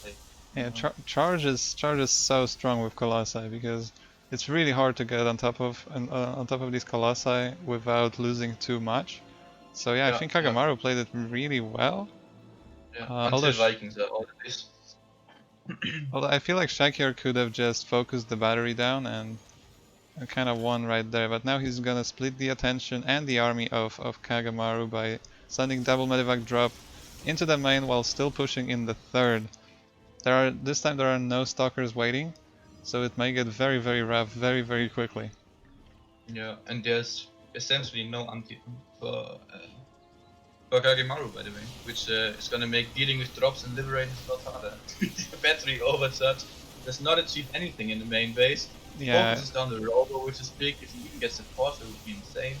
Like, Yeah, you know. charge is so strong with Colossi because it's really hard to get on top of these Colossi without losing too much. So yeah, I Yeah, think yeah, Kagemaru played it really well. yeah. Although Until Vikings are all this. although I feel like Shakir could have just focused the battery down and kind of won right there, but now he's gonna split the attention and the army of Kagemaru by sending double medevac drop into the main while still pushing in the third. This time there are no stalkers waiting, so it may get very rough very quickly. Yeah, and there's essentially no anti for Kagemaru, by the way, which is gonna make dealing with drops and liberating a lot harder. The battery overcharge does not achieve anything in the main base. Yeah, Focuses down the robo, which is big. If he even gets a force, it would be insane.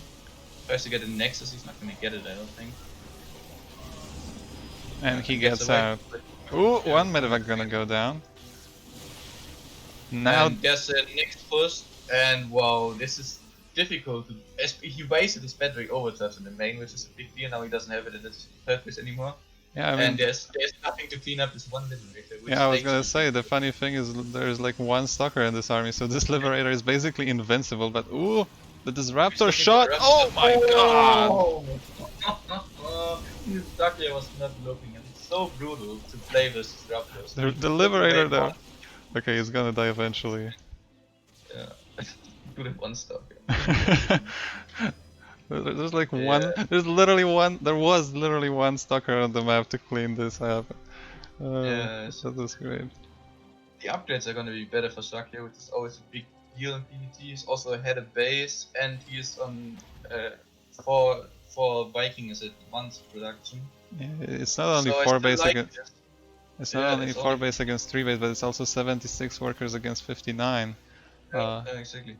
Tries to get a Nexus, he's not gonna get it, I don't think. and he Gets gets away. out. Ooh, one medevac gonna go down. Now, And there's a next push, and wow, this is difficult. He wasted his battery overcharge in the main, which is a big deal. Now he doesn't have it in his purpose anymore. yeah, I And mean, there's nothing to clean up this one liberator. Which yeah, I was takes gonna him- say, the funny thing is there's like one stalker in this army, so this liberator is basically invincible, but ooh, the Disruptor shot! Oh my god! Duckler was not looking, and it's so brutal to play versus Raptors. The liberator though. Okay, he's gonna die eventually. Yeah. Good at one stuff. There's like one. There's literally one. There was literally one stalker on the map to clean this up. Yes. That was great. The upgrades are gonna be better for Shakya, which is always a big deal in PvT. He's also ahead of base, and he's on for Viking is advanced production. Yeah, it's not only So I 4 still base like against. this. It's Yeah, not only it's 4 only- base against 3 base, but it's also 76 workers against 59. Yeah, exactly.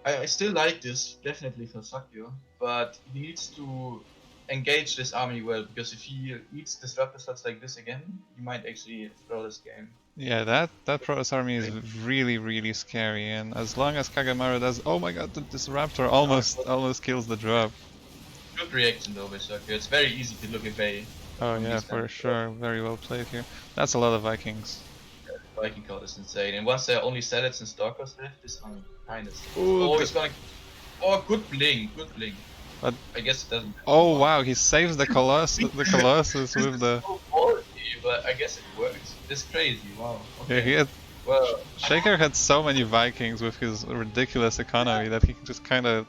I still like this, definitely for Shakya, but he needs to engage this army well, because if he eats disruptor slots like this again, he might actually throw this game. Yeah, that Protoss army is really scary, and as long as Kagemaru does, oh my god, this Raptor almost kills the drop. Good reaction though by Shakya. It's very easy to look away. Oh from yeah, these for kind of sure, very well played here. That's a lot of Vikings. Viking card is insane. And once there are only Zealots and Stalkers left, this army kind of. Ooh, Oh, he's gonna. Oh, good blink, good blink. But I guess it doesn't. oh wow, he saves the Colossus with the. So quality, but I guess it works. It's crazy. Wow. Okay. Yeah, he had Well, Shaker had so many Vikings with his ridiculous economy that he just kind of.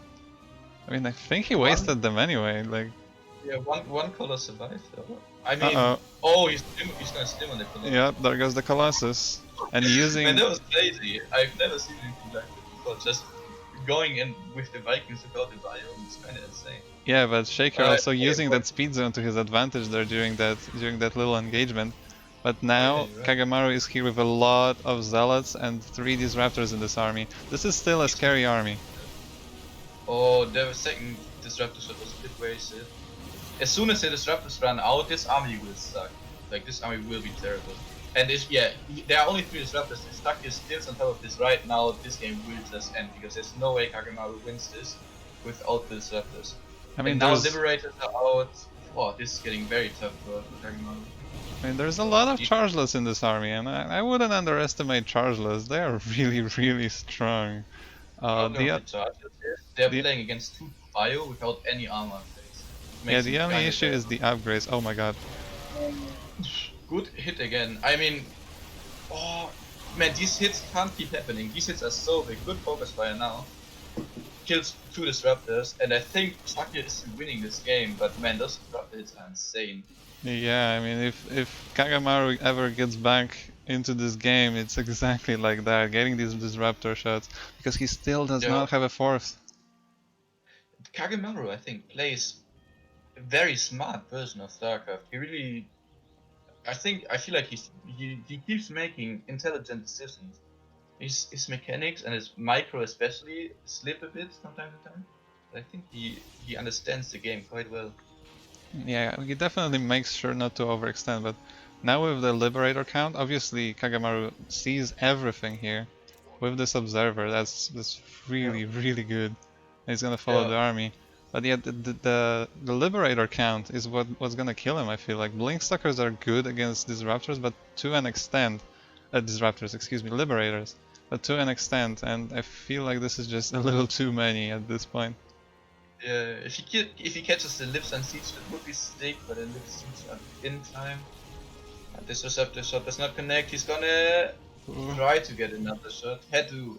I mean, I think he wasted them anyway. Like, yeah, one color survived though. I mean, uh-oh. oh, he's gonna stim on the color. Yeah, there goes the Colossus, and using. Man, that was crazy. I've never seen anything like that before. Just going in with the Vikings without the biome is kind of insane. Yeah, but Shaker also yeah, using that speed zone to his advantage there during that little engagement. But now Yeah, right. Kagemaru is here with a lot of zealots and 3 Disruptors in this army. This is still a scary army. Oh, the second disruptor shot was a bit wasted. As soon as the disruptors run out, this army will suck. Like, this army will be terrible. And if, yeah, there are only 3 disruptors. If Stuck is still on top of this right now, this game will just end, because there's no way Kagemaru wins this without the disruptors. I mean, and now there's, Liberators are out. Oh, this is getting very tough for Kagemaru. I mean, there's a lot of chargeless in this army, and I wouldn't underestimate chargeless. They are really strong. They're playing against 2 bio without any armor phase. Yeah, the only issue is the upgrades. Oh my god. Good hit again. I mean, oh man, these hits can't keep happening. These hits are so big. Good focus fire now. Kills 2 disruptors, and I think Shakya is winning this game. But man, those disruptor hits are insane. Yeah, I mean, if Kagamaru ever gets back into this game, it's exactly like that, getting these disruptor shots, because he still does Yeah, not have a fourth. Kagemaru, I think, plays a very smart version of StarCraft. He really, I feel like he keeps making intelligent decisions. His mechanics and his micro especially slip a bit from time to time. But I think he understands the game quite well. Yeah, he definitely makes sure not to overextend, but now with the Liberator count, obviously Kagamaru sees everything here. With this Observer, that's Yeah, really good. He's gonna follow yeah, the army. But yeah, the Liberator count is what's gonna kill him, I feel like. Blinkstalkers are good against Disruptors, but to an extent. Disruptors, excuse me, Liberators. But to an extent, and I feel like this is just a little too many at this point. yeah. If he catches the lips and siege, that would be sick. But the lips siege are in time. This receptor shot does not connect. He's gonna Ooh. try to get another shot. Had to.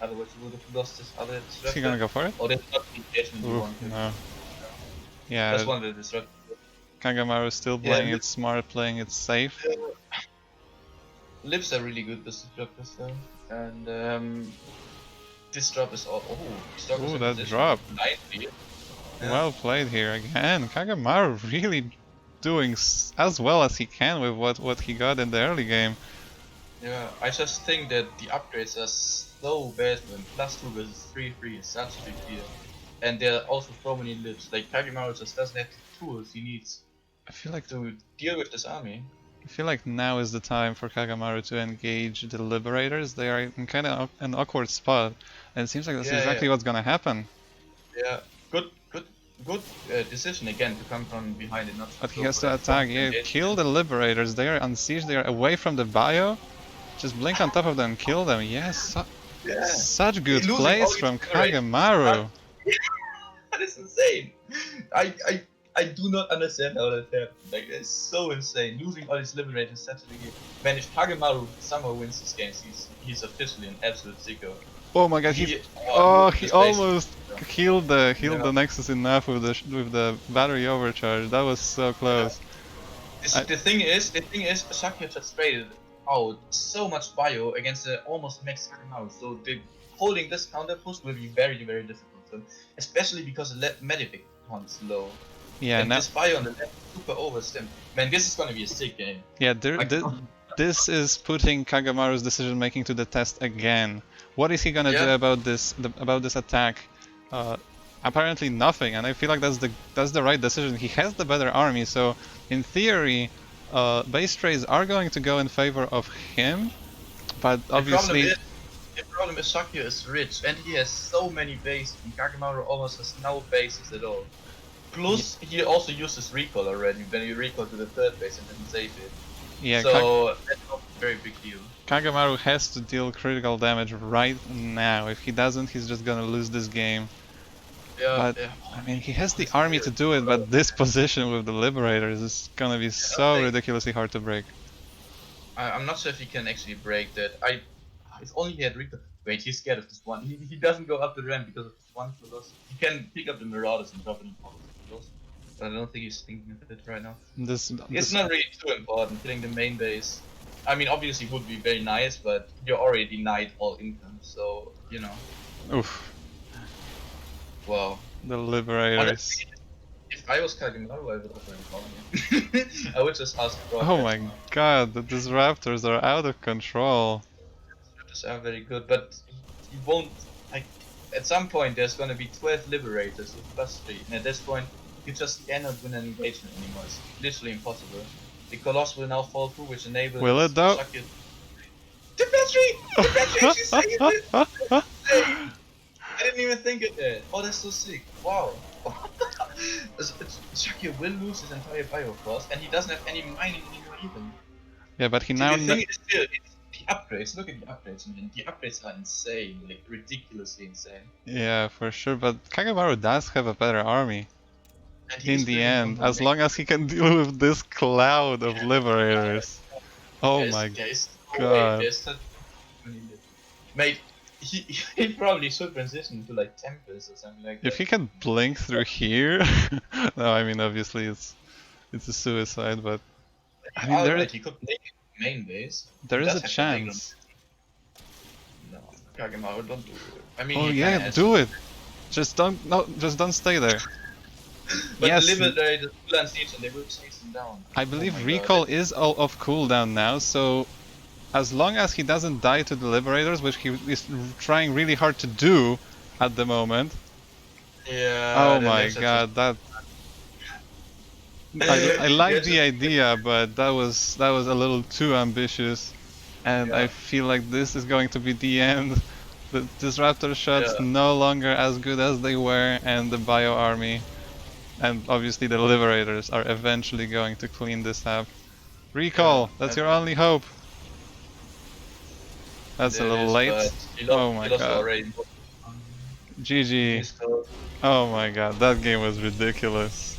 Otherwise, he would have lost his other Is he gonna disruptor. go for it? Or that's not the engagement you Ooh, wanted. no. That's Yeah, one of the disruptors. Kagamaru is still Yeah, playing it smart, playing it safe. lips are really good with disruptors though, and this drop is all. Oh, this drop is Ooh, in that position drop. nicely. Yeah. Well played here again. Kagamaru really doing as well as he can with what he got in the early game. Yeah, I just think that the upgrades are so bad when +2 versus 3-3 is such a big deal. And there are also so many lips. Like Kagemaru just doesn't have the tools he needs I feel like to deal with this army. now is the time for Kagamaru to engage the Liberators. They are in kind of an awkward spot, and it seems like that's Yeah, exactly what's gonna happen. yeah. Good decision again to come from behind and not But just he go has for to that attack. front Yeah, engagement. kill the Liberators. They are on siege. They are away from the bio. Just blink on top of them, kill them. Yes, Yeah, such good losing all plays these from generators is not. Kagamaru. That is insane. I, I I do not understand how that happened. Like it's so insane. Losing all these liberators such a big game. Man, if Kagemaru somehow wins this game, he's officially an absolute sicko. Oh my god, He he this base. almost healed Yeah. the Nexus enough with the battery overcharge. That was so Yeah. close. I, The thing is, Shakya just traded out so much bio against the almost max Kagemaru. So holding this counter push will be very difficult for him, especially because the Medivac count is low. yeah, And now this bio on the left is super overstimmed. Man, this is gonna be a sick game. yeah, I this is putting Kagamaru's decision making to the test again. What is he gonna do Yeah, about this attack? Uh, Apparently nothing, and I feel like that's the right decision. He has the better army, so in theory, base trades are going to go in favor of him, but the problem obviously is Shakya is rich and he has so many bases and Kagemaru almost has no bases at all. Plus he also uses recall already when he recalled to the third base and didn't save it. yeah, So that's not a very big deal. Kagemaru has to deal critical damage right now. If he doesn't, he's just gonna lose this game. Yeah, But yeah. I mean, he has the It's army weird. to do it, but this position with the Liberators is gonna be I don't so think ridiculously hard to break. I'm not sure if he can actually break that. If only he had recall. Wait, he's scared of this one. He doesn't go up the ramp because of this one Colossus. He can pick up the Marauders and drop it in Colossus. But I don't think he's thinking of it right now. It's This not really too important, killing the main base. I mean, obviously, would be very nice, but you're already denied all income, so, you know. oof, Wow. the Liberators. Honestly, if I was Kagemaru, I would already call him. I would just ask for Oh my god, the Disruptors are out of control. Raptors are very good, but he won't, like, at some point there's gonna be 12 Liberators with +3, and at this point, you just cannot win an engagement anymore. It's literally impossible. The Colossus will now fall through, which enables Will it though? Shakya. The battery! The battery actually saved it! I didn't even think of that. Oh, that's so sick. Wow. Shakya will lose his entire Bioforce, and he doesn't have any mining anymore even. Yeah, but he See, now the thing is still, it's the upgrades. Look at the upgrades, man. The upgrades are insane, like ridiculously insane. yeah, for sure. But Kagemaru does have a better army. And In he's the building on end, the as long as he can deal with this cloud of Liberators. Oh my there's no way. god. There's such many mate. He, he probably should transition to like Tempest or something like If that. he can blink through here, no, I mean obviously it's it's a suicide, but I mean Alright, he could make main base. there He is does a have the Aegon. chance. No, Kagemaru, don't do it. I mean, Oh he yeah, can do it. Just don't stay there. but Yes, the Liberator still on siege and they will chase him down. I Oh my believe god. recall is all off cooldown now, so as long as he doesn't die to the Liberators, which he is trying really hard to do at the moment. Yeah, Oh then my there's such a... god, that I like There's the a... idea, but that was a little too ambitious, and I Yeah, feel like this is going to be the end. The Disruptor shots yeah, no longer as good as they were, and the Bio Army, and obviously the Liberators are eventually going to clean this up. yeah. Recall, that's your only hope. That's a There it little is, but late. Oh he my lost god. already. GG. He's still... Oh my god, that game was ridiculous.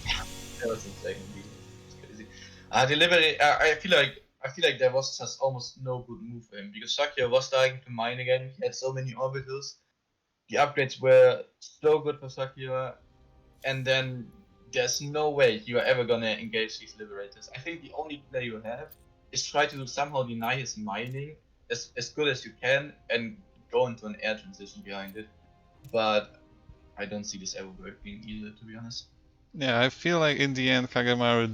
That was insane indeed. It's crazy. Delivery. I feel like there was just almost no good move for him because Shakya was starting to mine again. He had so many orbitals. The upgrades were so good for Shakya, and then there's no way you are ever gonna engage these liberators. I think the only play you have is try to somehow deny his mining as good as you can and go into an air transition behind it. But I don't see this ever working either, to be honest. Yeah, I feel like in the end Kagemaru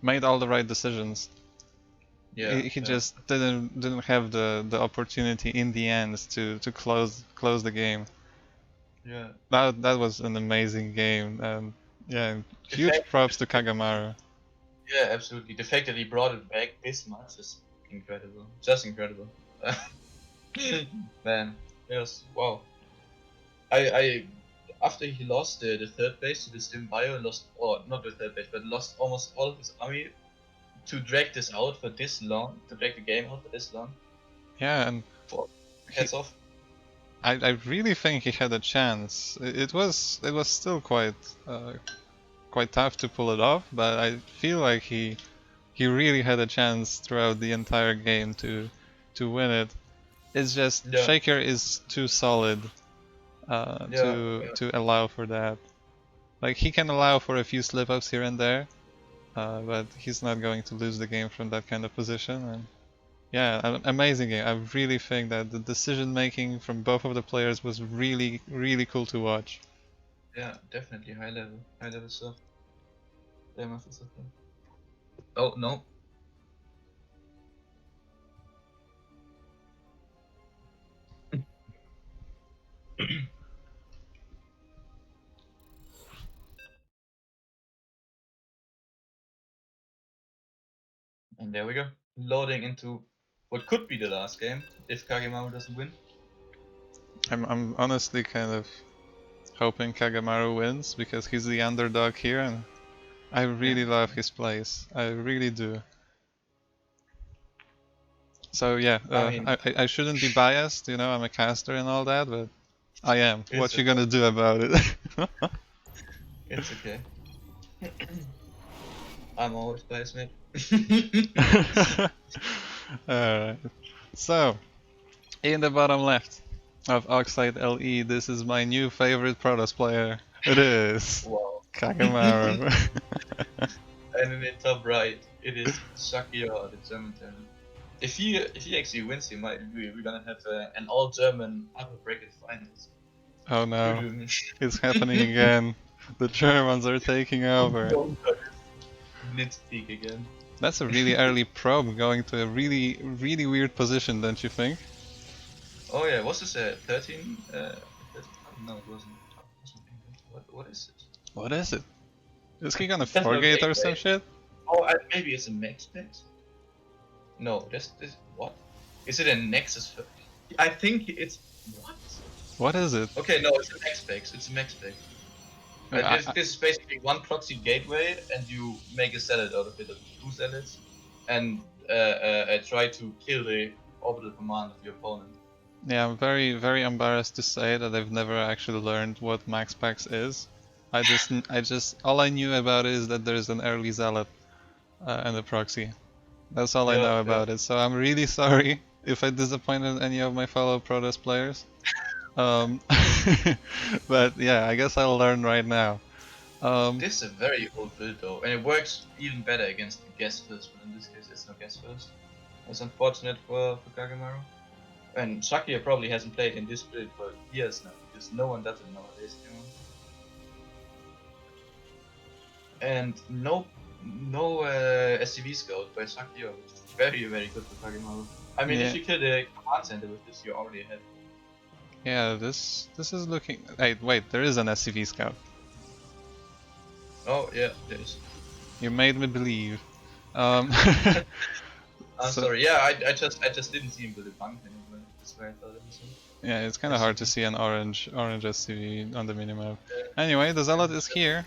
made all the right decisions. Yeah, He yeah, just didn't have the opportunity in the end to close the game. yeah. That was an amazing game, and yeah, The huge fact, props to Kagemaru. yeah, absolutely. The fact that he brought it back this much is incredible. Just incredible. Man, yes, wow. I after he lost the third base to the Stim Bio, lost, or not the third base, but lost almost all of his army to drag this out for this long, to drag the game out for this long. Yeah, and For he, heads off. I really think he had a chance. It was still quite tough to pull it off, but I feel like he really had a chance throughout the entire game to win it. It's just Yeah, Shaker is too solid yeah, yeah, to allow for that. Like he can allow for a few slip ups here and there, but he's not going to lose the game from that kind of position. And yeah, an amazing game. I really think that the decision making from both of the players was really cool to watch. yeah. Definitely high level stuff. Very much stuff. Oh no. And there we go. Loading into what could be the last game if Kagemaru doesn't win. I'm honestly kind of hoping Kagemaru wins because he's the underdog here, and I Yeah. really love his plays. I really do. So yeah, I mean, I shouldn't be biased, you know, I'm a caster and all that, but I am. it's What you okay. gonna do about it? It's okay. I'm always biased, mate. Alright. So, in the bottom left of Oxide LE, this is my new favorite Protoss player. It is Wow. Kagemaru. And in the top right, it is Shakira, the German talent. If he actually wins, we're gonna have an all German upper bracket finals. Oh no, it's happening again. The Germans are taking over. Blitzkrieg again. That's a really early probe going to a really weird position, don't you think? Oh yeah, was this a 13? 13? No, it wasn't. What is it? What is it? Is he gonna That's no forget or some gateway. shit? Oh, maybe it's a max pet? No, this what? Is it a Nexus? I think it's what? What is it? Okay, no, it's a max packs. It's a max pack. This is basically one proxy gateway, and you make a salad out of it, or two salads, and try to kill the orbital command of your opponent. Yeah, I'm very embarrassed to say that I've never actually learned what Max Pax is. I just all I knew about it is that there's an early zealot and a proxy. That's all I Yeah, know yeah. about it. So I'm really sorry if I disappointed any of my fellow Protoss players. Um, but yeah, I guess I'll learn right now. This is a very old build though, and it works even better against the guest first, but in this case it's no guest first. It's unfortunate for Kagemaru. And Shakira probably hasn't played in this build for years now, because no one does it nowadays, you know. And no SCV scout by Shakira, which is very, very good for Kagemaru. I mean, if Yeah. you kill the command center with this, you're already ahead. Yeah, this is looking. Wait, there is an SCV scout. Oh, yeah, there is. You made me believe. Um, I'm so sorry, yeah, I just didn't see him with the bunk anyway. That's why I thought it was him. yeah, it's kind of hard to see an orange SCV on the minimap. Anyway, the Zealot is here.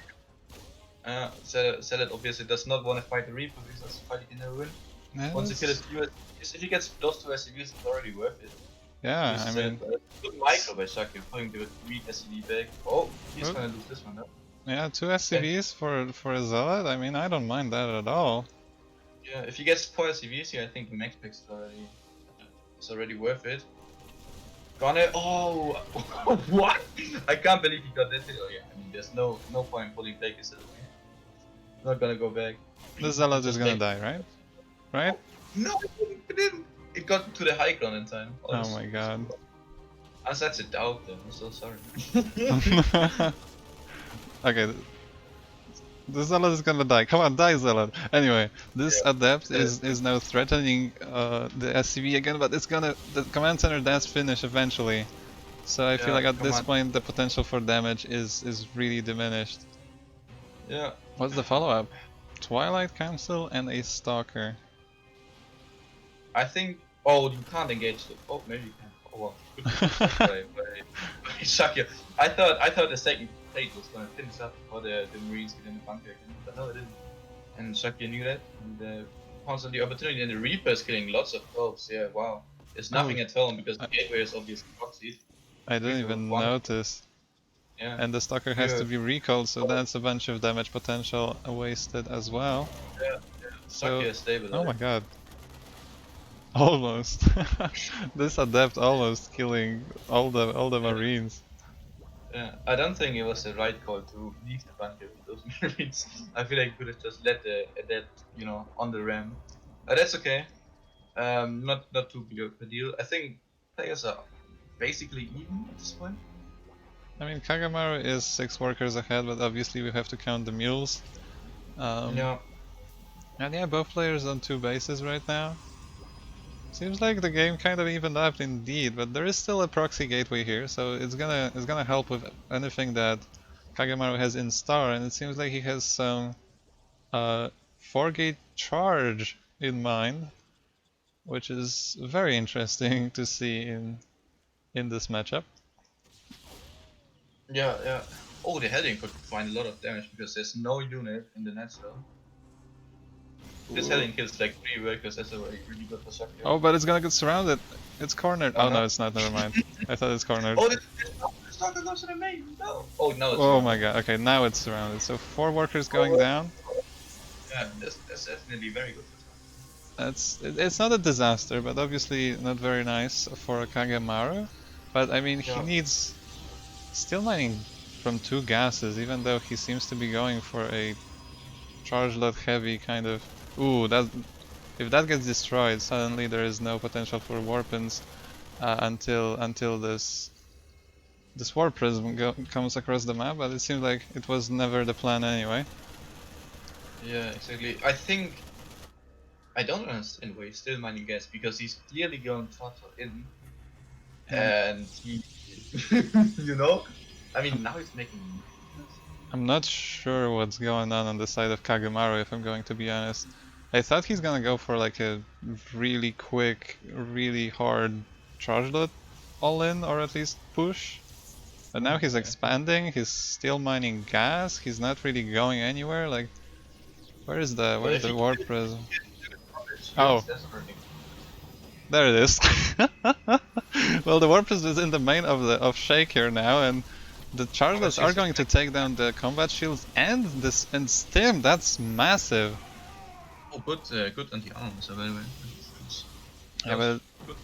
Zealot obviously does not want to fight the Reaper because he's fighting in a ruin. Yeah, Once he kills a few SCVs, if he gets close to SCVs, it's already worth it. yeah, I mean, Good micro by Shaki, putting the 3 SCV back. Oh, he's Well, gonna lose this one, though. yeah, 2 SCVs for a Zealot. I mean, I don't mind that at all. Yeah, if he gets 4 SCVs here, I think the max pick is already worth it. Gonna oh what? I can't believe he got that hit. Oh yeah, I mean there's no point pulling back his away. Not gonna go back. The Zealot is Just gonna take- die, right? Right? No, it didn't. It got to the high ground in time. Oh my god. As that's a doubt then, I'm so sorry. Okay, the Zealot is gonna die. Come on, die, Zealot. Anyway, this Adept is now threatening the SCV again, but it's gonna the command center does finish eventually. So I feel Yeah, like at this command- point the potential for damage is really diminished. Yeah. What's the follow-up? Twilight Council and a Stalker. I think. Oh, you can't engage the. Oh, maybe you can. Oh well. Good by Shakya. I thought the second plate was gonna finish up before the Marines get in the bunker again, but no, it didn't. And Shakya knew that. And constantly the opportunity, and the Reaper is killing lots of probes. Yeah, wow. There's nothing at home because the gateway is obviously proxied. I didn't even notice. Yeah. And the Stalker has to be recalled, so that's a bunch of damage potential wasted as well. Yeah. So, Shakya is stable. oh my god. Almost. This Adept almost killing all the Marines. Yeah, I don't think it was the right call to leave the bunker with those Marines. I feel like you could have just let the Adept, on the ram. That's okay. Not too big of a deal. I think players are basically even at this point. I mean, Kagemaru is 6 workers ahead, but obviously we have to count the mules. Yeah. And yeah, both players on 2 bases right now. Seems like the game kind of evened up indeed, but there is still a proxy gateway here, so it's gonna help with anything that Kagemaru has in star, and it seems like he has some 4-gate charge in mind, which is very interesting to see in this matchup. Yeah. Oh, the heading could find a lot of damage because there's no unit in the net zone. This heading kills like 3 workers, that's already really good for Shakya. Oh, but it's gonna get surrounded. It's cornered. Oh no, it's not. Never mind. I thought it's cornered. Oh, the Stalker goes to the main. No. Oh no. Oh my god. Okay, now it's surrounded. So 4 workers going down. Yeah, that's definitely very good. It's not a disaster, but obviously not very nice for Kagemaru. But I mean, he needs steel mining from 2 gases, even though he seems to be going for a charge lot heavy kind of. Ooh, if that gets destroyed, suddenly there is no potential for warpins until this warp prism comes across the map. But it seems like it was never the plan anyway. Yeah, exactly. I don't understand why he's still mining gas, because he's clearly going total in, and he, I mean now he's making. I'm not sure what's going on the side of Kagemaru, if I'm going to be honest. I thought he's gonna go for like a really quick, really hard charge load all in, or at least push. But now he's expanding, he's still mining gas, he's not really going anywhere. Like, where is the warp prism? Oh, there it is. Well, the warp prism is in the main of Shake here now, and the chargelets are going to take down the combat shields and stim. That's massive. Oh, good anti-arms available. Yeah, but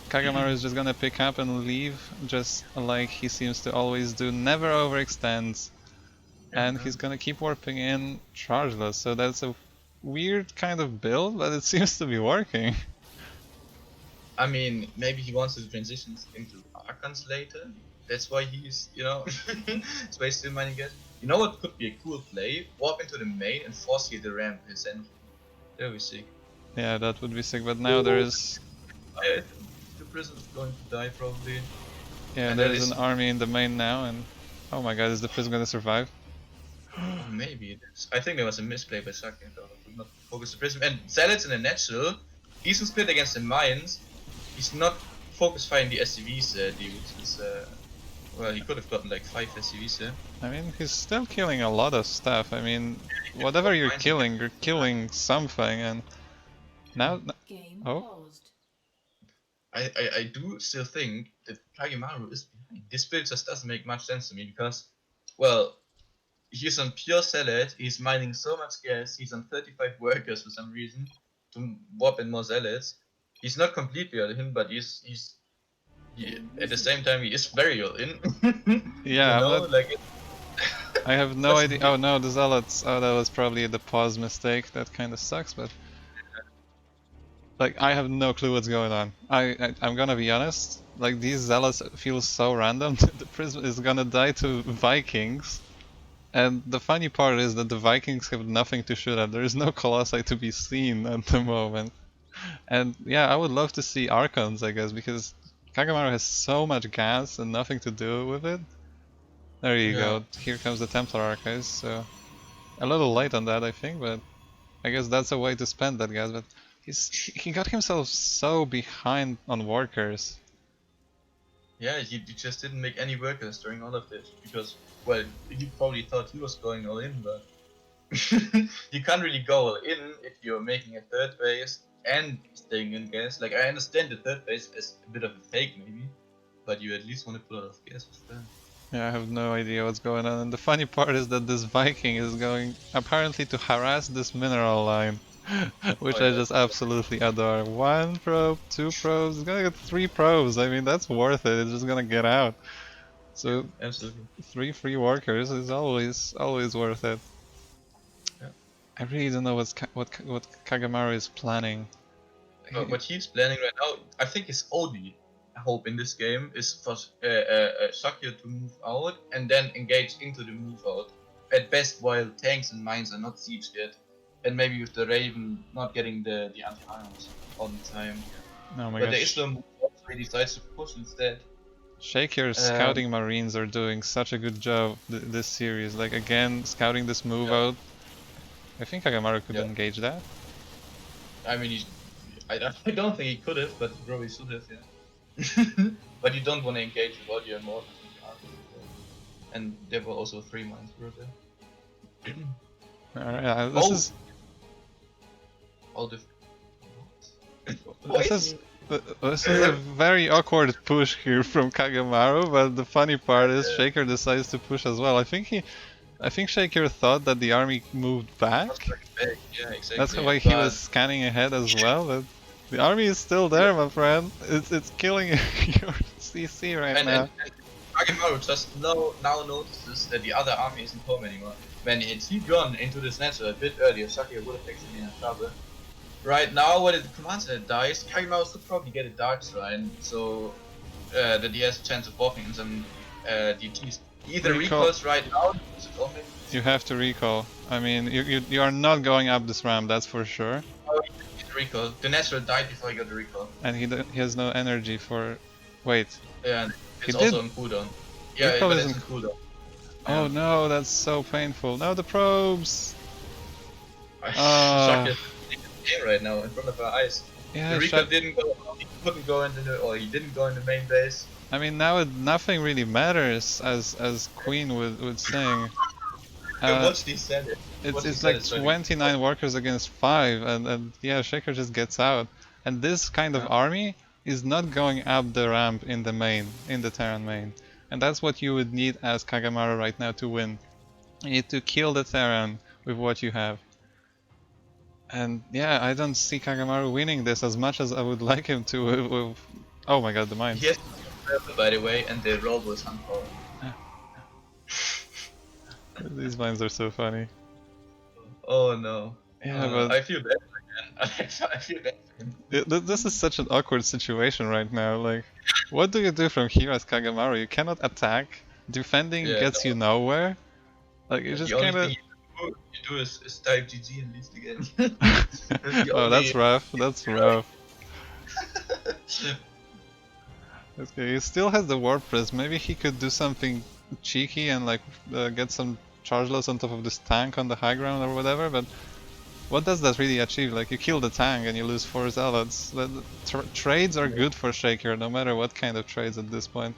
Kagemaru is just gonna pick up and leave, just like he seems to always do. Never overextends. and he's gonna keep warping in chargeless, so that's a weird kind of build, but it seems to be working. I mean, maybe he wants to transition into Archons later. That's why he's, that's why he's still mining gas. You know what could be a cool play? Warp into the main and force heal the ramp his entry. There we see. Yeah, that would be sick, but now there is... I think the prison is going to die probably. Yeah, And there's an army in the main now, and... Oh my god, is the prison gonna survive? Oh, maybe it is. I think there was a misplay by Saki, though. I could not focus the prism. And Zealots in the natural, decent split against the mines. He's not focus firing the SCVs, dude. He's, well, he could have gotten like 5 SCVs there. I mean, he's still killing a lot of stuff. I mean, whatever you're killing something, and... Now... Oh? I do still think that Kagemaru is behind. This build just doesn't make much sense to me because, well, he's on pure Zealot, he's mining so much gas, he's on 35 workers for some reason to warp in more Zealots. He's not completely all in, but at the same time he is very all in. Yeah, like I have no idea. Oh no, the Zealots. Oh, that was probably the pause mistake. That kind of sucks, but... Like, I have no clue what's going on. I'm gonna be honest, like, these Zealots feel so random. The Prism is gonna die to Vikings, and the funny part is that the Vikings have nothing to shoot at. There is no Colossi to be seen at the moment. And yeah, I would love to see Archons, I guess, because Kagemaru has so much gas and nothing to do with it. There you go, here comes the Templar Archives, so... A little late on that, I think, but... I guess that's a way to spend that gas, but... He got himself so behind on workers. Yeah, he just didn't make any workers during all of this because, well, he probably thought he was going all in, but you can't really go all in if you're making a third base and staying in gas. Like, I understand the third base is a bit of a fake maybe, but you at least want to put a lot of gas with that. Yeah, I have no idea what's going on, and the funny part is that this Viking is going apparently to harass this mineral line. Which I just absolutely adore. 1 probe, 2 probes, he's gonna get 3 probes. I mean, that's worth it. It's just gonna get out. So, yeah, absolutely. 3 free workers is always worth it. Yeah. I really don't know what Kagemaru is planning. What he's planning right now, I think his only hope in this game is for Shakya to move out and then engage into the move out. At best, while tanks and mines are not sieged yet. And maybe with the Raven not getting the anti-irons on time. Oh my but gosh. there is no move so he decides to push instead. Shaker's scouting marines are doing such a good job this series. Like, again, scouting this move out. I think Kagemaru could engage that. I mean, I don't think he could have, but he probably should have, yeah. But you don't want to engage with all your mortars and there were also 3 mines were there. Alright, this is... All the... This is a very awkward push here from Kagemaru, but the funny part is Shaker decides to push as well. I think Shaker thought that the army moved back. Yeah, exactly. That's why he was scanning ahead as well, but the army is still there, my friend. It's killing your CC right now. And Kagemaru just now notices that the other army isn't home anymore. When he gone into this natural a bit earlier, Shakya would have actually been in trouble. Right now, when the command center dies, Kagemaru should probably get a Dark Shrine, so that he has a chance of walking in some DTs. Either recalls right now, you have to recall. I mean, you are not going up this ramp, that's for sure. Oh, he did recall. The natural died before he got the recall. And he has no energy for... Wait. Yeah, it's also on cooldown. Yeah, recall but isn't it's on cooldown. Oh no, that's so painful. Now the probes! Shakya game right now in front of our eyes. Yeah, the recall didn't go, he couldn't go into the, or he didn't go in the main base. I mean, now nothing really matters, as Queen would sing. It's like 29 workers against 5, and yeah, Shaker just gets out. And this kind of army is not going up the ramp in the Terran main. And that's what you would need as Kagemaru right now to win. You need to kill the Terran with what you have. And yeah, I don't see Kagemaru winning this as much as I would like him to with oh my god, the mine. Yes, by the way, and the robo is on power. These vines are so funny. Oh no. Yeah, but I feel bad for him. I feel bad for him. this is such an awkward situation right now. Like, what do you do from here as Kagamaru? You cannot attack. Defending Yeah, gets you nowhere. Like, you no, the just only kind thing of. you do is type GG and leave the game. That's the Oh, only. that's rough. That's rough. Okay, he still has the Warp Press. Maybe he could do something cheeky and like get some charge loss on top of this tank on the high ground or whatever, but what does that really achieve? Like, you kill the tank and you lose 4 zealots. Trades are good for Shaker, no matter what kind of trades at this point.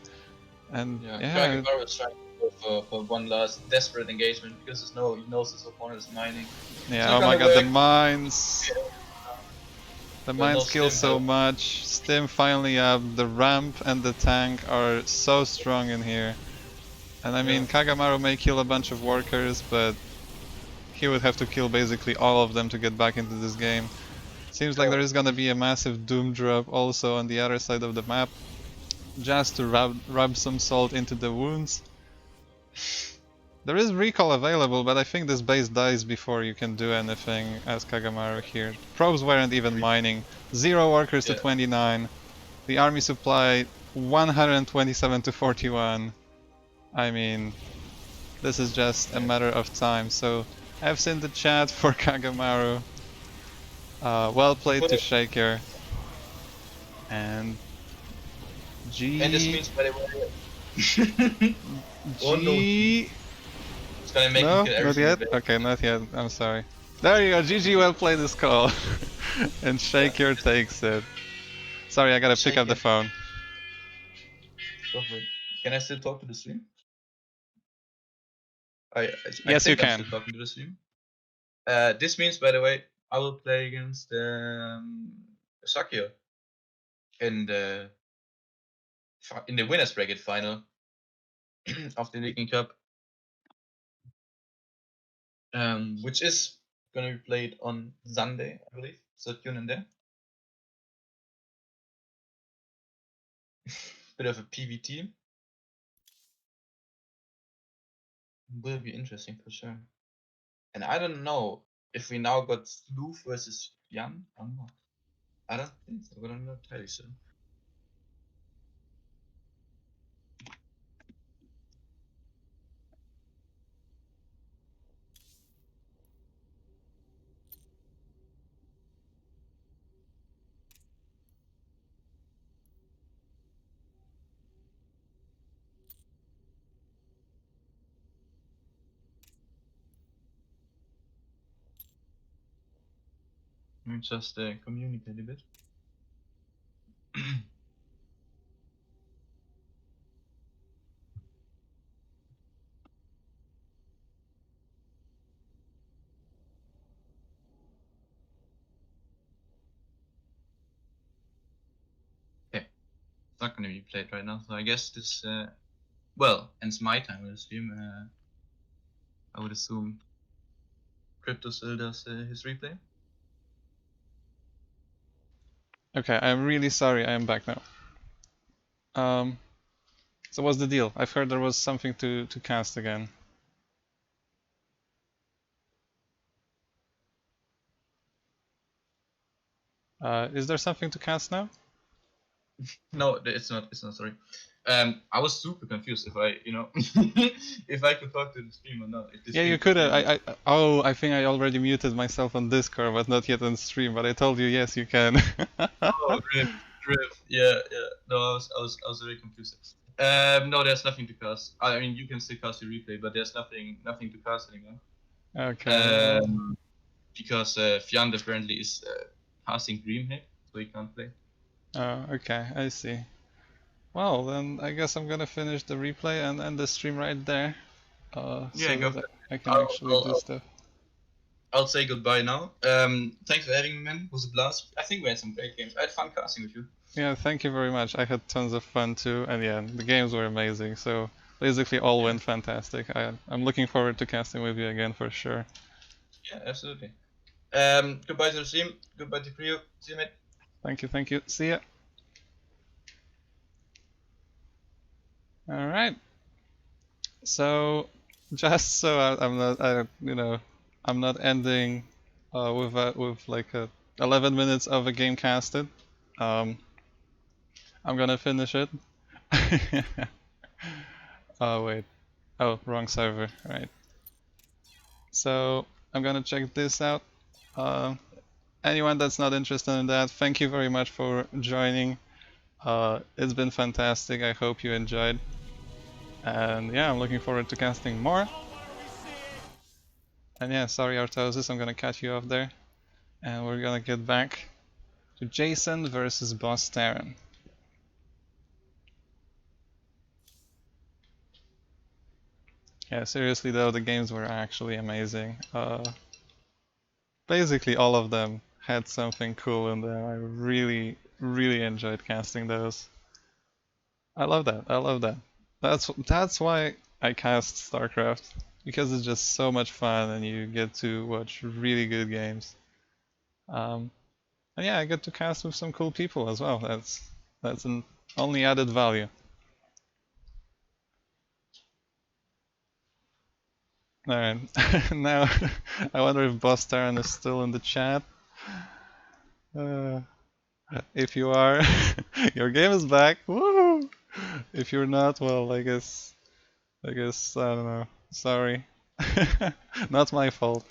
And Yeah, yeah, Kagamaru is trying to go for one last desperate engagement because he knows his opponent is mining. It's yeah, not oh my gonna god, the work. mines! The But no mines kill stim so help. much. Stim finally up, the ramp and the tank are so strong in here. And I Yeah. mean, Kagamaru may kill a bunch of workers, but he would have to kill basically all of them to get back into this game. Seems like there is gonna be a massive doom drop also on the other side of the map, just to rub some salt into the wounds. There is recall available, but I think this base dies before you can do anything as Kagamaru here. Probes weren't even mining. 0 workers to Yeah. 29. The army supply 127 to 41. I mean, this is just a matter of time. So F's in the chat for Kagamaru. Well played to Shaker. And And this G... means, by the way, oh no, G... it's gonna make him No, kill every not single yet? base. Okay, not yet. I'm sorry. There you go, GG, well played this call. And Yeah. Shaker takes it. Sorry, I gotta pick Shake up the it. phone. Go for it. Can I still talk to the stream? I Yes, you think I'm can. still talking to the stream. This means, by the way, I will play against Sakio in the winners bracket final of the Legion Cup, which is gonna be played on Sunday, I believe. So tune in there. Bit of a PvT. Will be interesting for sure. And I don't know if we now got Slooth versus Jan or not. I don't think so, but I'm not entirely sure. Let me just communicate a bit. Okay, it's not going to be played right now, so I guess this, well, ends my time with the stream. I would assume CryptoSil does his replay. Okay, I'm really sorry, I am back now. So what's the deal? I've heard there was something to cast again. Is there something to cast now? No, it's not. It's not. Sorry. I was super confused if I, if I could talk to the stream or not. If the Yeah, stream you could could hear me. oh, I think I already muted myself on Discord, but not yet on stream, but I told you, yes, you can. Oh, rip. Yeah, yeah. No, I was very confused. No, there's nothing to cast. I mean, you can still cast your replay, but there's nothing to cast anymore. Okay, well... Because Fjand apparently is casting Dreamhack, so he can't play. Oh, okay, I see. Well, then I guess I'm gonna finish the replay and end the stream right there. Yeah, So go for that it. I can I'll, actually I'll, do I'll, stuff. I'll say goodbye now. Thanks for having me, man. It was a blast. I think we had some great games. I had fun casting with you. Yeah, thank you very much. I had tons of fun too, and yeah, the games were amazing. So basically, all Yeah, went fantastic. I'm looking forward to casting with you again for sure. yeah, absolutely. Goodbye to the stream. Goodbye to Creo. See you, mate. Thank you, thank you. See ya. All right. So just so I'm not, I'm not ending with like 11 minutes of a game casted. Um, I'm gonna finish it. Oh wait, oh wrong server. Right. So I'm gonna check this out. Uh, Anyone that's not interested in that, thank you very much for joining. It's been fantastic. I hope you enjoyed. And yeah, I'm looking forward to casting more. And yeah, sorry Artosis, I'm gonna cut you off there. And we're gonna get back to Jason versus Boss Terran. Yeah, seriously though, the games were actually amazing. Basically all of them had something cool in them. I really, really enjoyed casting those. I love that. I love that. That's why I cast StarCraft, because it's just so much fun and you get to watch really good games. And yeah, I get to cast with some cool people as well. That's an only added value. Alright, now I wonder if Boss Terran is still in the chat. Uh, if you are, your game is back. Woo! If you're not, well, I don't know. Sorry. Not my fault.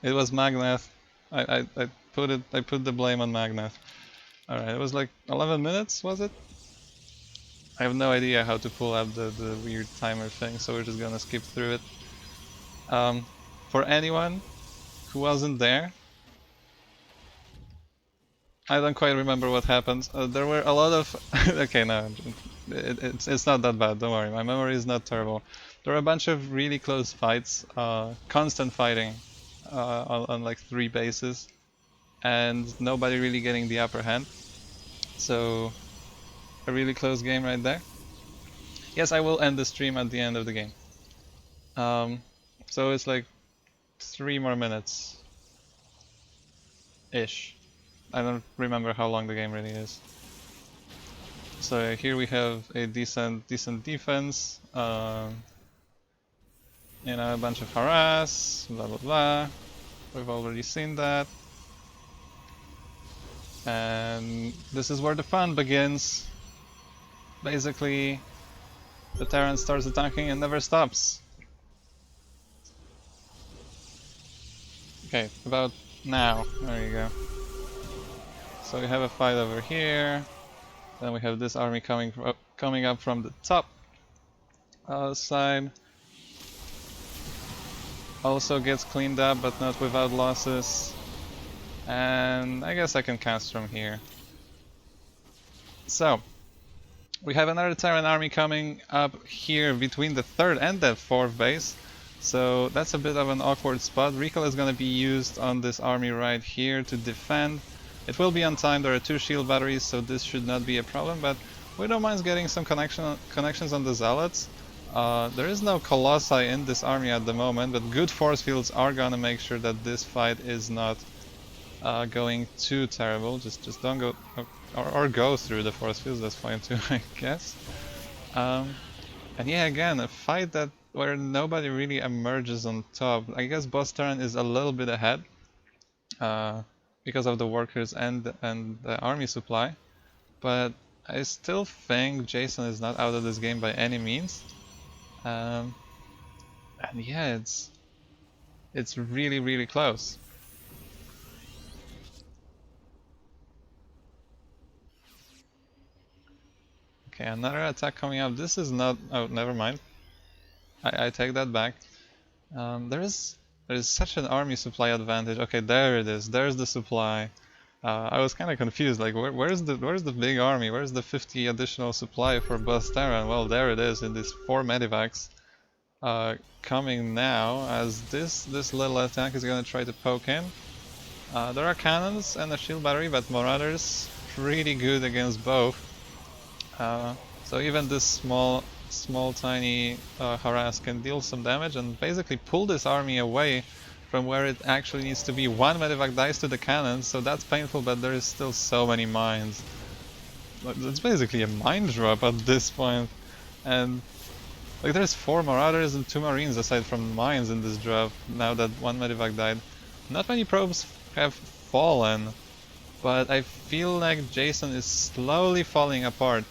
It was Magnath. I put the blame on Magnath. Alright, it was like 11 minutes, was it? I have no idea how to pull up the weird timer thing, so we're just gonna skip through it. For anyone who wasn't there, I don't quite remember what happened. There were a lot of... okay, no, it's not that bad, don't worry, my memory is not terrible. There were a bunch of really close fights, constant fighting on like 3 bases, and nobody really getting the upper hand. So, a really close game right there. Yes, I will end the stream at the end of the game. So it's like 3 more minutes ish. I don't remember how long the game really is. So here we have a decent defense. You know, a bunch of harass, blah blah blah. We've already seen that. And this is where the fun begins. Basically, the Terran starts attacking and never stops. Okay, about now. There you go. So we have a fight over here. Then we have this army coming up from the top side. Also gets cleaned up, but not without losses. And I guess I can cast from here. So, we have another Terran army coming up here between the 3rd and the 4th base. So that's a bit of an awkward spot. Recall is going to be used on this army right here to defend. It will be on time, there are 2 shield batteries, so this should not be a problem, but we don't mind getting some connections on the Zealots. There is no Colossi in this army at the moment, but good force fields are gonna make sure that this fight is not going too terrible. Just don't go, or go through the force fields, that's fine too, I guess. And yeah, again, a fight where nobody really emerges on top. I guess Boss Terran is a little bit ahead. Because of the workers and the army supply, but I still think Jason is not out of this game by any means. And yeah, it's really close. Okay, another attack coming up. This is not... oh, never mind. I take that back. There is such an army supply advantage. Okay, there it is. There's the supply. I was kind of confused. Like, where's the big army? Where's the 50 additional supply for Boss Terran? Well, there it is in these 4 medivacs. Coming now as this little attack is gonna try to poke in. There are cannons and a shield battery, but Marauders pretty good against both. So even this small tiny harass can deal some damage and basically pull this army away from where it actually needs to be. 1 medivac dies to the cannons, so that's painful, but there is still so many mines. It's basically a mine drop at this point, and Like there's 4 Marauders and 2 Marines aside from mines in this draft, now that 1 Medivac died. Not many probes have fallen, but I feel like Jason is slowly falling apart.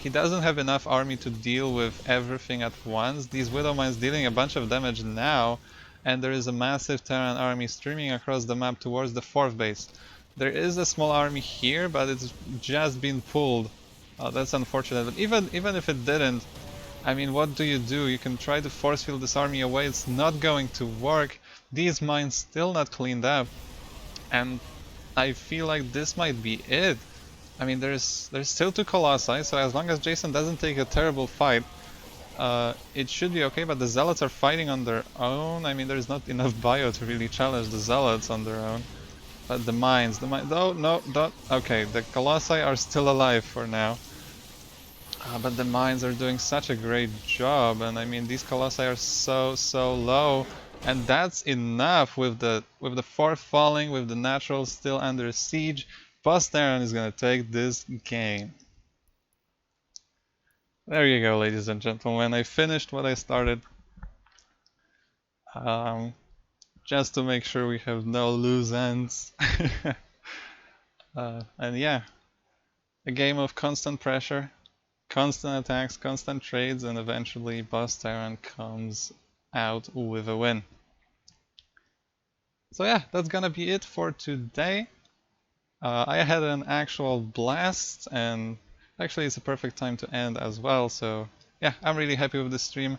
He doesn't have enough army to deal with everything at once. These Widow Mines dealing a bunch of damage now, and there is a massive Terran army streaming across the map towards the 4th base. There is a small army here, but it's just been pulled. That's unfortunate, but even if it didn't, I mean, what do? You can try to force field this army away, it's not going to work. These mines still not cleaned up, and I feel like this might be it. I mean, there's still 2 Colossi, so as long as Jason doesn't take a terrible fight, it should be okay, but the Zealots are fighting on their own. I mean, there's not enough bio to really challenge the Zealots on their own. But the mines, oh, no, don't, okay, the Colossi are still alive for now. But the mines are doing such a great job, and I mean, these Colossi are so low. And that's enough with the 4th falling, with the naturals still under siege. Boss Terran is gonna take this game. There you go, ladies and gentlemen. I finished what I started. Just to make sure we have no loose ends. And yeah, a game of constant pressure, constant attacks, constant trades, and eventually Boss Terran comes out with a win. So yeah, that's gonna be it for today. I had an actual blast, and actually it's a perfect time to end as well, so yeah, I'm really happy with the stream.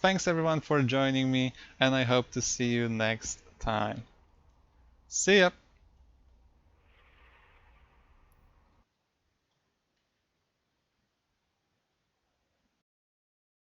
Thanks everyone for joining me, and I hope to see you next time. See ya!